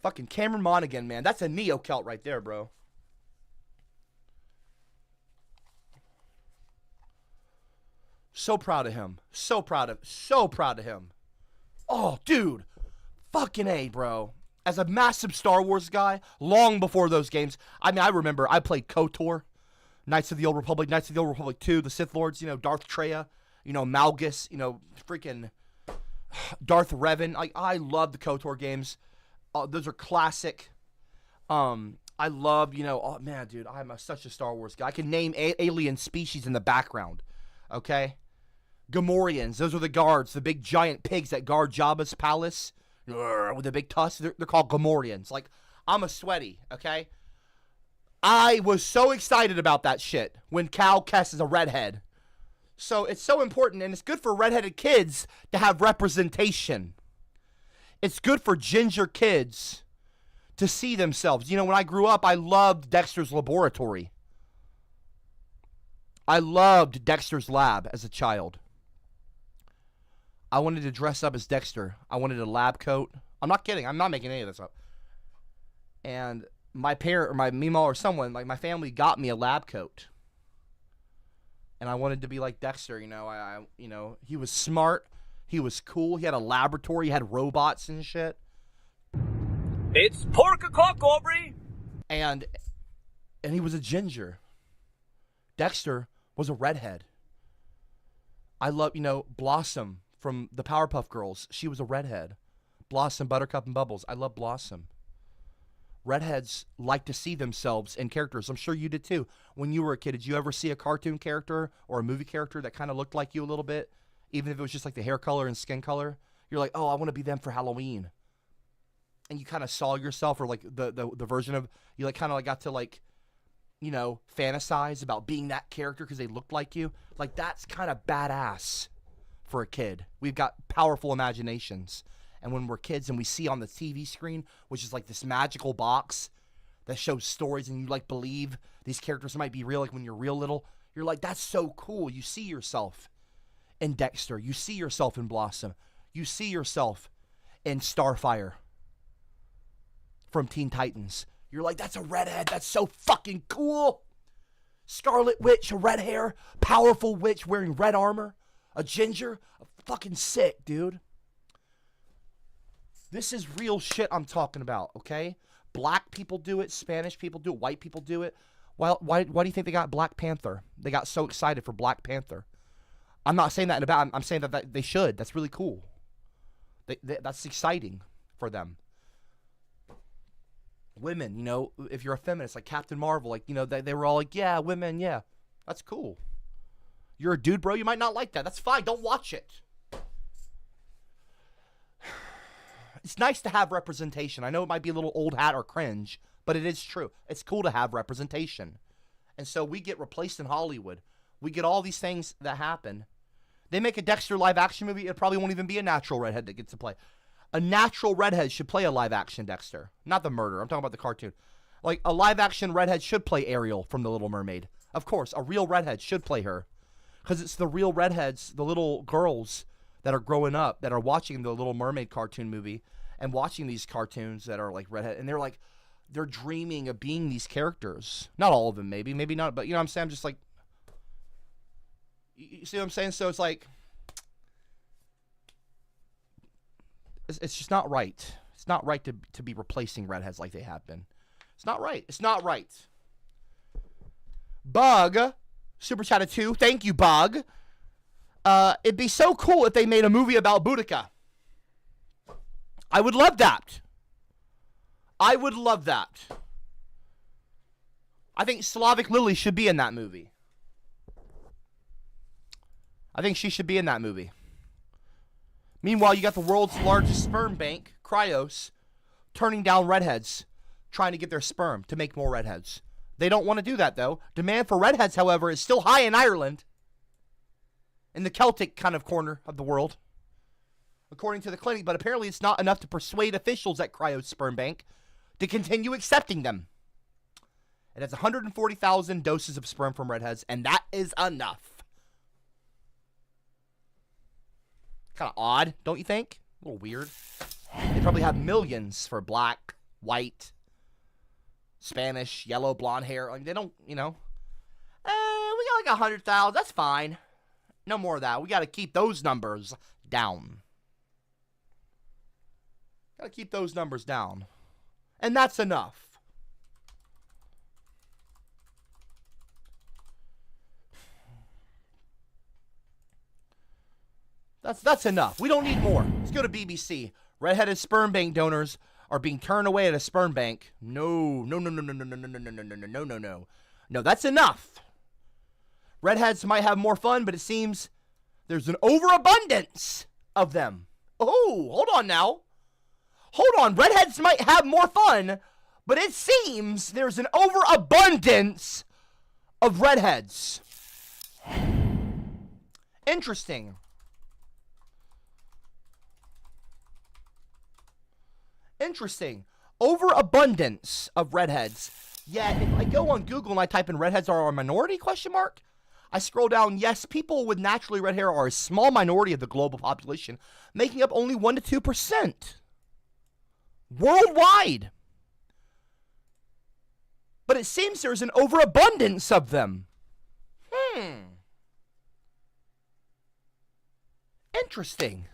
Fucking Cameron Monaghan, man. That's a Neo-Celt right there, bro. So proud of him. So proud of him. Oh, dude. Fucking A, bro. As a massive Star Wars guy, long before those games, I mean, I remember I played KOTOR, Knights of the Old Republic, Knights of the Old Republic 2, the Sith Lords, you know, Darth Treya, you know, Malgus, you know, freaking Darth Revan. Like, I love the KOTOR games. Those are classic. I love, you know, oh man, dude, I'm such a Star Wars guy. I can name alien species in the background, okay? Gamorreans, those are the guards, the big giant pigs that guard Jabba's palace with the big tusks. They're called Gamorreans. Like, I'm a sweaty, okay? I was so excited about that shit when Cal Kestis is a redhead. So it's so important, and it's good for redheaded kids to have representation. It's good for ginger kids to see themselves. You know, when I grew up, I loved Dexter's Laboratory. I loved Dexter's Lab as a child. I wanted to dress up as Dexter. I wanted a lab coat. I'm not kidding. I'm not making any of this up. And my parent or my Mima or someone, like my family, got me a lab coat. And I wanted to be like Dexter, you know. You know, he was smart. He was cool. He had a laboratory. He had robots and shit. It's pork o'clock, Aubrey. And he was a ginger. Dexter was a redhead. I love, you know, Blossom from the Powerpuff Girls. She was a redhead. Blossom, Buttercup, and Bubbles. I love Blossom. Redheads like to see themselves in characters. I'm sure you did too. When you were a kid, did you ever see a cartoon character or a movie character that kind of looked like you a little bit? Even if it was just like the hair color and skin color? You're like, oh, I want to be them for Halloween. And you kind of saw yourself, or like the version of, you like kind of like got to like, you know, fantasize about being that character because they looked like you. Like, that's kind of badass for a kid. We've got powerful imaginations. And when we're kids and we see on the TV screen, which is like this magical box that shows stories, and you like believe these characters might be real, like when you're real little, you're like, that's so cool. You see yourself in Dexter. You see yourself in Blossom. You see yourself in Starfire from Teen Titans. You're like, that's a redhead. That's so fucking cool. Scarlet Witch, a red hair, powerful witch wearing red armor, a ginger. Fucking sick, dude. This is real shit I'm talking about, okay? Black people do it. Spanish people do it. White people do it. Why do you think they got Black Panther? They got so excited for Black Panther. I'm not saying that in a bad. I'm saying that they should. That's really cool. That's exciting for them. Women, you know, if you're a feminist, like Captain Marvel, like, you know, they were all like, yeah, women, yeah. That's cool. You're a dude, bro. You might not like that. That's fine. Don't watch it. It's nice to have representation. I know it might be a little old hat or cringe, but it is true. It's cool to have representation. And so we get replaced in Hollywood. We get all these things that happen. They make a Dexter live action movie, it probably won't even be a natural redhead that gets to play. A natural redhead should play a live action Dexter. Not the murder. I'm talking about the cartoon. Like, a live action redhead should play Ariel from The Little Mermaid. Of course, a real redhead should play her. Because it's the real redheads, the little girls that are growing up, that are watching the Little Mermaid cartoon movie and watching these cartoons that are like redhead, and they're dreaming of being these characters. Not all of them, maybe not, but you know what I'm saying? I'm just like, you see what I'm saying? So it's like, it's just not right. It's not right to be replacing redheads like they have been. It's not right. It's not right. Bug, super chatted 2. Thank you, Bug. It'd be so cool if they made a movie about Boudica. I would love that. I would love that. I think Slavic Lily should be in that movie. I think she should be in that movie. Meanwhile, you got the world's largest sperm bank, Cryos, turning down redheads, trying to get their sperm to make more redheads. They don't want to do that, though. Demand for redheads, however, is still high in Ireland, in the Celtic kind of corner of the world, according to the clinic, but apparently it's not enough to persuade officials at Cryos Sperm Bank to continue accepting them. It has 140,000 doses of sperm from redheads, and that is enough. Kind of odd, don't you think? A little weird. They probably have millions for black, white, Spanish, yellow, blonde hair. Like, they don't, you know. We got like 100,000. That's fine. No more of that. We got to keep those numbers down. Got to keep those numbers down. And that's enough. That's enough. We don't need more. Let's go to BBC. Redheaded sperm bank donors are being turned away at a sperm bank. No, that's enough. Redheads might have more fun, but it seems there's an overabundance of them. Oh, hold on now. Hold on. Redheads might have more fun, but it seems there's an overabundance of redheads. Interesting. Interesting. Overabundance of redheads. Yet, if I go on Google and I type in redheads are a minority, question mark, I scroll down, yes, people with naturally red hair are a small minority of the global population, making up only 1 to 2% worldwide. But it seems there's an overabundance of them. Interesting.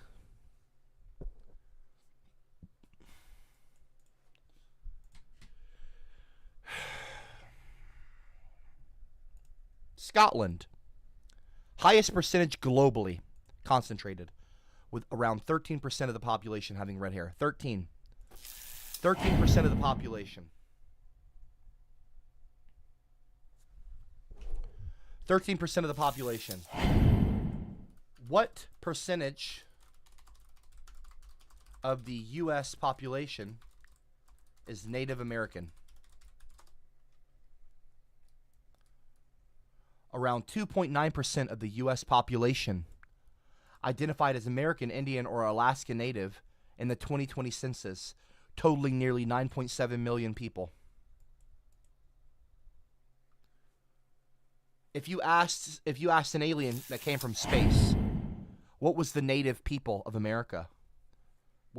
Scotland. Highest percentage globally concentrated. with around 13% of the population having red hair. 13% of the population. 13% of the population. What percentage of the U.S. population is Native American? Around 2.9% of the U.S. population identified as American Indian or Alaska Native in the 2020 census, totaling nearly 9.7 million people. If you asked an alien that came from space, what was the native people of America?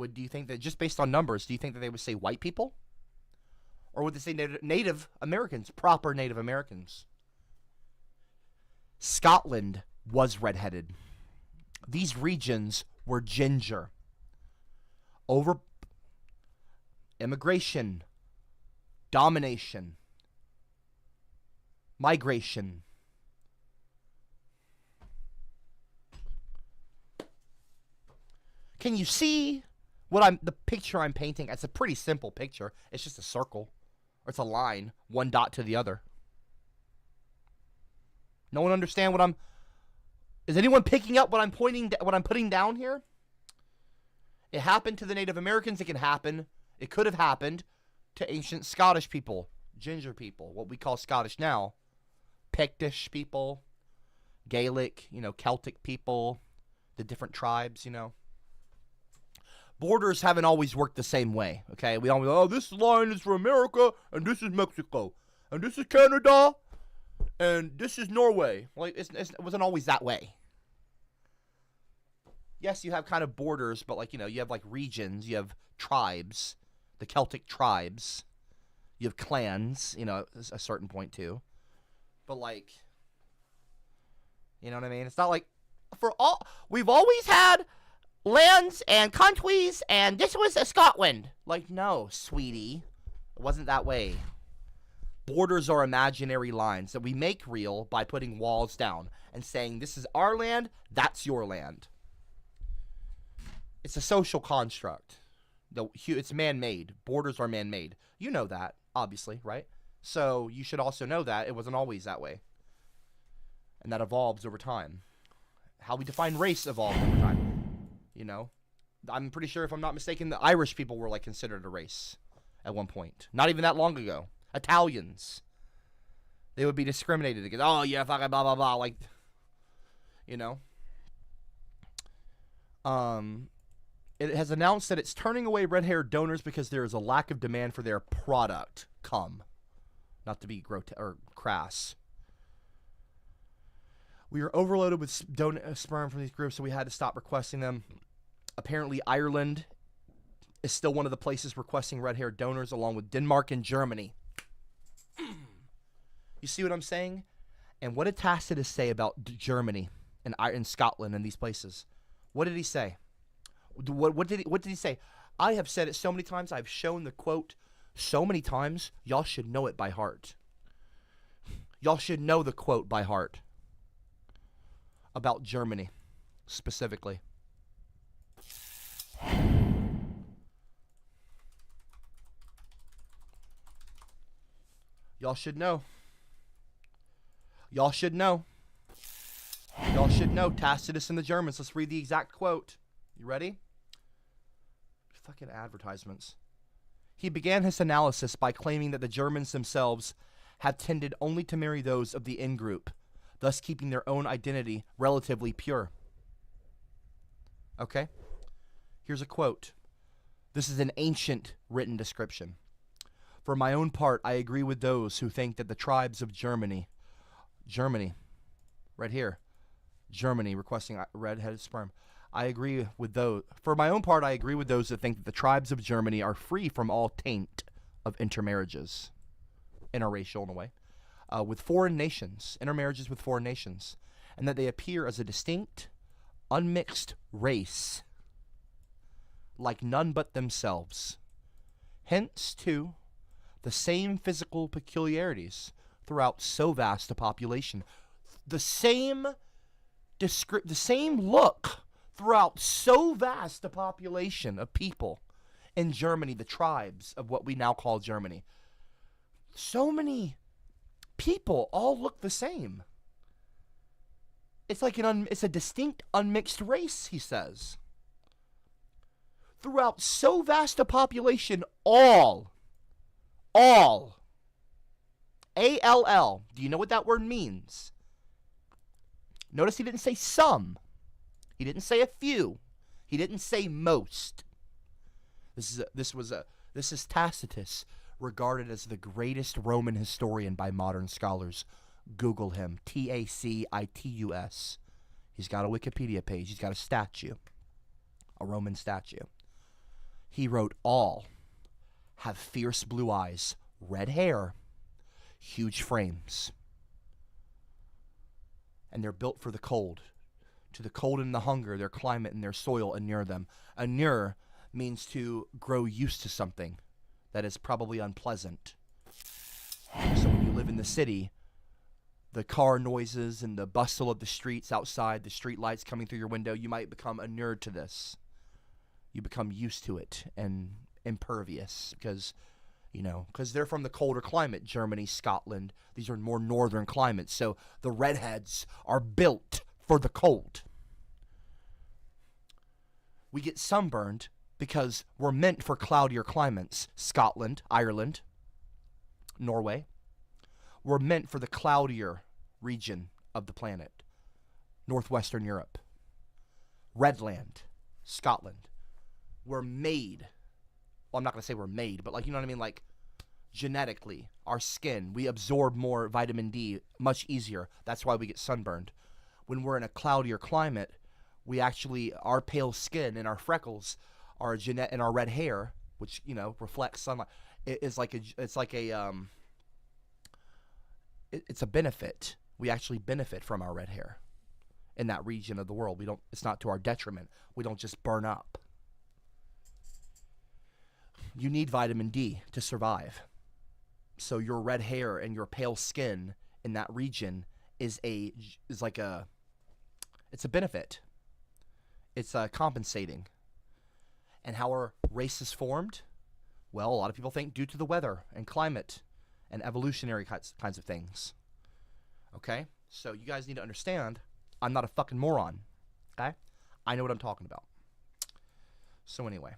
Do you think that, just based on numbers, do you think that they would say white people? Or would they say Native Americans, proper Native Americans? Scotland was redheaded. These regions were ginger. Over immigration, domination, migration. Can you see the picture I'm painting? It's a pretty simple picture. It's just a circle, or it's a line, one dot to the other. No one understand what is anyone picking up what I'm putting down here? It happened to the Native Americans. It can happen. It could have happened to ancient Scottish people, ginger people, what we call Scottish now, Pictish people, Gaelic, Celtic people, the different tribes, Borders haven't always worked the same way, okay? We always, this line is for America, and this is Mexico, and this is Canada, and this is Norway. Like, it wasn't always that way. Yes, you have kind of borders, but you have regions, you have tribes, the Celtic tribes, you have clans, at a certain point too. But you know what I mean? It's not like we've always had lands and countries, and this was Scotland. No, sweetie, it wasn't that way. Borders are imaginary lines that we make real by putting walls down and saying, this is our land, that's your land. It's a social construct. It's man-made. Borders are man-made. You know that, obviously, right? So you should also know that it wasn't always that way. And that evolves over time. How we define race evolves over time. I'm pretty sure, if I'm not mistaken, the Irish people were considered a race at one point. Not even that long ago. Italians. They would be discriminated against. Oh, yeah, fucking blah, blah, blah. It has announced that it's turning away red-haired donors because there is a lack of demand for their product. Not to be crass. We were overloaded with sperm from these groups, so we had to stop requesting them. Apparently, Ireland is still one of the places requesting red-haired donors, along with Denmark and Germany. You see what I'm saying? And what did Tacitus say about Germany and Scotland and these places? What did he say? What did he say? I have said it so many times. I've shown the quote so many times. Y'all should know it by heart. Y'all should know the quote by heart about Germany specifically. Y'all should know. Y'all should know. Y'all should know. Tacitus and the Germans. Let's read the exact quote. You ready? Fucking advertisements. He began his analysis by claiming that the Germans themselves had tended only to marry those of the in-group, thus keeping their own identity relatively pure. Okay? Here's a quote. This is an ancient written description. For my own part, I agree with those who think that the tribes of Germany, right here, Germany requesting red-headed sperm. I agree with those. For my own part, I agree with those that think that the tribes of Germany are free from all taint of intermarriages, interracial in a way, with foreign nations, intermarriages with foreign nations, and that they appear as a distinct, unmixed race, like none but themselves. Hence, too, the same physical peculiarities throughout so vast a population. The same look throughout so vast a population of people in Germany, the tribes of what we now call Germany, so many people all look the same. It's like it's a distinct unmixed race, he says. Throughout so vast a population, all, A-L-L, do you know what that word means? Notice he didn't say some. He didn't say a few. He didn't say most. This is Tacitus, regarded as the greatest Roman historian by modern scholars. Google him, Tacitus. He's got a Wikipedia page. He's got a statue, a Roman statue. He wrote, all have fierce blue eyes, red hair, huge frames. And they're built for the cold. To the cold and the hunger, their climate and their soil inure them. Inure means to grow used to something that is probably unpleasant. So when you live in the city, the car noises and the bustle of the streets outside, the street lights coming through your window, you might become inured to this. You become used to it and impervious because they're from the colder climate, Germany, Scotland. These are more northern climates, so the redheads are built for the cold. We get sunburned because we're meant for cloudier climates. Scotland, Ireland, Norway. We're meant for the cloudier region of the planet. Northwestern Europe. Redland, Scotland. We're made. Well, I'm not going to say we're made, but you know what I mean? Like, genetically, our skin, we absorb more vitamin D much easier. That's why we get sunburned. When we're in a cloudier climate, we actually, our pale skin and our freckles, and our red hair, which, reflects sunlight, it's a benefit. We actually benefit from our red hair in that region of the world. It's not to our detriment. We don't just burn up. You need vitamin D to survive. So your red hair and your pale skin in that region it's a benefit. It's compensating. And how our race is formed? Well, a lot of people think due to the weather and climate and evolutionary kinds of things. Okay? So you guys need to understand, I'm not a fucking moron. Okay? I know what I'm talking about. So anyway.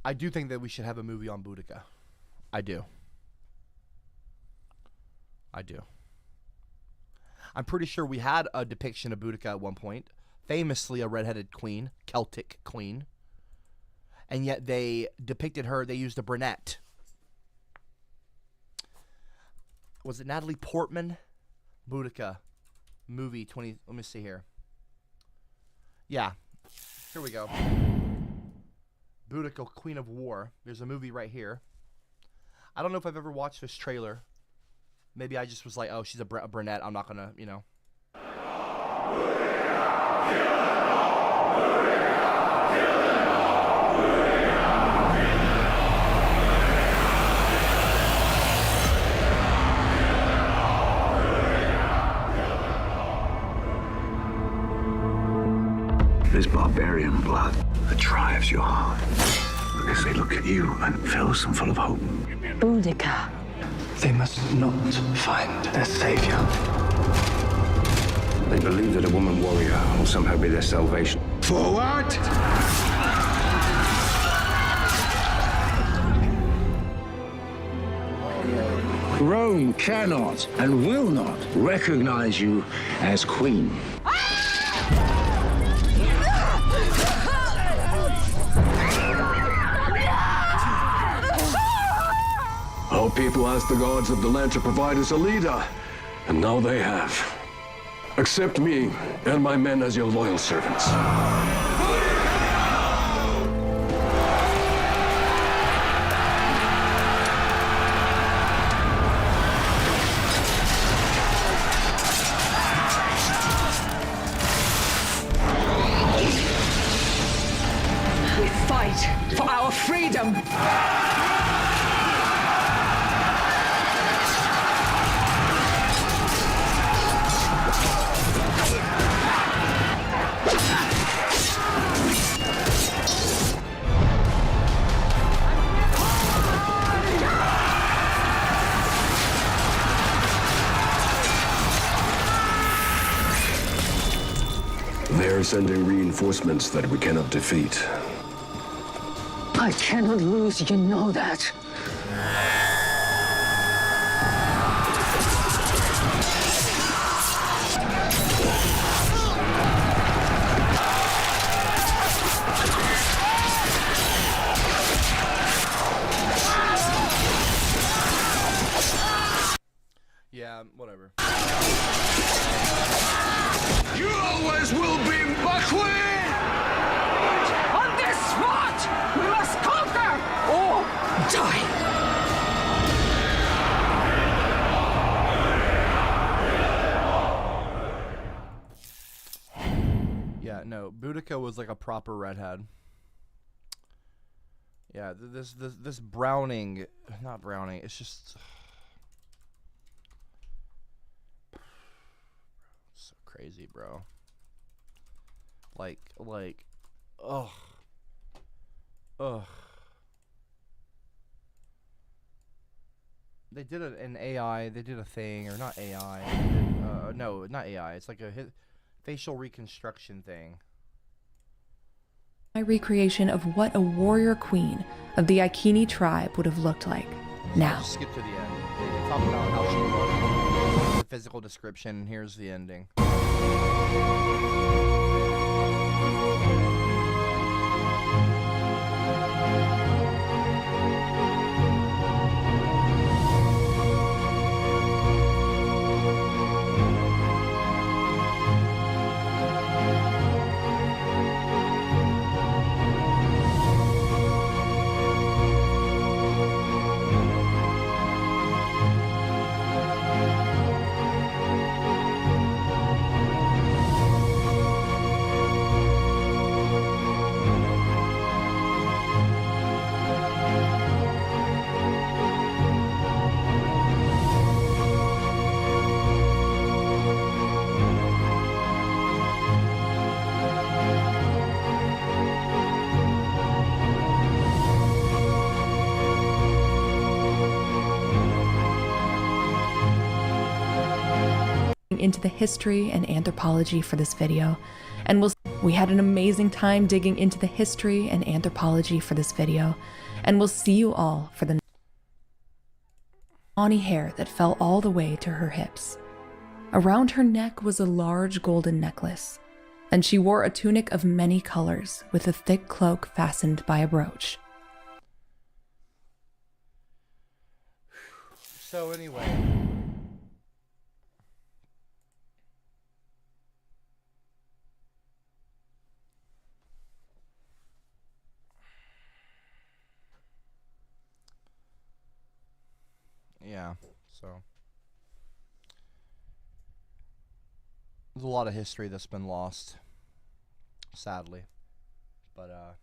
I do think that we should have a movie on Boudica. I do. I'm pretty sure we had a depiction of Boudica at one point. Famously a redheaded queen, Celtic queen. And yet they depicted her, they used a brunette. Was it Natalie Portman? Boudica movie 20, let me see here. Yeah, here we go. Boudica, Queen of War. There's a movie right here. I don't know if I've ever watched this trailer. Maybe I just was like, oh, she's a brunette. I'm not gonna, This barbarian blood that drives your heart. Because they look at you and fills them full of hope. Boudica. They must not find their savior. They believe that a woman warrior will somehow be their salvation. For what? Rome cannot and will not recognize you as queen. Our people asked the gods of the land to provide us a leader, and now they have. Accept me and my men as your loyal servants. We fight for our freedom. They're sending reinforcements that we cannot defeat. I cannot lose, you know that. Yeah, whatever. You always will be Buckwheat! On this spot, we must conquer or die. Yeah, no, Boudica was like a proper redhead. Yeah, this Browning, not Browning, it's just so crazy, bro. Like, ugh. They did an AI, they did a thing, or not AI, no, not AI, it's like a facial reconstruction thing. My recreation of what a warrior queen of the Iceni tribe would have looked like. Now. Just skip to the end. They talk about how she looked, the physical description, and here's the ending. Into the history and anthropology for this video, and we had an amazing time digging into the history and anthropology for this video, and we'll see you all for the tawny hair that fell all the way to her hips. Around her neck was a large golden necklace, and she wore a tunic of many colors with a thick cloak fastened by a brooch. So anyway, yeah, so there's a lot of history that's been lost, sadly, but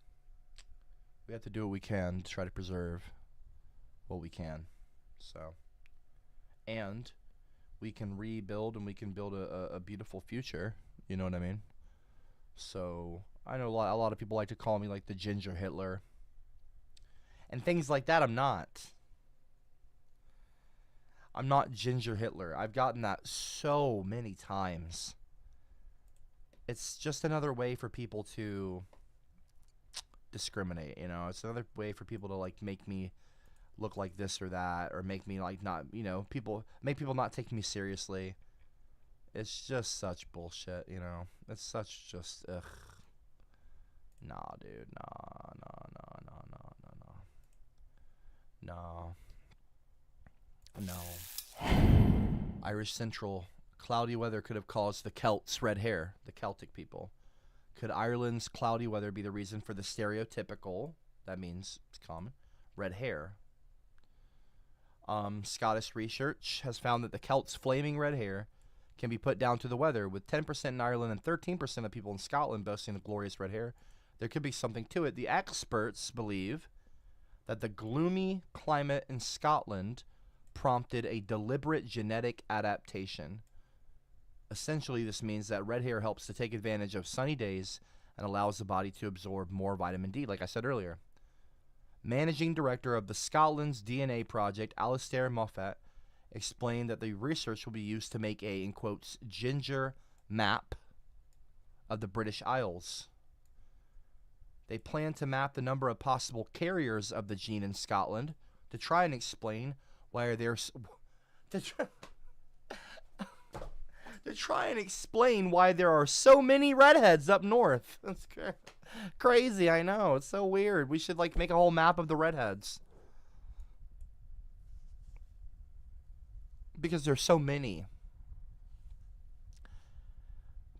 we have to do what we can to try to preserve what we can. So, and we can rebuild and we can build a beautiful future, you know what I mean? So I know a lot of people like to call me like the Ginger Hitler and things like that. I'm not Ginger Hitler. I've gotten that so many times. It's just another way for people to discriminate, you know? It's another way for people to like make me look like this or that, or make me like not, you know, make people not take me seriously. It's just such bullshit, you know? It's such just, ugh. Nah, dude, nah. No. Irish Central Cloudy weather could have caused the Celts red hair, the Celtic people. Could Ireland's cloudy weather be the reason for the stereotypical, that means it's common, red hair? Scottish research has found that the Celts' flaming red hair can be put down to the weather, with 10% in Ireland and 13% of people in Scotland boasting the glorious red hair. There could be something to it. The experts believe that the gloomy climate in Scotland prompted a deliberate genetic adaptation. Essentially, this means that red hair helps to take advantage of sunny days and allows the body to absorb more vitamin D, like I said earlier. Managing director of the Scotland's DNA project, Alistair Moffat, explained that the research will be used to make a, in quotes, ginger map of the British Isles. They plan to map the number of possible carriers of the gene in Scotland to try and explain why there's to try and explain why there are so many redheads up north. That's crazy, I know. It's so weird. We should like make a whole map of the redheads. Because there's so many.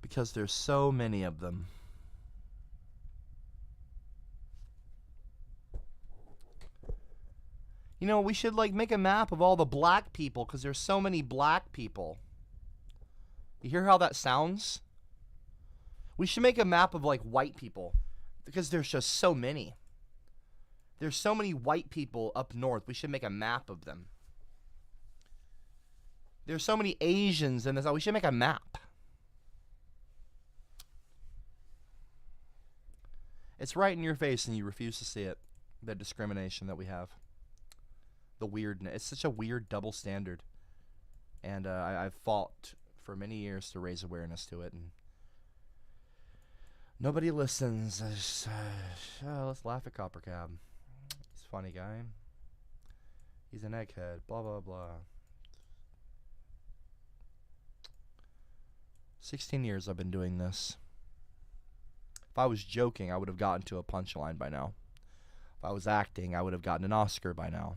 Because there's so many of them. You know, we should like make a map of all the black people because there's so many black people. You hear how that sounds? We should make a map of like white people because there's just so many. There's so many white people up north. We should make a map of them. There's so many Asians in this. We should make a map. It's right in your face and you refuse to see it. The discrimination that we have. The weirdness. It's such a weird double standard. And I've fought for many years to raise awareness to it. And nobody listens. Let's laugh at CopperCab. He's a funny guy. He's an egghead. Blah, blah, blah. 16 years I've been doing this. If I was joking, I would have gotten to a punchline by now. If I was acting, I would have gotten an Oscar by now.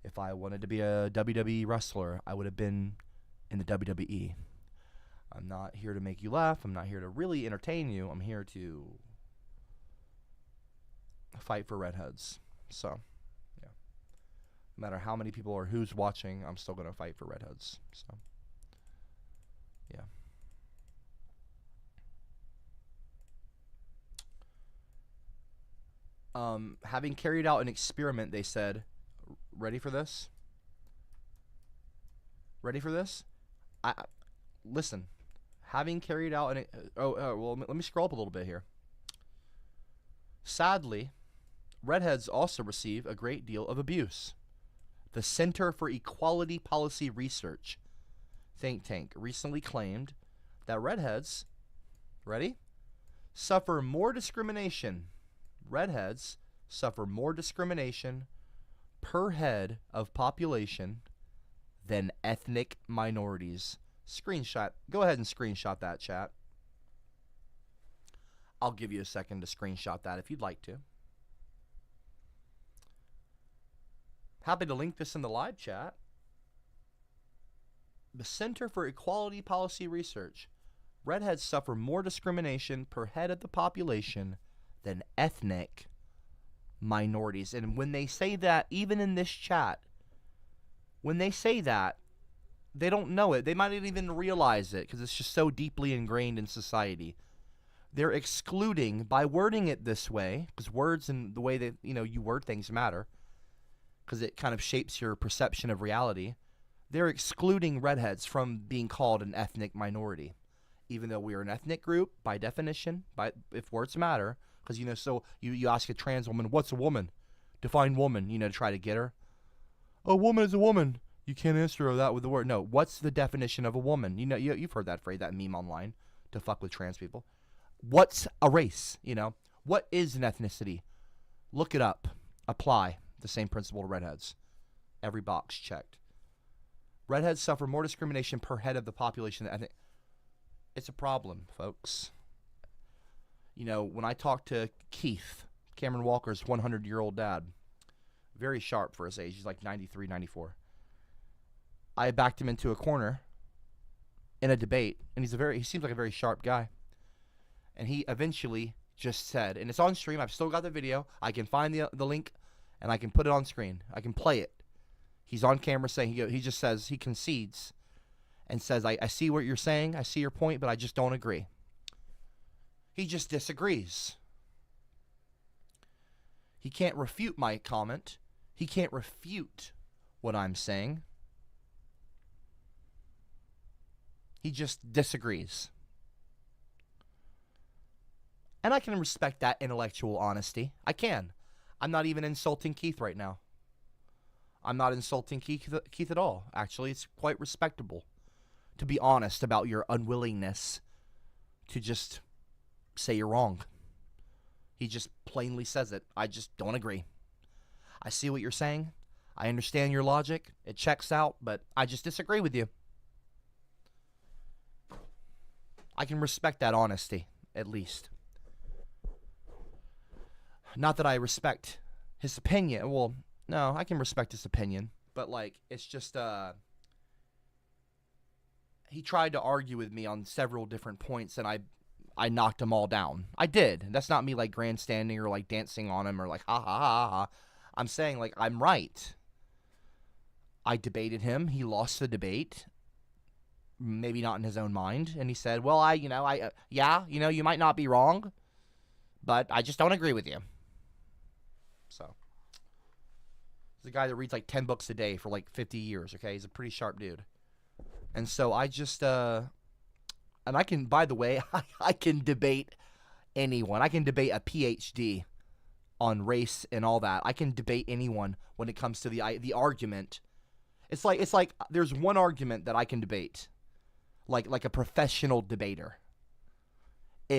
If I wanted to be a WWE wrestler, I would have been in the WWE. I'm not here to make you laugh. I'm not here to really entertain you. I'm here to fight for redheads. So, yeah. No matter how many people or who's watching, I'm still going to fight for redheads. So, yeah. Having carried out an experiment, they said, ready for this? Ready for this? Listen. Having carried out an... well, let me scroll up a little bit here. Sadly, redheads also receive a great deal of abuse. The Center for Equality Policy Research think tank recently claimed that redheads, ready? Suffer more discrimination. Redheads suffer more discrimination per head of population than ethnic minorities. Screenshot. Go ahead and screenshot that, chat. I'll give you a second to screenshot that if you'd like to. Happy to link this in the live chat. The Center for Equality Policy Research. Redheads suffer more discrimination per head of the population than ethnic minorities. And when they say that, even in this chat, when they say that, they don't know it. They might not even realize it because it's just so deeply ingrained in society. They're excluding, by wording it this way, because words and the way that you word things matter, because it kind of shapes your perception of reality. They're excluding redheads from being called an ethnic minority, even though we are an ethnic group by definition. If words matter, because so you ask a trans woman, what's a woman? Define woman, to try to get her. A woman is a woman. You can't answer that with the word. No, what's the definition of a woman? You've heard that phrase, that meme online, to fuck with trans people. What's a race? What is an ethnicity? Look it up. Apply the same principle to redheads. Every box checked. Redheads suffer more discrimination per head of the population than ethnic. It's a problem, folks. When I talked to Keith, Cameron Walker's 100-year-old dad, very sharp for his age. He's like 93, 94. I backed him into a corner in a debate, and he seems like a very sharp guy. And he eventually just said, and it's on stream, I've still got the video, I can find the link, and I can put it on screen. I can play it. He's on camera saying, he just says, he concedes, and says, I see what you're saying, I see your point, but I just don't agree. He just disagrees. He can't refute my comment. He can't refute what I'm saying. He just disagrees. And I can respect that intellectual honesty. I can. I'm not even insulting Keith right now. I'm not insulting Keith at all. Actually, it's quite respectable to be honest about your unwillingness to just say you're wrong. He just plainly says it. I just don't agree. I see what you're saying. I understand your logic. It checks out, but I just disagree with you. I can respect that honesty, at least. Not that I respect his opinion. Well, no, I can respect his opinion. But, like, it's just, he tried to argue with me on several different points, and I knocked them all down. I did. That's not me, like, grandstanding or, like, dancing on him or, like, ha, ha, ha, ha. I'm saying, like, I'm right. I debated him. He lost the debate. Maybe not in his own mind. And he said, well, yeah, you might not be wrong, but I just don't agree with you. So, he's a guy that reads like 10 books a day for like 50 years, okay? He's a pretty sharp dude. And so I just, and I can, by the way, I can debate anyone. I can debate a PhD on race and all that. I can debate anyone when it comes to the argument. It's like there's one argument that I can debate. Like a professional debater. Are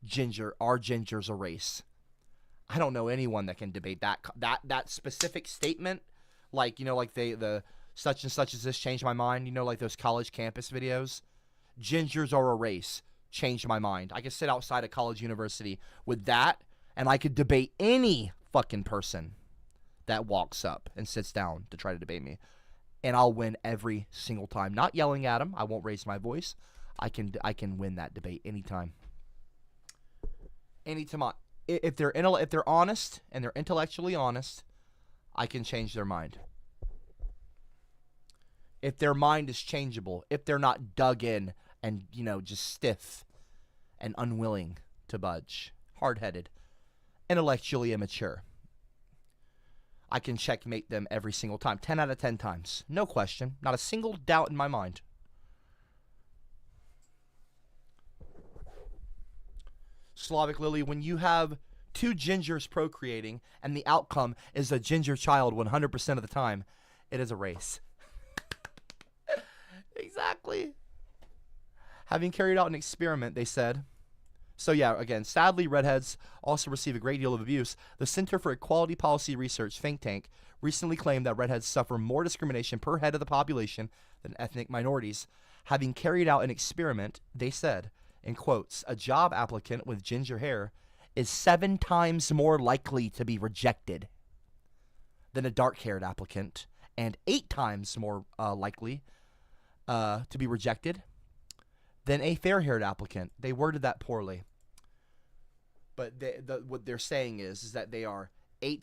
gingers a race? I don't know anyone that can debate that specific statement. Like, like the such and such as this changed my mind. Like those college campus videos. Gingers are a race. Changed my mind. I could sit outside a college university with that, and I could debate any fucking person that walks up and sits down to try to debate me. And I'll win every single time. Not yelling at them. I won't raise my voice. I can win that debate anytime. Anytime. If they're honest and they're intellectually honest, I can change their mind. If their mind is changeable, if they're not dug in and just stiff and unwilling to budge, hard-headed, intellectually immature, I can checkmate them every single time. 10 out of 10 times. No question. Not a single doubt in my mind. Slavic Lily, when you have two gingers procreating and the outcome is a ginger child 100% of the time, it is a race. Exactly. Having carried out an experiment, they said. So yeah, again, sadly, redheads also receive a great deal of abuse. The Center for Equality Policy Research think tank recently claimed that redheads suffer more discrimination per head of the population than ethnic minorities. Having carried out an experiment, they said, in quotes, a job applicant with ginger hair is 7 times more likely to be rejected than a dark-haired applicant, and 8 times more likely to be rejected than a fair-haired applicant. They worded that poorly. But what they're saying is that they are 7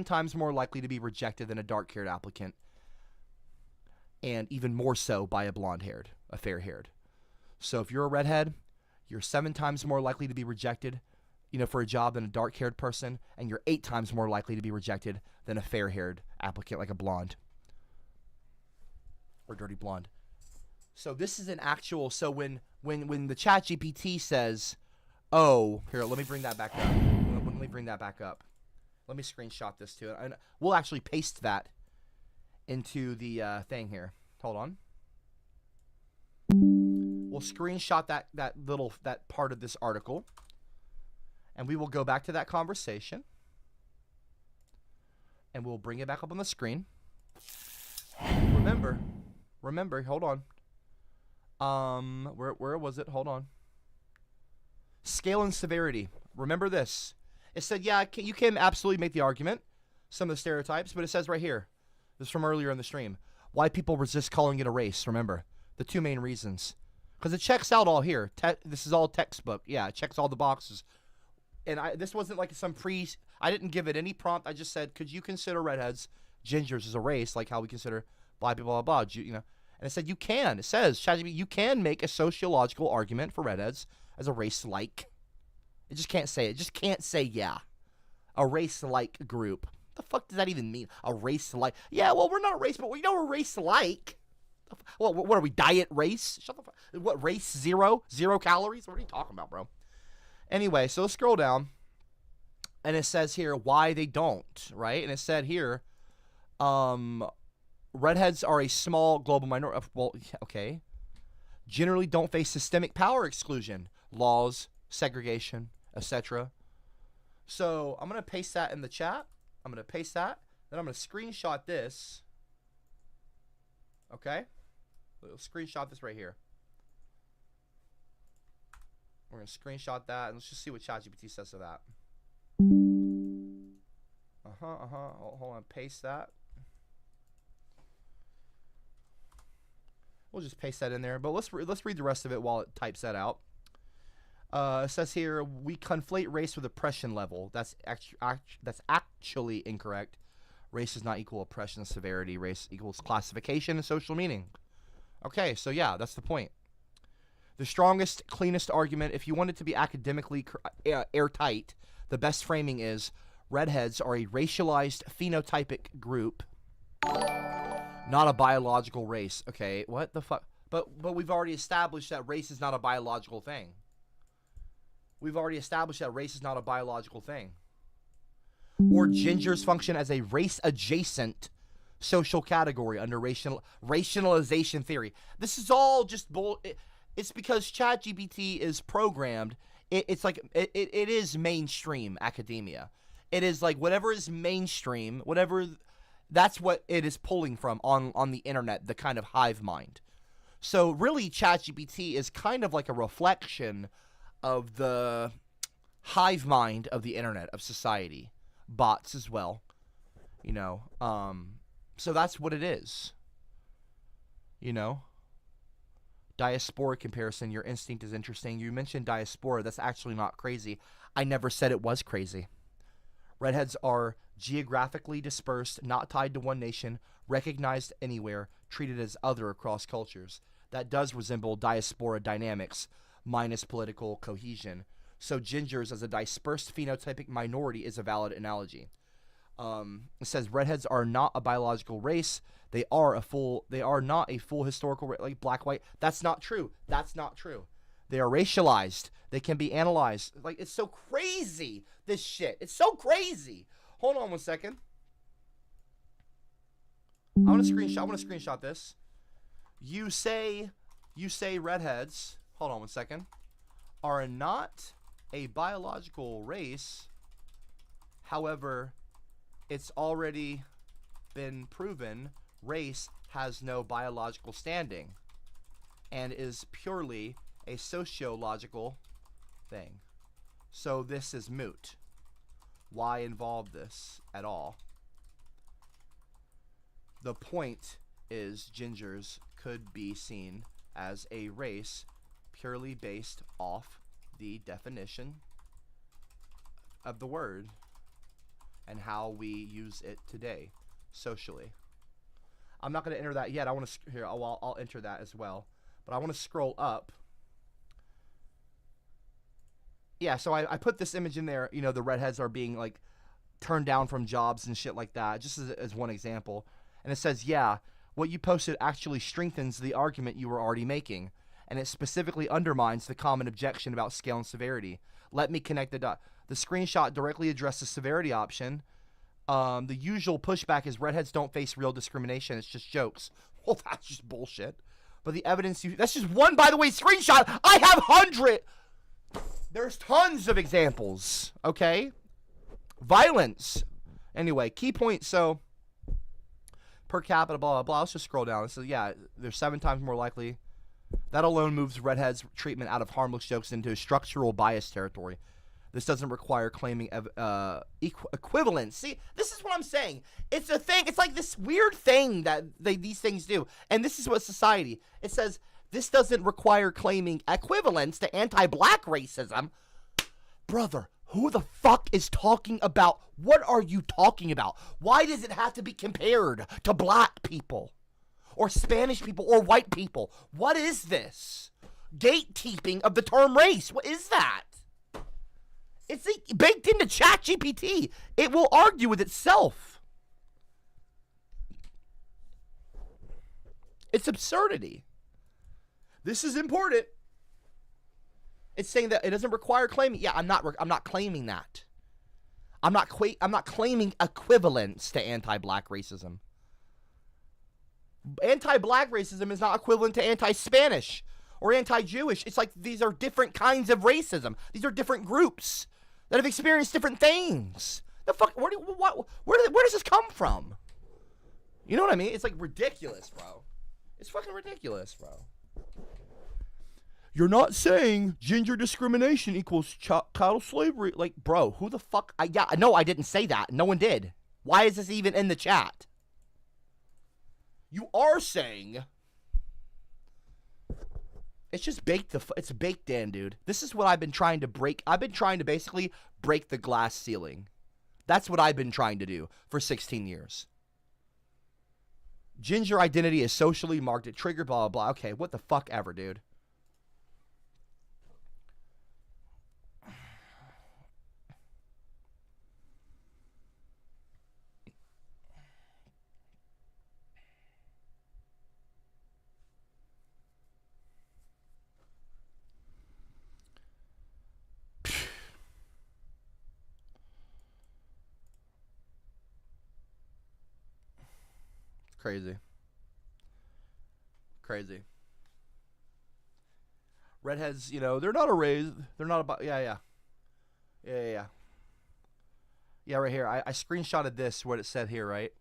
times more likely to be rejected than a dark-haired applicant, and even more so by a blonde-haired, a fair-haired. So if you're a redhead, you're 7 times more likely to be rejected, for a job than a dark-haired person, and you're 8 times more likely to be rejected than a fair-haired applicant, like a blonde or dirty blonde. So this is an actual. So when the ChatGPT says, "Oh, here, let me bring that back up. Let me bring that back up. Let me screenshot this too, and we'll actually paste that into the thing here. Hold on. We'll screenshot that part of this article, and we will go back to that conversation, and we'll bring it back up on the screen. Remember. Hold on. Where was it? Hold on. Scale and severity. Remember this. It said, yeah, you can absolutely make the argument, some of the stereotypes, but it says right here, this is from earlier in the stream, Why people resist calling it a race, remember. The two main reasons. Because it checks out all here. This is all textbook. Yeah, it checks all the boxes. And this wasn't like some I didn't give it any prompt. I just said, could you consider redheads, gingers as a race, like how we consider black people, blah, blah, blah. You know. And it said you can. It says, ChatGPT, you can make a sociological argument for redheads as a race-like. It just can't say it. It just can't say, yeah. A race-like group. What the fuck does that even mean? A race-like? Yeah, well, we're not race, but we know we're race-like. Well, what are we, diet race? Shut the fuck. What, race 0? 0 calories? What are you talking about, bro? Anyway, so let's scroll down. And it says here why they don't, right? And it said here, redheads are a small global minority. Well, okay. Generally don't face systemic power exclusion, laws, segregation, etc. So I'm going to paste that in the chat. I'm going to paste that. Then I'm going to screenshot this. Okay? We'll screenshot this right here. We're going to screenshot that, and let's just see what ChatGPT says to that. Hold on, paste that. We'll just paste that in there, but let's read the rest of it while it types that out. It says here, we conflate race with oppression level. That's actually incorrect. Race does not equal oppression and severity. Race equals classification and social meaning. Okay, so yeah, that's the point. The strongest, cleanest argument, if you want it to be academically airtight, the best framing is redheads are a racialized phenotypic group, not a biological race. Okay, what the fuck? But we've already established that race is not a biological thing. We've already established that race is not a biological thing. Or gingers function as a race-adjacent social category under racialization theory. This is all just bull. It's because ChatGPT is programmed. It's like it is mainstream academia. It is like whatever is mainstream, whatever. That's what it is pulling from on the internet, the kind of hive mind. So really, ChatGPT is kind of like a reflection of the hive mind of the internet, of society, bots as well, you know. So that's what it is, you know. Diaspora comparison, your instinct is interesting. You mentioned diaspora. That's actually not crazy. I never said it was crazy. Redheads are geographically dispersed, not tied to one nation, recognized anywhere, treated as other across cultures. That does resemble diaspora dynamics minus political cohesion. So gingers as a dispersed phenotypic minority is a valid analogy. It says redheads are not a biological race. They are not a full historical race, like black, white. That's not true. That's not true. They are racialized. They can be analyzed. Like, it's so crazy, this shit. It's so crazy. Hold on one second. I want to screenshot this. You say redheads, hold on one second, are not a biological race. However, it's already been proven race has no biological standing and is purely a sociological thing. So this is moot. Why involve this at all? The point is gingers could be seen as a race purely based off the definition of the word and how we use it today socially. I'm not going to enter that yet. I want to here. I'll enter that as well. But I want to scroll up. Yeah, so I put this image in there. You know, the redheads are being like turned down from jobs and shit like that, just as one example. And it says, yeah, what you posted actually strengthens the argument you were already making, and it specifically undermines the common objection about scale and severity. Let me connect the dot. The screenshot directly addressed the severity option. The usual pushback is redheads don't face real discrimination. It's just jokes. Well, that's just bullshit. But the evidence that's just one, by the way, screenshot. I have 100. There's tons of examples. Okay. Violence. Anyway, key point. So per capita, blah, blah, blah. Let's just scroll down. So yeah, they're 7 times more likely. That alone moves redheads treatment out of harmless jokes into structural bias territory. This doesn't require claiming equivalence. See, this is what I'm saying. It's a thing. It's like this weird thing that these things do. And this is what society. It says this doesn't require claiming equivalence to anti-black racism. Brother, who the fuck is talking about? What are you talking about? Why does it have to be compared to black people? Or Spanish people or white people? What is this? Gatekeeping of the term race. What is that? It's baked into ChatGPT. It will argue with itself. It's absurdity. This is important. It's saying that it doesn't require claiming. Yeah, I'm not claiming that. I'm not claiming equivalence to anti-black racism. Anti-black racism is not equivalent to anti-Spanish or anti-Jewish. It's like these are different kinds of racism. These are different groups that have experienced different things. The fuck? Where does this come from? You know what I mean? It's like ridiculous, bro. It's fucking ridiculous, bro. You're not saying gender discrimination equals chattel slavery. Like, bro, who the fuck? No, I didn't say that. No one did. Why is this even in the chat? You are saying it's just baked. It's baked in, dude. This is what I've been trying to break. I've been trying to basically break the glass ceiling. That's what I've been trying to do for 16 years. Ginger identity is socially marked at trigger, blah, blah, blah. Okay, what the fuck ever, dude. Crazy. Crazy. Redheads, you know, they're not a race. They're not about, yeah, right here. I screenshotted this, what it said here, right?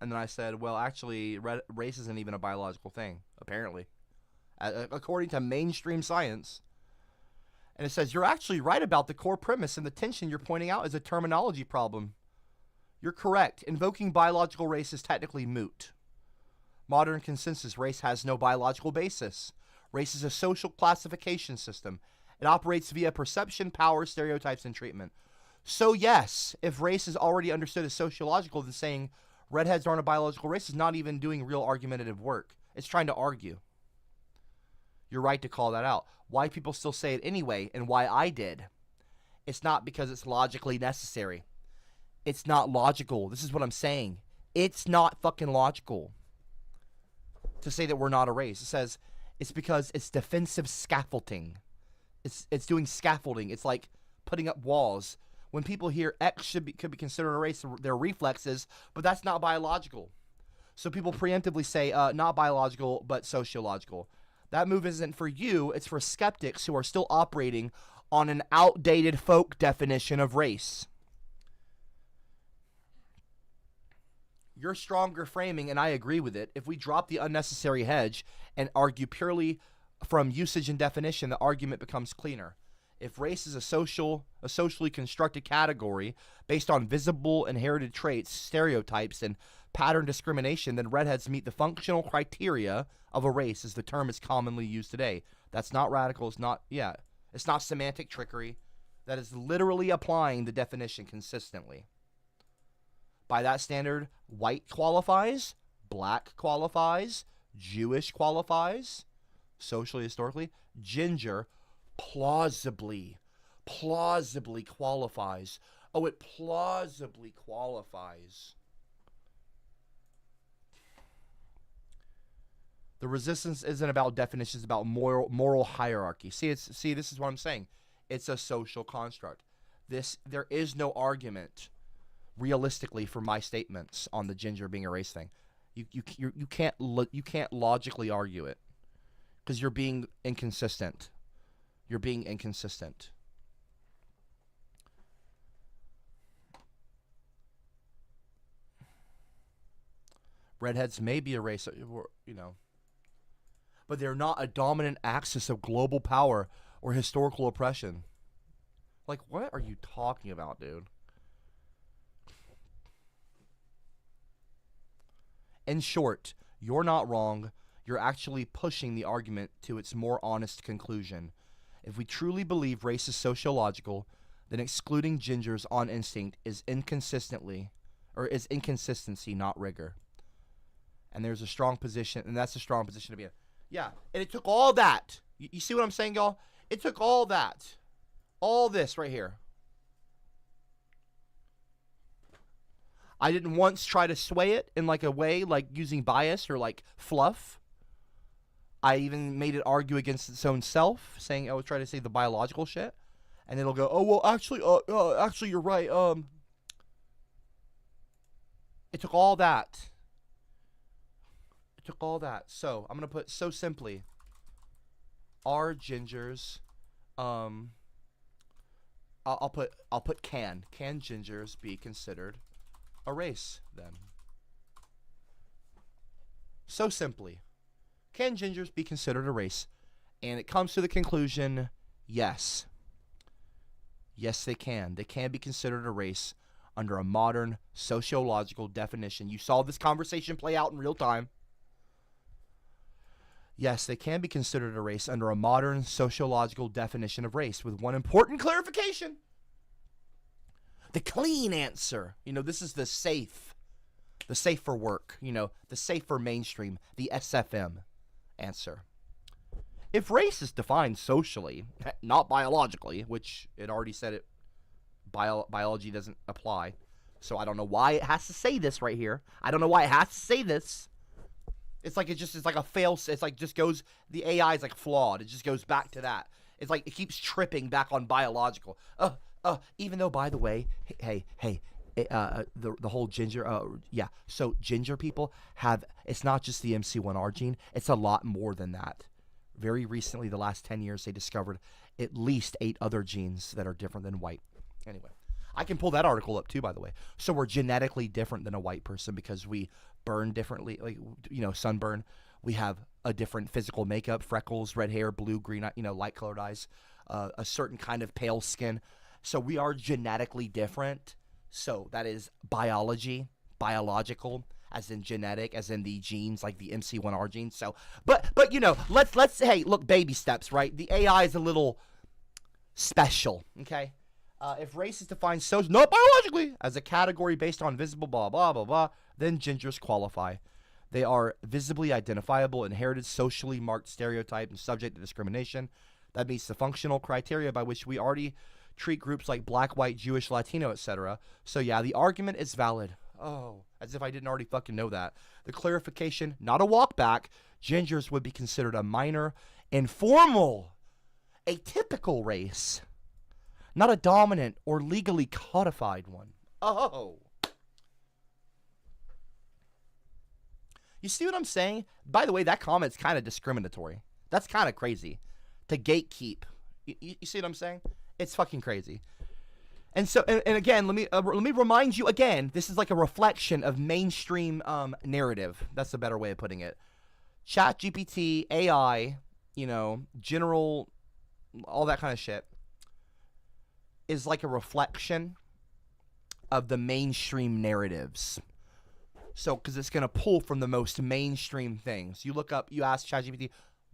And then I said, well, actually, race isn't even a biological thing, apparently. According to mainstream science. And it says, you're actually right about the core premise, and the tension you're pointing out is a terminology problem. You're correct. Invoking biological race is technically moot. Modern consensus, race has no biological basis. Race is a social classification system. It operates via perception, power, stereotypes, and treatment. So yes, if race is already understood as sociological, then saying redheads aren't a biological race is not even doing real argumentative work. It's trying to argue. You're right to call that out. Why people still say it anyway, and why I did. It's not because it's logically necessary. It's not logical. This is what I'm saying. It's not fucking logical to say that we're not a race. It says it's because it's defensive scaffolding. It's doing scaffolding. It's like putting up walls. When people hear X could be considered a race, their reflexes, but that's not biological. So people preemptively say not biological, but sociological. That move isn't for you. It's for skeptics who are still operating on an outdated folk definition of race. You're stronger framing, and I agree with it. If we drop the unnecessary hedge and argue purely from usage and definition, the argument becomes cleaner. If race is a socially constructed category based on visible inherited traits, stereotypes, and pattern discrimination, then redheads meet the functional criteria of a race as the term is commonly used today. That's not radical. It's not semantic trickery. That is literally applying the definition consistently. By that standard, white qualifies, black qualifies, Jewish qualifies, socially, historically. Ginger plausibly qualifies. Oh, it plausibly qualifies. The resistance isn't about definitions, it's about moral hierarchy. See, this is what I'm saying. It's a social construct. There is no argument realistically for my statements on the ginger being a race thing. You can't logically argue it because you're being inconsistent. You're being inconsistent. Redheads may be a race, you know, but they're not a dominant axis of global power or historical oppression. Like, what are you talking about, dude? In short, you're not wrong. You're actually pushing the argument to its more honest conclusion. If we truly believe race is sociological, then excluding gingers on instinct is inconsistency, not rigor. And there's a strong position, and that's a strong position to be in. Yeah, and it took all that. You see what I'm saying, y'all? It took all that. All this right here. I didn't once try to sway it in like a way, like using bias or like fluff. I even made it argue against its own self, saying I would try to say the biological shit. And it'll go, oh, well, actually, you're right. It took all that. It took all that. So, I'm going to put, so simply, are gingers, I'll put can. Can gingers be considered a race, then? So simply, can gingers be considered a race? And it comes to the conclusion, yes. Yes, they can. They can be considered a race under a modern sociological definition. You saw this conversation play out in real time. Yes, they can be considered a race under a modern sociological definition of race, with one important clarification. The clean answer. You know, this is the safe for work, you know, the safe for mainstream, the SFM answer. If race is defined socially, not biologically, which it already said it, biology doesn't apply, so I don't know why it has to say this right here. I don't know why it has to say this. It's like it's like a fail. It's like just goes, the AI is like flawed. It just goes back to that. It's like it keeps tripping back on biological. Even though, by the way, hey, the whole ginger, yeah. So ginger people have, it's not just the MC1R gene. It's a lot more than that. Very recently, the last 10 years, they discovered at least 8 other genes that are different than white. Anyway, I can pull that article up too, by the way. So we're genetically different than a white person because we burn differently, like, you know, sunburn. We have a different physical makeup, freckles, red hair, blue, green, you know, light colored eyes, a certain kind of pale skin. So we are genetically different. So that is biological, as in genetic, as in the genes, like the MC1R gene. So, but you know, let's hey, look, baby steps, right? The AI is a little special, okay? If race is defined not biologically, as a category based on visible blah, blah, blah, blah, then gingers qualify. They are visibly identifiable, inherited, socially marked stereotype, and subject to discrimination. That meets the functional criteria by which we already treat groups like black, white, Jewish, Latino, etc. So yeah, the argument is valid. Oh, as if I didn't already fucking know that. The clarification, not a walk back. Gingers would be considered a minor, informal, atypical race, not a dominant or legally codified one. Oh. You see what I'm saying? By the way, that comment's kind of discriminatory. That's kind of crazy. To gatekeep. You see what I'm saying? It's fucking crazy. And so, and again, let me remind you again, this is like a reflection of mainstream narrative. That's a better way of putting it. ChatGPT, AI, you know, general, all that kind of shit is like a reflection of the mainstream narratives. So, because it's going to pull from the most mainstream things. You look up, you ask ChatGPT,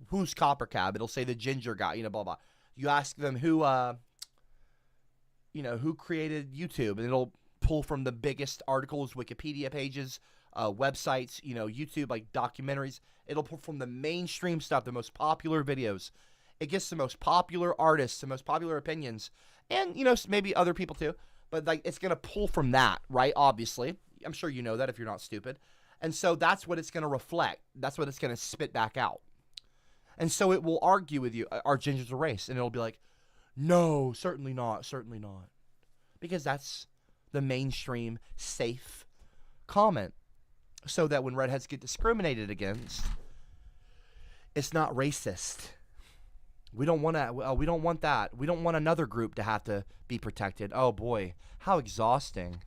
who's CopperCab? It'll say the ginger guy, you know, blah, blah. You ask them who, you know, who created YouTube, and it'll pull from the biggest articles, Wikipedia pages, websites, you know, YouTube, like documentaries. It'll pull from the mainstream stuff, the most popular videos. It gets the most popular artists, the most popular opinions, and, you know, maybe other people too. But, like, it's going to pull from that, right? Obviously. I'm sure you know that if you're not stupid. And so that's what it's going to reflect. That's what it's going to spit back out. And so it will argue with you, are gingers a race? And it'll be like, no, certainly not, certainly not. Because that's the mainstream safe comment. So that when redheads get discriminated against, it's not racist. We don't want to. We don't want that. We don't want another group to have to be protected. Oh boy, how exhausting.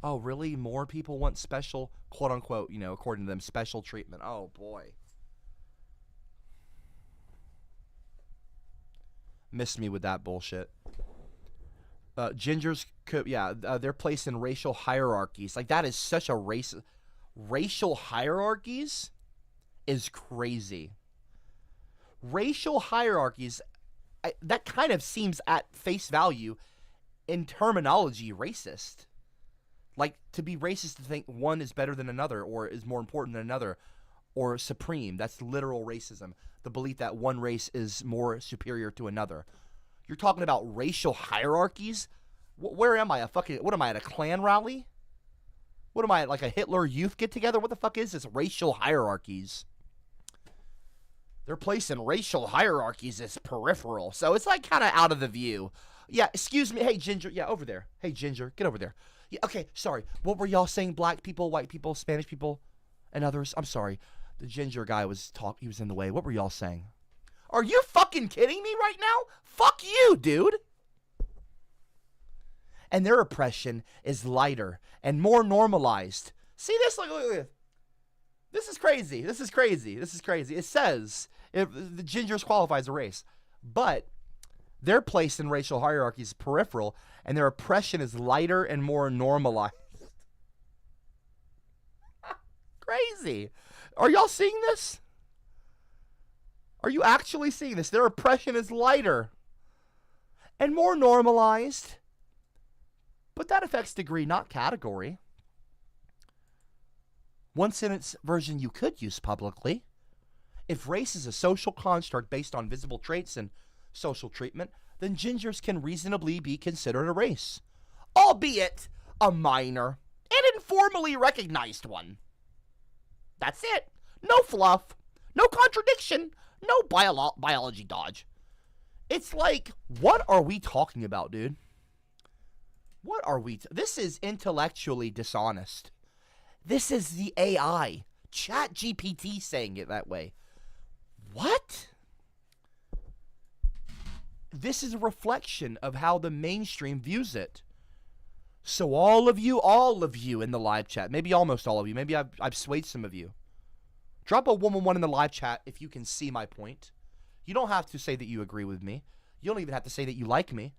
Oh really? More people want special, quote unquote, you know, according to them, special treatment. Oh boy. Missed me with that bullshit. Gingers could, yeah, they're placed in racial hierarchies. Like, that is such a racial hierarchies is crazy. Racial hierarchies, that kind of seems at face value in terminology racist. Like, to be racist to think one is better than another or is more important than another or supreme. That's literal racism. The belief that one race is more superior to another. You're talking about racial hierarchies? Where am I? What am I, at a Klan rally? What am I, like a Hitler Youth get-together? What the fuck is this? Racial hierarchies. They're placing racial hierarchies as peripheral. So it's like kind of out of the view. Yeah, excuse me. Hey, Ginger. Yeah, over there. Hey, Ginger. Get over there. Yeah, okay, sorry. What were y'all saying? Black people, white people, Spanish people, and others? I'm sorry. The Ginger guy was he was in the way. What were y'all saying? Are you fucking kidding me right now? Fuck you, dude. And their oppression is lighter and more normalized. See this? Look. This is crazy. This is crazy. This is crazy. It says if the Gingers qualify as a race, but they're placed in racial hierarchies peripheral, and their oppression is lighter and more normalized. Crazy. Are y'all seeing this? Are you actually seeing this? Their oppression is lighter and more normalized. But that affects degree, not category. One sentence version you could use publicly. If race is a social construct based on visible traits and social treatment, then Gingers can reasonably be considered a race, albeit a minor and informally recognized one. That's it. No fluff, no contradiction, no biology dodge. It's like, what are we talking about, dude? What are we? This is intellectually dishonest. This is the AI, Chat GPT, saying it that way. What? This is a reflection of how the mainstream views it. So all of you in the live chat, maybe almost all of you, maybe I've swayed some of you. Drop a 111 in the live chat if you can see my point. You don't have to say that you agree with me. You don't even have to say that you like me.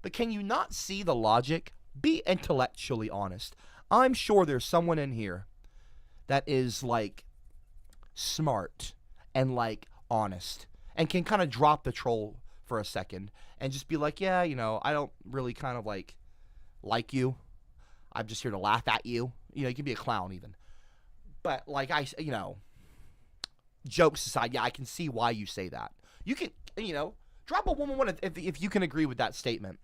But can you not see the logic? Be intellectually honest. I'm sure there's someone in here that is like smart and like honest and can kind of drop the troll for a second and just be like, yeah, you know, I don't really kind of like you. I'm just here to laugh at you. You know, you can be a clown even. But like jokes aside, yeah, I can see why you say that. You can, drop a 111 if you can agree with that statement.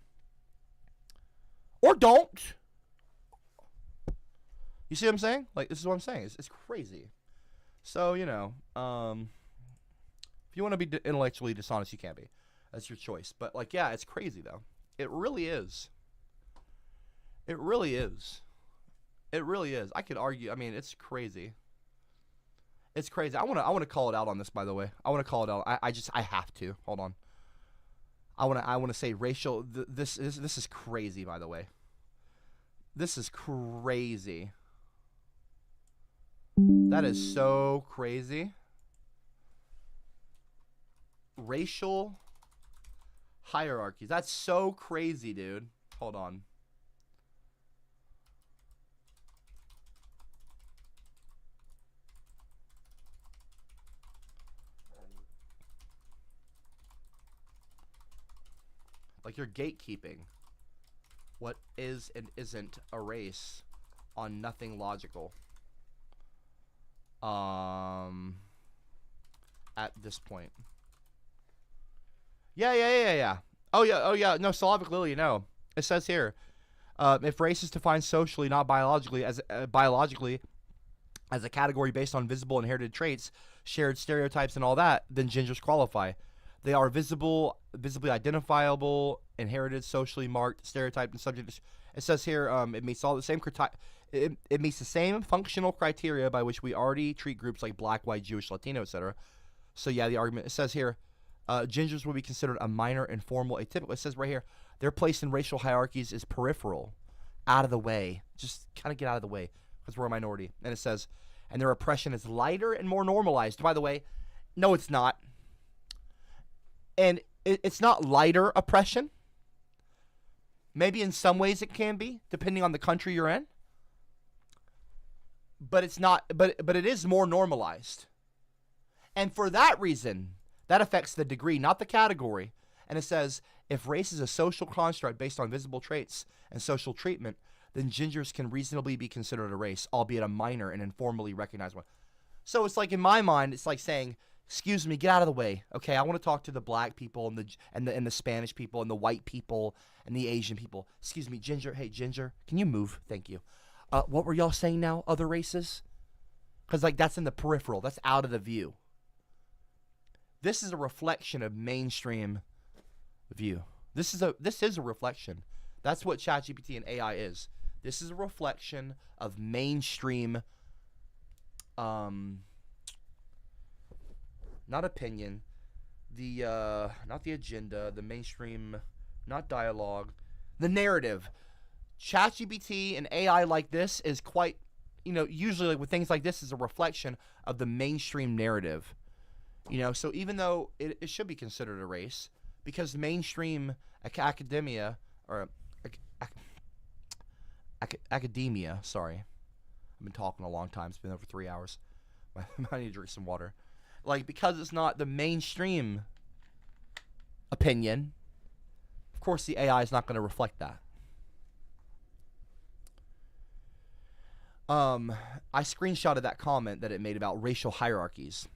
Or don't. You see what I'm saying? Like, this is what I'm saying. It's crazy. So, if you want to be intellectually dishonest, you can be. That's your choice. But, like, yeah, it's crazy, though. It really is. It really is. It really is. I could argue. I mean, it's crazy. It's crazy. I want to call it out on this, by the way. I want to call it out. I have to. Hold on. I want to say racial. This is crazy, by the way. This is crazy. That is so crazy. Racial hierarchies. That's so crazy, dude. Hold on. Like, you're gatekeeping what is and isn't a race on nothing logical. At this point. Yeah. Oh yeah. No, Slavic Lily, no. It says here, if race is defined socially, not biologically, as a category based on visible inherited traits, shared stereotypes, and all that, then Gingers qualify. They are visibly identifiable, inherited, socially marked, stereotyped, and subject. It says here, it meets all the same it meets the same functional criteria by which we already treat groups like Black, White, Jewish, Latino, etc. So yeah, the argument, it says here, Gingers will be considered a minor, informal, atypical. It says right here, their place in racial hierarchies is peripheral, out of the way. Just kind of get out of the way because we're a minority. And it says, and their oppression is lighter and more normalized. By the way, no, it's not. And it's not lighter oppression. Maybe in some ways it can be, depending on the country you're in. But it's not. But it is more normalized. And for that reason, that affects the degree, not the category. And it says, if race is a social construct based on visible traits and social treatment, then gingers can reasonably be considered a race, albeit a minor and informally recognized one. So it's like, in my mind, it's like saying, excuse me, get out of the way. Okay, I want to talk to the black people and the Spanish people and the white people and the Asian people. Excuse me, Ginger. Hey, Ginger, can you move? Thank you. What were y'all saying now? Other races? Because like that's in the peripheral. That's out of the view. This is a reflection of mainstream view. This is a reflection. That's what ChatGPT and AI is. This is a reflection of mainstream, not opinion, not the agenda, the mainstream, not dialogue, the narrative. ChatGPT and AI like this is quite, usually like with things like this is a reflection of the mainstream narrative. So even though it should be considered a race, because mainstream academia, or academia, sorry. I've been talking a long time. It's been over 3 hours. I need to drink some water. Like, because it's not the mainstream opinion, of course the AI is not going to reflect that. I screenshotted that comment that it made about racial hierarchies.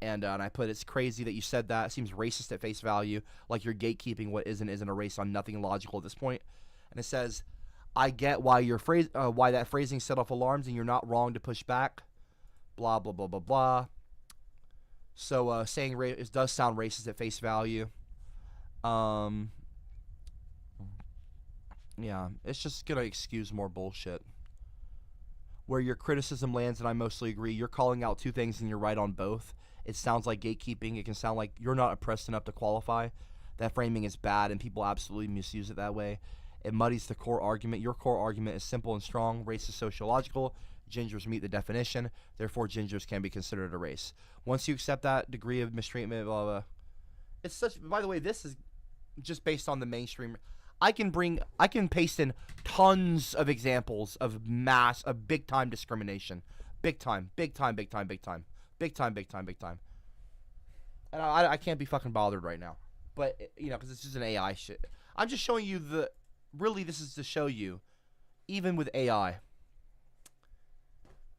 And I put, it's crazy that you said that. It seems racist at face value, like you're gatekeeping what isn't a race on nothing logical at this point. And it says, I get why why that phrasing set off alarms, and you're not wrong to push back. Blah, blah, blah, blah, blah. So saying it does sound racist at face value. Yeah, it's just going to excuse more bullshit. Where your criticism lands, and I mostly agree, you're calling out two things and you're right on both. It sounds like gatekeeping. It can sound like you're not oppressed enough to qualify. That framing is bad, and people absolutely misuse it that way. It muddies the core argument. Your core argument is simple and strong. Race is sociological. Gingers meet the definition. Therefore, gingers can be considered a race. Once you accept that degree of mistreatment, blah, blah, it's such. By the way, this is just based on the mainstream. I can paste in tons of examples of big time discrimination. Big time. And I can't be fucking bothered right now. But, because it's just an AI shit. I'm just showing you really this is to show you, even with AI,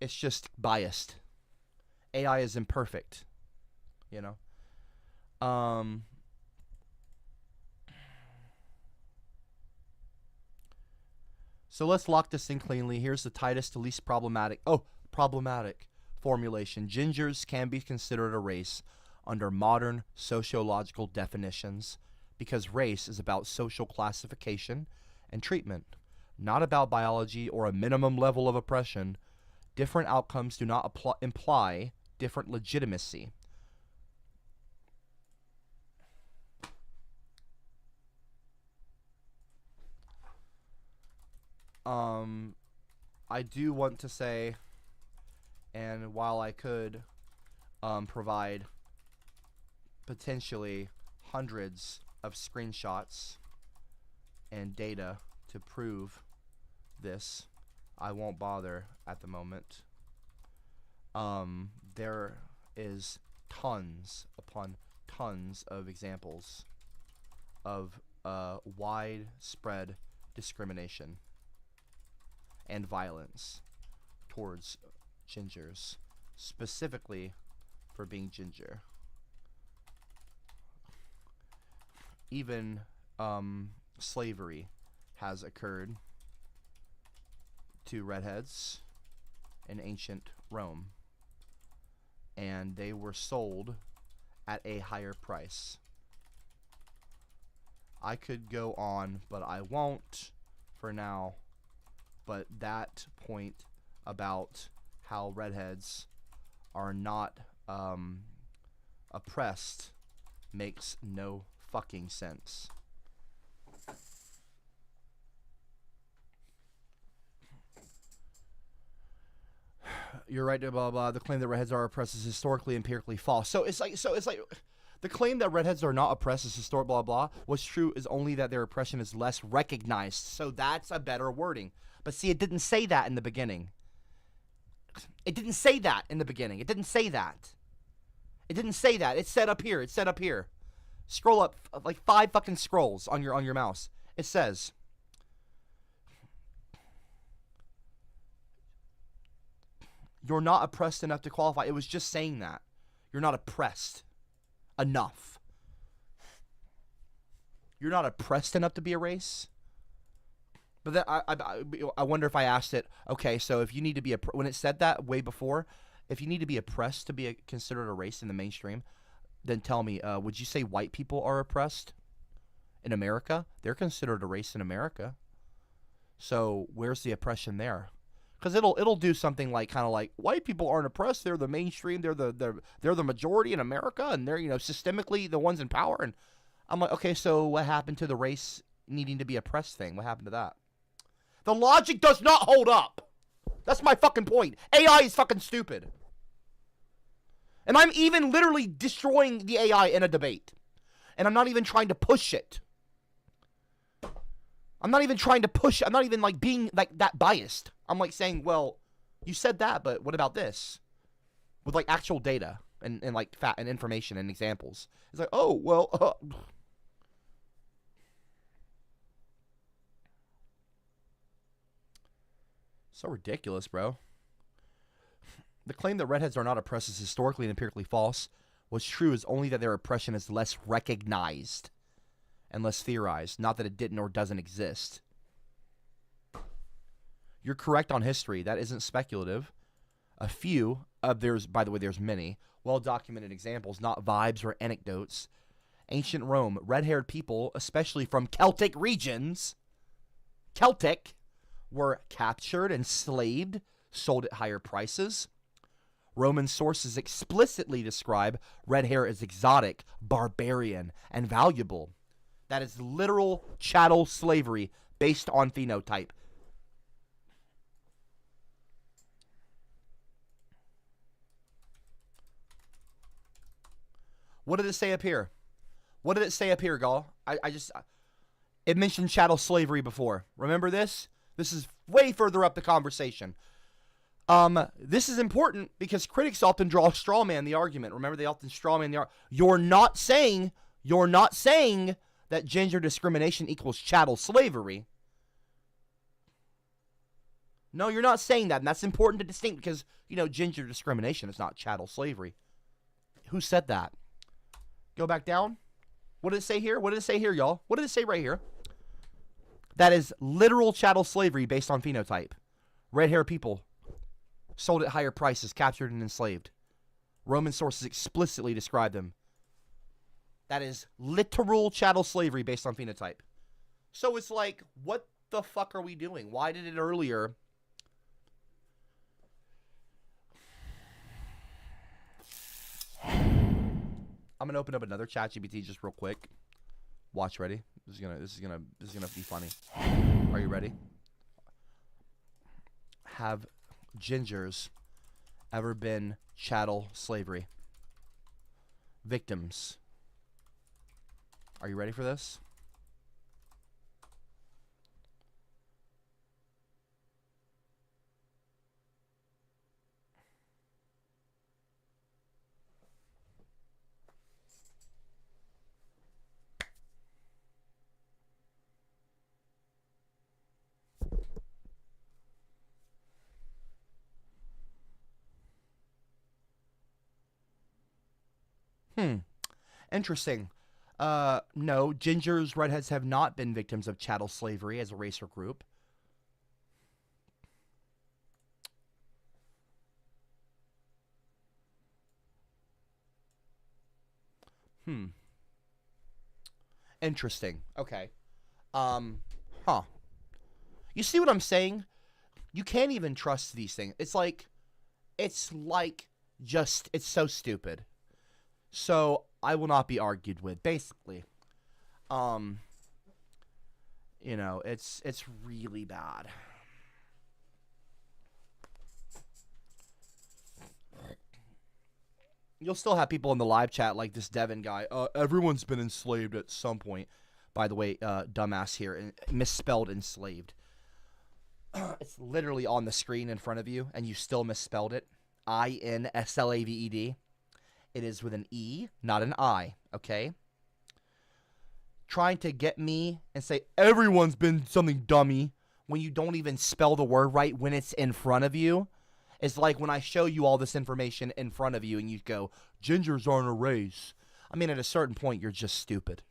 it's just biased. AI is imperfect. So let's lock this in cleanly. Here's the tightest to least problematic formulation. Gingers can be considered a race under modern sociological definitions because race is about social classification and treatment, not about biology or a minimum level of oppression. Different outcomes do not imply different legitimacy. I do want to say, and while I could provide potentially hundreds of screenshots and data to prove this, I won't bother at the moment. There is tons upon tons of examples of widespread discrimination and violence towards gingers, specifically for being ginger. Even slavery has occurred to redheads in ancient Rome, and they were sold at a higher price. I could go on, but I won't for now. But that point about how redheads are not oppressed makes no fucking sense. You're right, blah, blah, blah. The claim that redheads are oppressed is historically empirically false. So it's like The claim that redheads are not oppressed is historic blah blah. What's true is only that their oppression is less recognized. So that's a better wording. But see, it didn't say that in the beginning. It didn't say that in the beginning. It didn't say that. It didn't say that. It said up here. It said up here. Scroll up like 5 fucking scrolls on your mouse. It says, you're not oppressed enough to qualify. It was just saying that. You're not oppressed enough. You're not oppressed enough to be a race? But then I wonder if I asked it, okay, so if you need to be, when it said that way before, if you need to be oppressed to be considered a race in the mainstream, then tell me, would you say white people are oppressed in America? They're considered a race in America. So where's the oppression there? Because it'll do something like kind of like white people aren't oppressed. They're the mainstream. They're the majority in America, and they're systemically the ones in power. And I'm like, okay, so what happened to the race needing to be oppressed thing? What happened to that? The logic does not hold up. That's my fucking point. AI is fucking stupid. And I'm even literally destroying the AI in a debate. And I'm not even trying to push it. I'm not even trying to push. I'm not even like being like that biased. I'm like saying, well, you said that, but what about this? With like actual data and like fact and information and examples. It's like, oh, well, so ridiculous, bro. The claim that redheads are not oppressed is historically and empirically false. What's true is only that their oppression is less recognized and less theorized, not that it didn't or doesn't exist. You're correct on history. That isn't speculative. A few of by the way, there's many well-documented examples, not vibes or anecdotes. Ancient Rome, red-haired people, especially from Celtic regions, were captured, enslaved, sold at higher prices. Roman sources explicitly describe red hair as exotic, barbarian, and valuable. That is literal chattel slavery based on phenotype. What did it say up here? What did it say up here, Gall? It mentioned chattel slavery before. Remember this? This is way further up the conversation. This is important because critics often draw straw man the argument. Remember, they often straw man the argument. You're not saying that gender discrimination equals chattel slavery. No, you're not saying that, and that's important to distinct because, gender discrimination is not chattel slavery. Who said that? Go back down. What did it say here? What did it say here, y'all? What did it say right here? That is literal chattel slavery based on phenotype. Red-haired people sold at higher prices, captured and enslaved. Roman sources explicitly describe them. That is literal chattel slavery based on phenotype. So it's like, what the fuck are we doing? Why did it earlier? I'm gonna open up another ChatGPT just real quick. Watch, ready? This is gonna be funny. Are you ready? Have gingers ever been chattel slavery victims? Are you ready for this? Interesting. No, gingers, redheads have not been victims of chattel slavery as a race or group. Interesting. Okay. You see what I'm saying? You can't even trust these things. It's so stupid. So I will not be argued with, basically. It's really bad. You'll still have people in the live chat like this Devin guy. Everyone's been enslaved at some point. By the way, dumbass here, misspelled enslaved. It's literally on the screen in front of you, and you still misspelled it. INSLAVED. It is with an E, not an I, okay? Trying to get me and say, everyone's been something dummy, when you don't even spell the word right when it's in front of you. It's like when I show you all this information in front of you, and you go, gingers aren't a race. I mean, at a certain point, you're just stupid.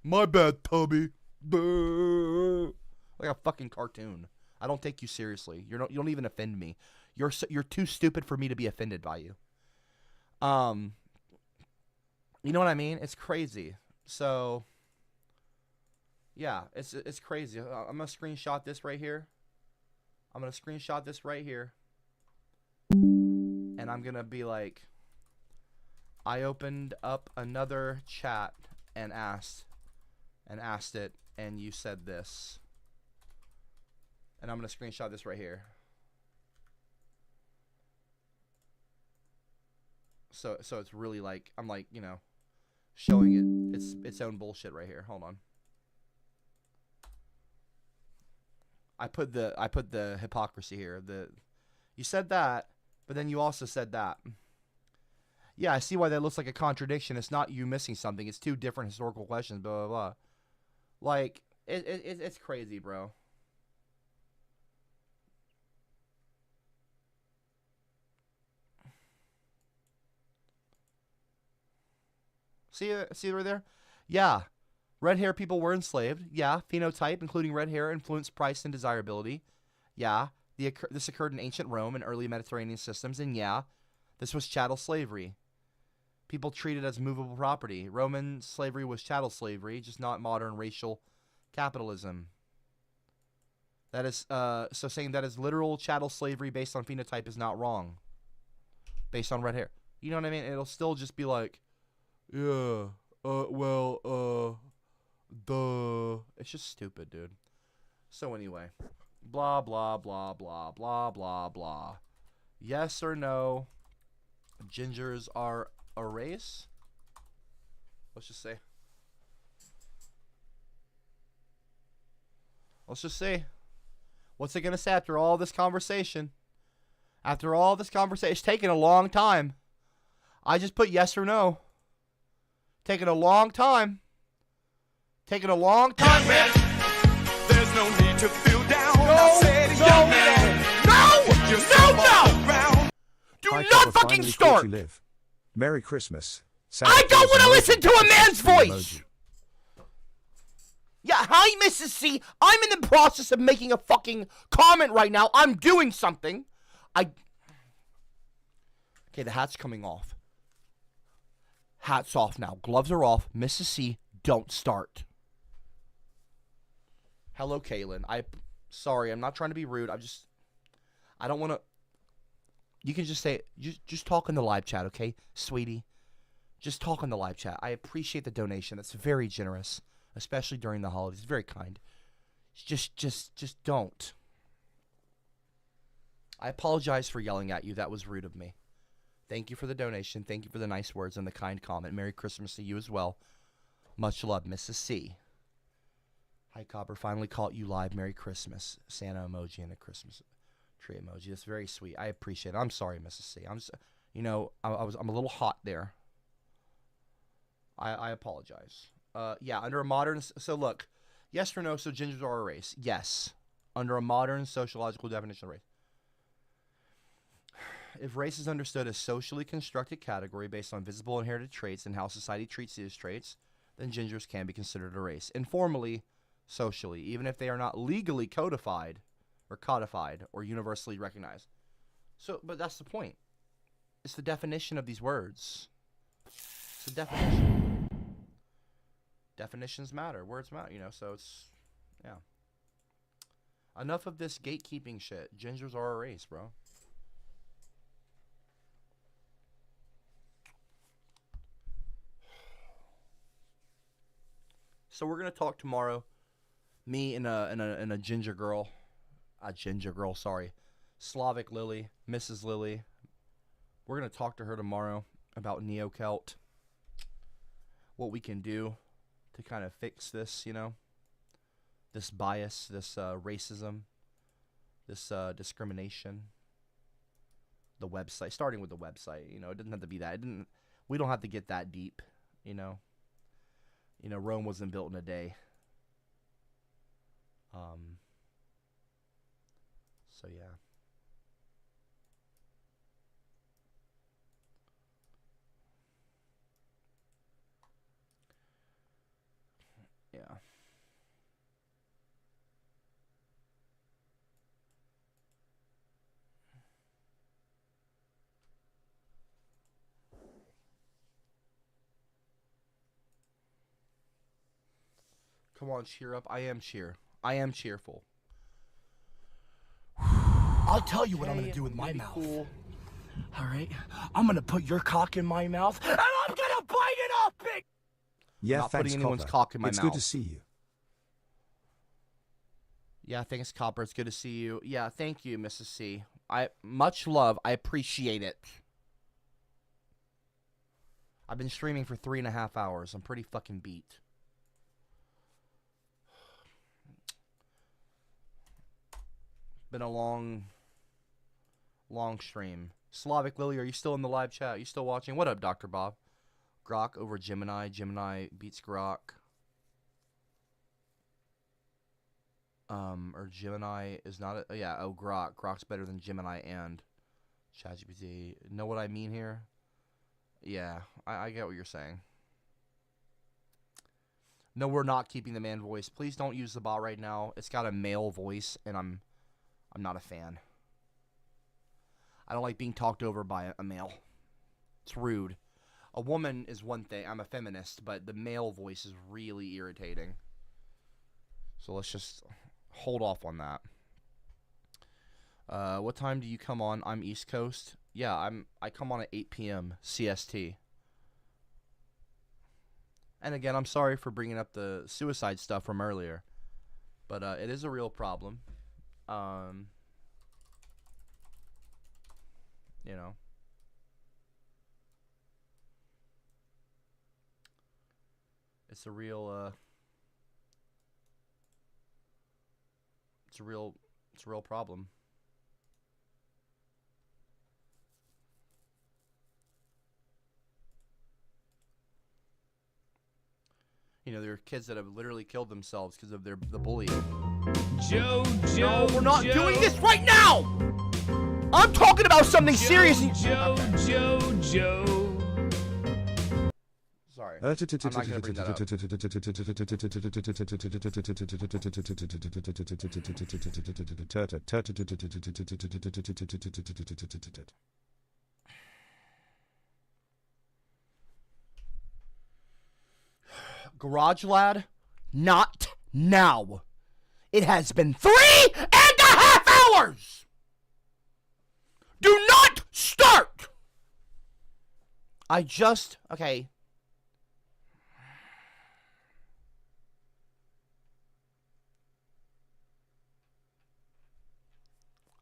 My bad, Tubby. Like a fucking cartoon. I don't take you seriously. You don't even offend me. You're too stupid for me to be offended by you. You know what I mean? It's crazy. So yeah, it's crazy. I'm gonna screenshot this right here. And I'm gonna be like, I opened up another chat and asked it, and you said this. And I'm going to screenshot this right here. So it's really like, I'm like, you know, showing it its own bullshit right here. Hold on. I put the hypocrisy here. You said that, but then you also said that. Yeah, I see why that looks like a contradiction. It's not you missing something. It's two different historical questions, blah, blah, blah. Like, it's crazy, bro. See right there? Yeah. Red hair people were enslaved. Yeah. Phenotype, including red hair, influenced price and desirability. Yeah. This occurred in ancient Rome and early Mediterranean systems. And yeah, this was chattel slavery. People treated as movable property. Roman slavery was chattel slavery, just not modern racial capitalism. That is, so saying that is literal chattel slavery based on phenotype is not wrong. Based on red hair. You know what I mean? It'll still just be like, yeah, duh. It's just stupid, dude. So anyway, blah, blah, blah, blah, blah, blah, blah. Yes or no, gingers are a race? Let's just say. Let's just say. What's it going to say after all this conversation? After all this conversation, it's taken a long time. I just put yes or no. Taking a long time. Taking a long time, man. There's no need to feel down. No. Do Hi, not Copper, fucking finally caught start. you live. Merry Christmas. I don't want to Emoji. listen to a man's voice. Emoji. Yeah, hi, Mrs. C. I'm in the process of making a fucking comment right now. I'm doing something. Okay, the hat's coming off. Hat's off now. Gloves are off. Mrs. C, don't start. Hello, Kaylin. Sorry, I'm not trying to be rude. I don't want to. You can just say, just talk in the live chat, okay, sweetie? Just talk in the live chat. I appreciate the donation. That's very generous, especially during the holidays. Very kind. Just don't. I apologize for yelling at you. That was rude of me. Thank you for the donation. Thank you for the nice words and the kind comment. Merry Christmas to you as well. Much love, Mrs. C. Hi, Copper. Finally caught you live. Merry Christmas. Santa emoji and a Christmas tree emoji. That's very sweet. I appreciate it. I'm sorry, Mrs. C. I'm a little hot there. I apologize. Yeah, under a modern... So, look. Yes or no, so gingers are a race? Yes. Under a modern sociological definition of race. If race is understood as socially constructed category based on visible inherited traits and how society treats these traits, then gingers can be considered a race. Informally, socially, even if they are not legally codified or universally recognized. So, but that's the point. It's the definition of these words. It's the definition. Definitions matter. Words matter, so it's, yeah. Enough of this gatekeeping shit. Gingers are a race, bro. So we're gonna talk tomorrow. Me and a ginger girl, sorry, Slavic Lily, Mrs. Lily, We're going to talk to her tomorrow about Neo-Celt. What we can do to kind of fix this, you know. This bias, this racism, this discrimination. The website, starting with the website, you know, it doesn't have to be that. We don't have to get that deep, you know. You know, Rome wasn't built in a day. So yeah. Yeah. Come on, cheer up. I am cheerful. I'll tell you what I'm gonna do with my mouth. Cool. All right, I'm gonna put your cock in my mouth, and I'm gonna bite it off, big. Yeah, Not thanks, putting anyone's Copper. cock in my it's mouth. good to see you. Yeah, thanks, Copper. It's good to see you. Yeah, thank you, Mrs. C. Much love. I appreciate it. I've been streaming for 3.5 hours. I'm pretty fucking beat. Been a long stream. Slavic Lily, are you still in the live chat? Are you still watching? What up, Dr. Bob? Grok over Gemini. Gemini beats Grok. Or Gemini is not a... Yeah, oh, Grok. Grok's better than Gemini and ChatGPT. Know what I mean here? Yeah, I get what you're saying. No, we're not keeping the man voice. Please don't use the bot right now. It's got a male voice, and I'm not a fan. I don't like being talked over by a male. It's rude. A woman is one thing. I'm a feminist, but the male voice is really irritating. So let's just hold off on that. What time do you come on? I'm East Coast. Yeah, I come on at 8 p.m. CST. And again, I'm sorry for bringing up the suicide stuff from earlier, but it is a real problem. You know. It's a real it's a real problem. You know, there are kids that have literally killed themselves because of the bullying. Joe, no, we're not doing this right now! I'm talking about something serious. Joe. Sorry. I'm not gonna bring that up. Garage Lad, not now. It has been 3.5 hours. Do not start. Okay.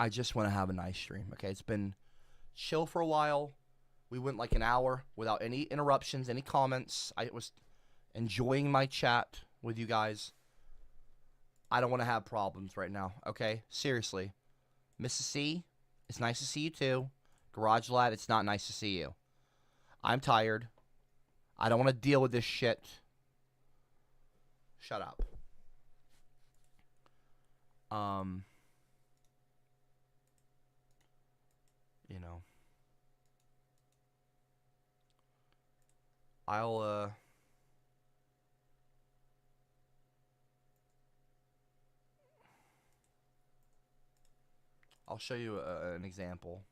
I just want to have a nice stream. Okay, it's been chill for a while. We went like an hour without any interruptions, any comments. I was enjoying my chat with you guys. I don't want to have problems right now, okay? Seriously. Mrs. C, it's nice to see you too. Garage Lad, it's not nice to see you. I'm tired. I don't want to deal with this shit. Shut up. You know. I'll show you an example.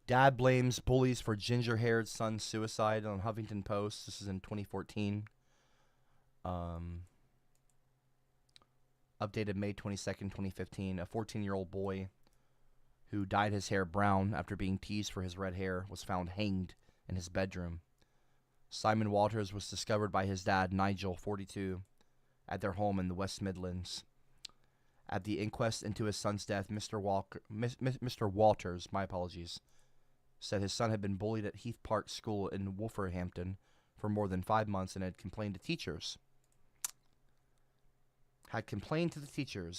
Dad blames bullies for ginger-haired son's suicide on Huffington Post. This is in 2014. Updated May 22nd, 2015. A 14-year-old boy who dyed his hair brown after being teased for his red hair was found hanged in his bedroom. Simon Walters was discovered by his dad, Nigel, 42, at their home in the West Midlands. At the inquest into his son's death, Mr. Walters, my apologies, said his son had been bullied at Heath Park School in Wolverhampton for more than 5 months and had complained to teachers.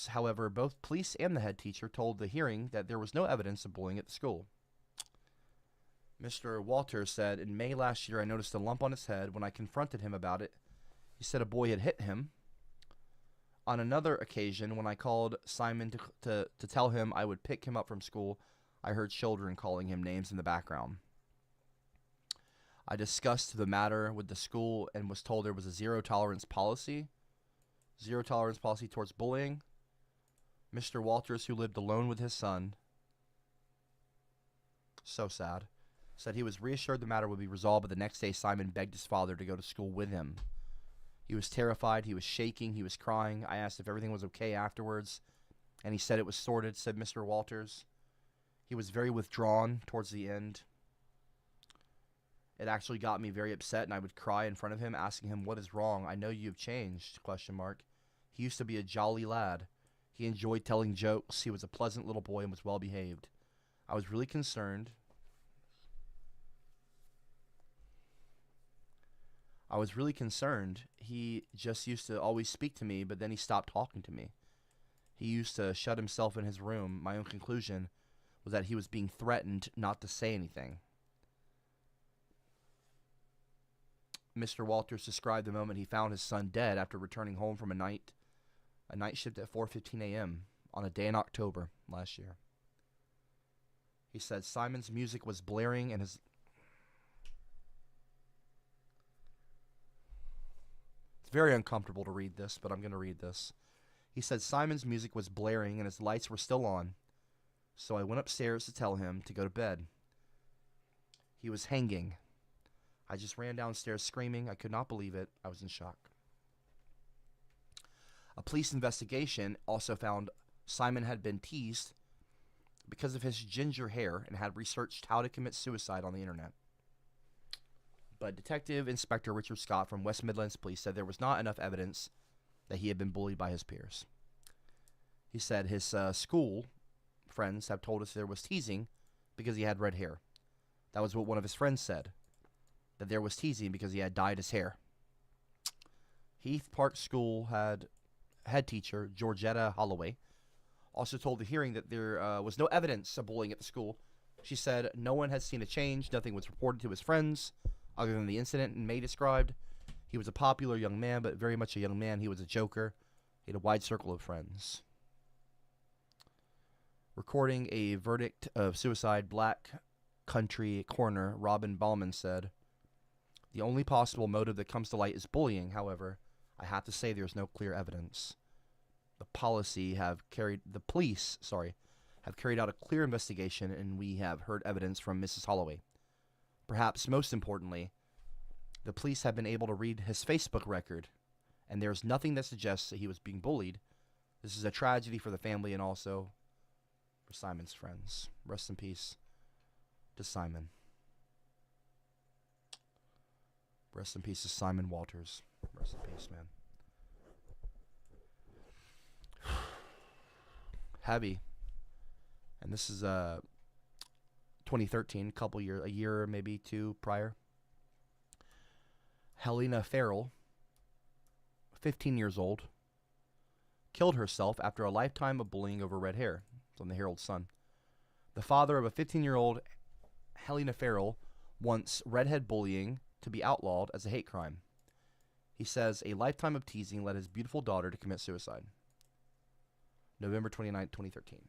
However, both police and the head teacher told the hearing that there was no evidence of bullying at the school. Mr. Walters said, in May last year, I noticed a lump on his head. When I confronted him about it, he said a boy had hit him. On another occasion, when I called Simon to tell him I would pick him up from school, I heard children calling him names in the background. I discussed the matter with the school and was told there was a zero tolerance policy towards bullying. Mr. Walters, who lived alone with his son, so sad, said he was reassured the matter would be resolved, but the next day Simon begged his father to go to school with him. He was terrified, he was shaking, he was crying. I asked if everything was okay afterwards, and he said it was sorted, said Mr. Walters. He was very withdrawn towards the end. It actually got me very upset, and I would cry in front of him, asking him, what is wrong? I know you've changed, ? He used to be a jolly lad. He enjoyed telling jokes. He was a pleasant little boy and was well behaved. I was really concerned. He just used to always speak to me, but then he stopped talking to me. He used to shut himself in his room. My own conclusion was that he was being threatened not to say anything. Mr. Walters described the moment he found his son dead after returning home from a night shift at 4:15 a.m. on a day in October last year. He said Simon's music was blaring and his... It's very uncomfortable to read this, but I'm going to read this. He said Simon's music was blaring and his lights were still on, so I went upstairs to tell him to go to bed. He was hanging. I just ran downstairs screaming. I could not believe it. I was in shock. A police investigation also found Simon had been teased because of his ginger hair and had researched how to commit suicide on the internet. But Detective Inspector Richard Scott from West Midlands Police said there was not enough evidence that he had been bullied by his peers. He said his school friends have told us there was teasing because he had red hair. That was what one of his friends said, that there was teasing because he had dyed his hair. Heath Park School had head teacher Georgetta Holloway also told the hearing that there was no evidence of bullying at the school. She said no one had seen a change. Nothing was reported to his friends other than the incident May described. He was a popular young man, but very much a young man. He was a joker. He had a wide circle of friends. Recording a verdict of suicide, Black Country coroner Robin Ballman said, the only possible motive that comes to light is bullying. However, I have to say there's no clear evidence. The police have carried out a clear investigation, and we have heard evidence from Mrs. Holloway. Perhaps most importantly, the police have been able to read his Facebook record, and there's nothing that suggests that he was being bullied. This is a tragedy for the family and also for Simon's friends. Rest in peace to Simon. Rest in peace to Simon Walters. Rest in peace, man. Heavy. And this is 2013, a year, maybe two prior. Helena Farrell, 15 years old, killed herself after a lifetime of bullying over red hair. It's on the Herald Sun. The father of a 15-year-old, Helena Farrell, wants redhead bullying to be outlawed as a hate crime. He says a lifetime of teasing led his beautiful daughter to commit suicide. November 29, 2013.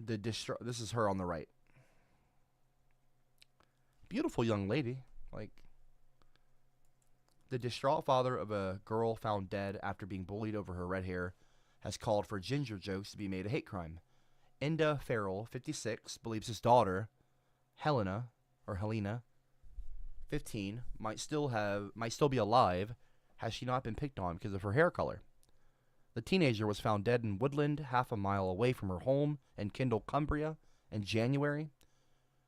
This is her on the right. Beautiful young lady. The distraught father of a girl found dead after being bullied over her red hair has called for ginger jokes to be made a hate crime. Enda Farrell, 56, believes his daughter, Helena, 15, might still be alive had she not been picked on because of her hair color. The teenager was found dead in Woodland, half a mile away from her home in Kendal, Cumbria, in January.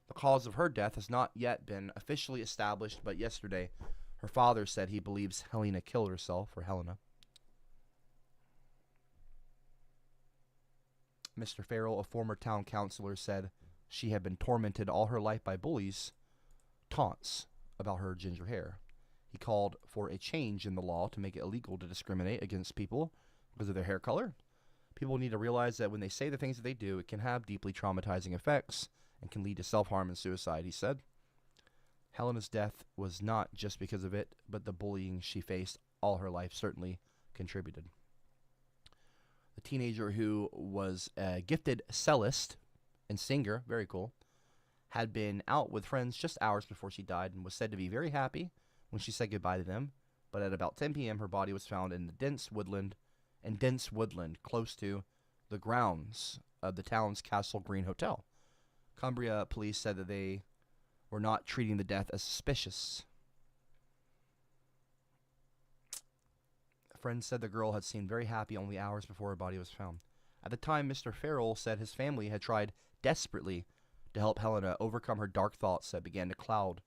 The cause of her death has not yet been officially established, but yesterday her father said he believes Helena killed herself, or Helena. Mr. Farrell, a former town councilor, said she had been tormented all her life by bullies' taunts about her ginger hair. He called for a change in the law to make it illegal to discriminate against people because of their hair color. People need to realize that when they say the things that they do, it can have deeply traumatizing effects and can lead to self-harm and suicide, he said. Helena's death was not just because of it, but the bullying she faced all her life certainly contributed. The teenager, who was a gifted cellist and singer, very cool, had been out with friends just hours before she died and was said to be very happy when she said goodbye to them. But at about 10 p.m., her body was found in the dense woodland close to the grounds of the town's Castle Green Hotel. Cumbria police said that they were not treating the death as suspicious. Friends said the girl had seemed very happy only hours before her body was found. At the time, Mr. Farrell said his family had tried desperately to help Helena overcome her dark thoughts that began to cloud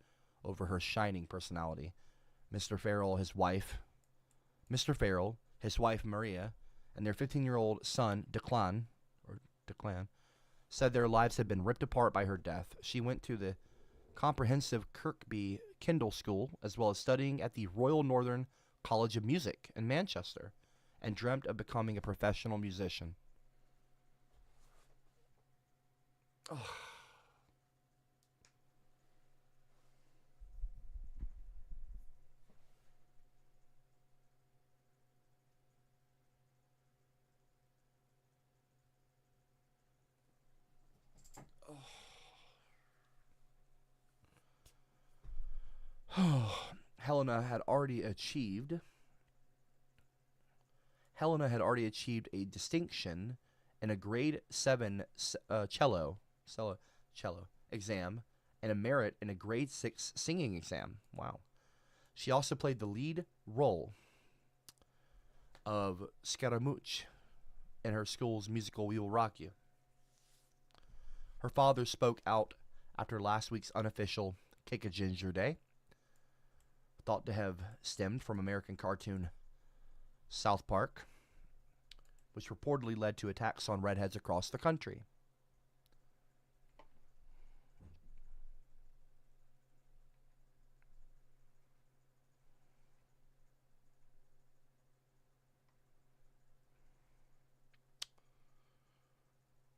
over her shining personality. Mr. Farrell, his wife Maria, and their 15-year-old son Declan said their lives had been ripped apart by her death. She went to the comprehensive Kirkby Kendall School, as well as studying at the Royal Northern College of Music in Manchester, and dreamt of becoming a professional musician. Helena had already achieved a distinction in a grade 7 cello exam and a merit in a grade 6 singing exam. Wow. She also played the lead role of Scaramouche in her school's musical We Will Rock You. Her father spoke out after last week's unofficial Kick a Ginger Day, thought to have stemmed from American cartoon South Park, which reportedly led to attacks on redheads across the country.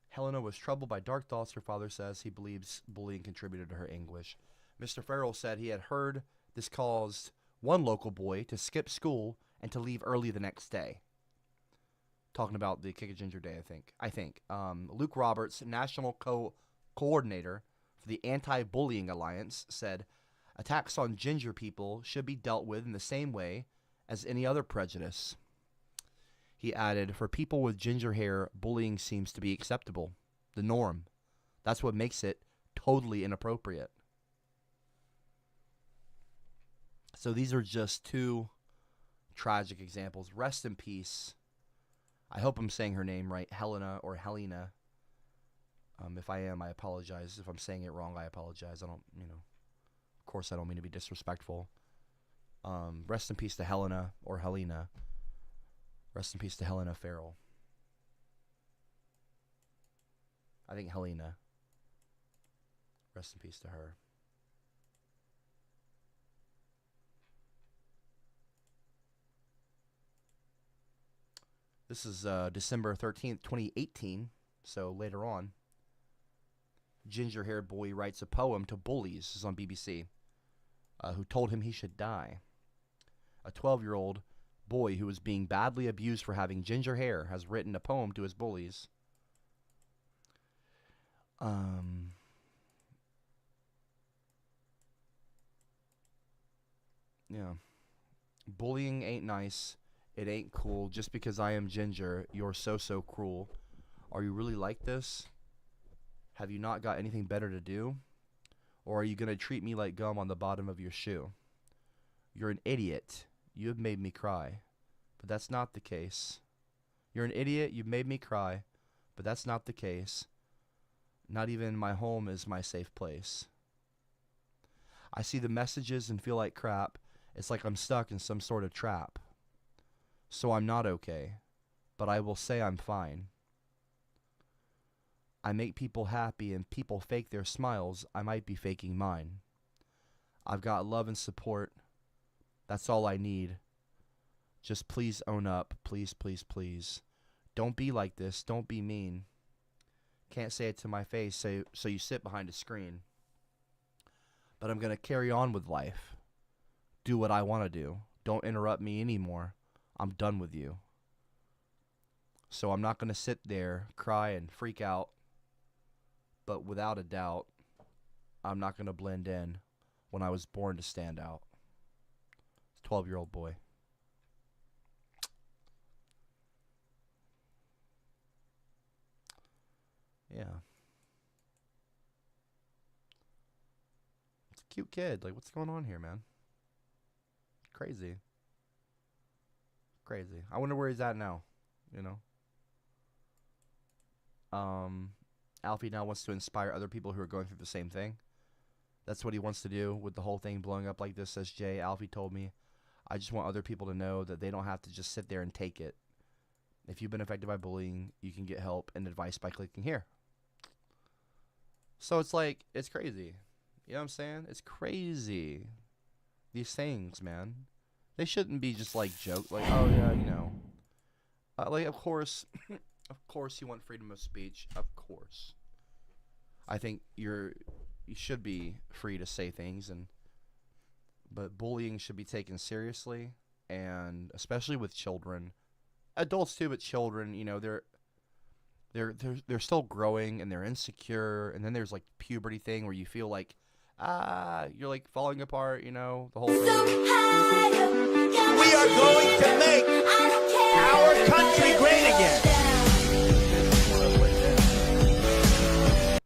Helena was troubled by dark thoughts, her father says. He believes bullying contributed to her anguish. Mr. Farrell said he had heard this caused one local boy to skip school and to leave early the next day. Talking about the Kick a Ginger Day, I think. Luke Roberts, national coordinator for the Anti-Bullying Alliance, said attacks on ginger people should be dealt with in the same way as any other prejudice. He added, for people with ginger hair, bullying seems to be acceptable, the norm. That's what makes it totally inappropriate. So these are just two tragic examples. Rest in peace. I hope I'm saying her name right, Helena or Helena. If I am, I apologize. If I'm saying it wrong, I apologize. Of course I don't mean to be disrespectful. Rest in peace to Helena or Helena. Rest in peace to Helena Farrell. I think Helena. Rest in peace to her. This is December 13th, 2018, so later on. Ginger-haired boy writes a poem to bullies, this is on BBC, who told him he should die. A 12-year-old boy who was being badly abused for having ginger hair has written a poem to his bullies. Yeah. Bullying ain't nice. It ain't cool. Just because I am ginger, you're so cruel. Are you really like this? Have you not got anything better to do? Or are you going to treat me like gum on the bottom of your shoe? You're an idiot. You have made me cry. But that's not the case. You're an idiot. You've made me cry. But that's not the case. Not even my home is my safe place. I see the messages and feel like crap. It's like I'm stuck in some sort of trap. So I'm not okay, but I will say I'm fine. I make people happy and people fake their smiles. I might be faking mine. I've got love and support. That's all I need. Just please own up. Please, please, please. Don't be like this. Don't be mean. Can't say it to my face, so you sit behind a screen. But I'm going to carry on with life. Do what I want to do. Don't interrupt me anymore. I'm done with you. So I'm not going to sit there, cry, and freak out. But without a doubt, I'm not going to blend in when I was born to stand out. 12-year-old boy. Yeah. It's a cute kid. Like, what's going on here, man? Crazy. Crazy. I wonder where he's at now, you know? Alfie now wants to inspire other people who are going through the same thing. That's what he wants to do with the whole thing blowing up like this, says Jay. Alfie told me, I just want other people to know that they don't have to just sit there and take it. If you've been affected by bullying, you can get help and advice by clicking here. So it's like, it's crazy. You know what I'm saying? It's crazy. These things, man. They shouldn't be just like joke, like, oh yeah, you know. Like, of course, of course you want freedom of speech. Of course. I think you should be free to say things, but bullying should be taken seriously, and especially with children. Adults too, but children, you know, they're still growing and they're insecure, and then there's like puberty thing where you feel like you're like falling apart, you know, the whole thing. We are going to make our country great again.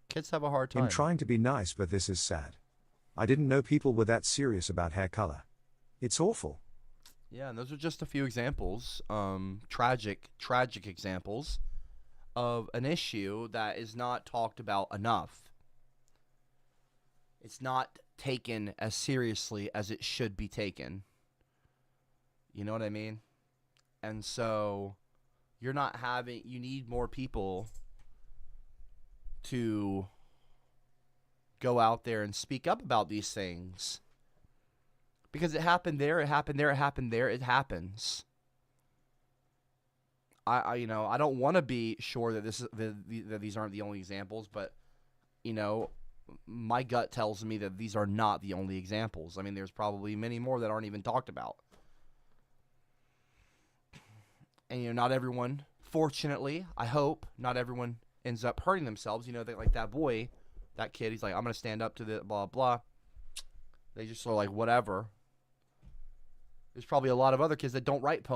Kids have a hard time. I'm trying to be nice, but this is sad. I didn't know people were that serious about hair color. It's awful. Yeah, and those are just a few examples, tragic examples of an issue that is not talked about enough. It's not taken as seriously as it should be taken. You know what I mean? And so you need more people to go out there and speak up about these things. Because it happened there, it happened there, it happened there, it happens. I don't want to be sure that that these aren't the only examples, but you know, my gut tells me that these are not the only examples. I mean, there's probably many more that aren't even talked about. And you know, not everyone, fortunately, I hope, not everyone ends up hurting themselves. You know, like that boy, that kid, he's like, I'm going to stand up to the blah, blah. They just are like, whatever. There's probably a lot of other kids that don't write poems.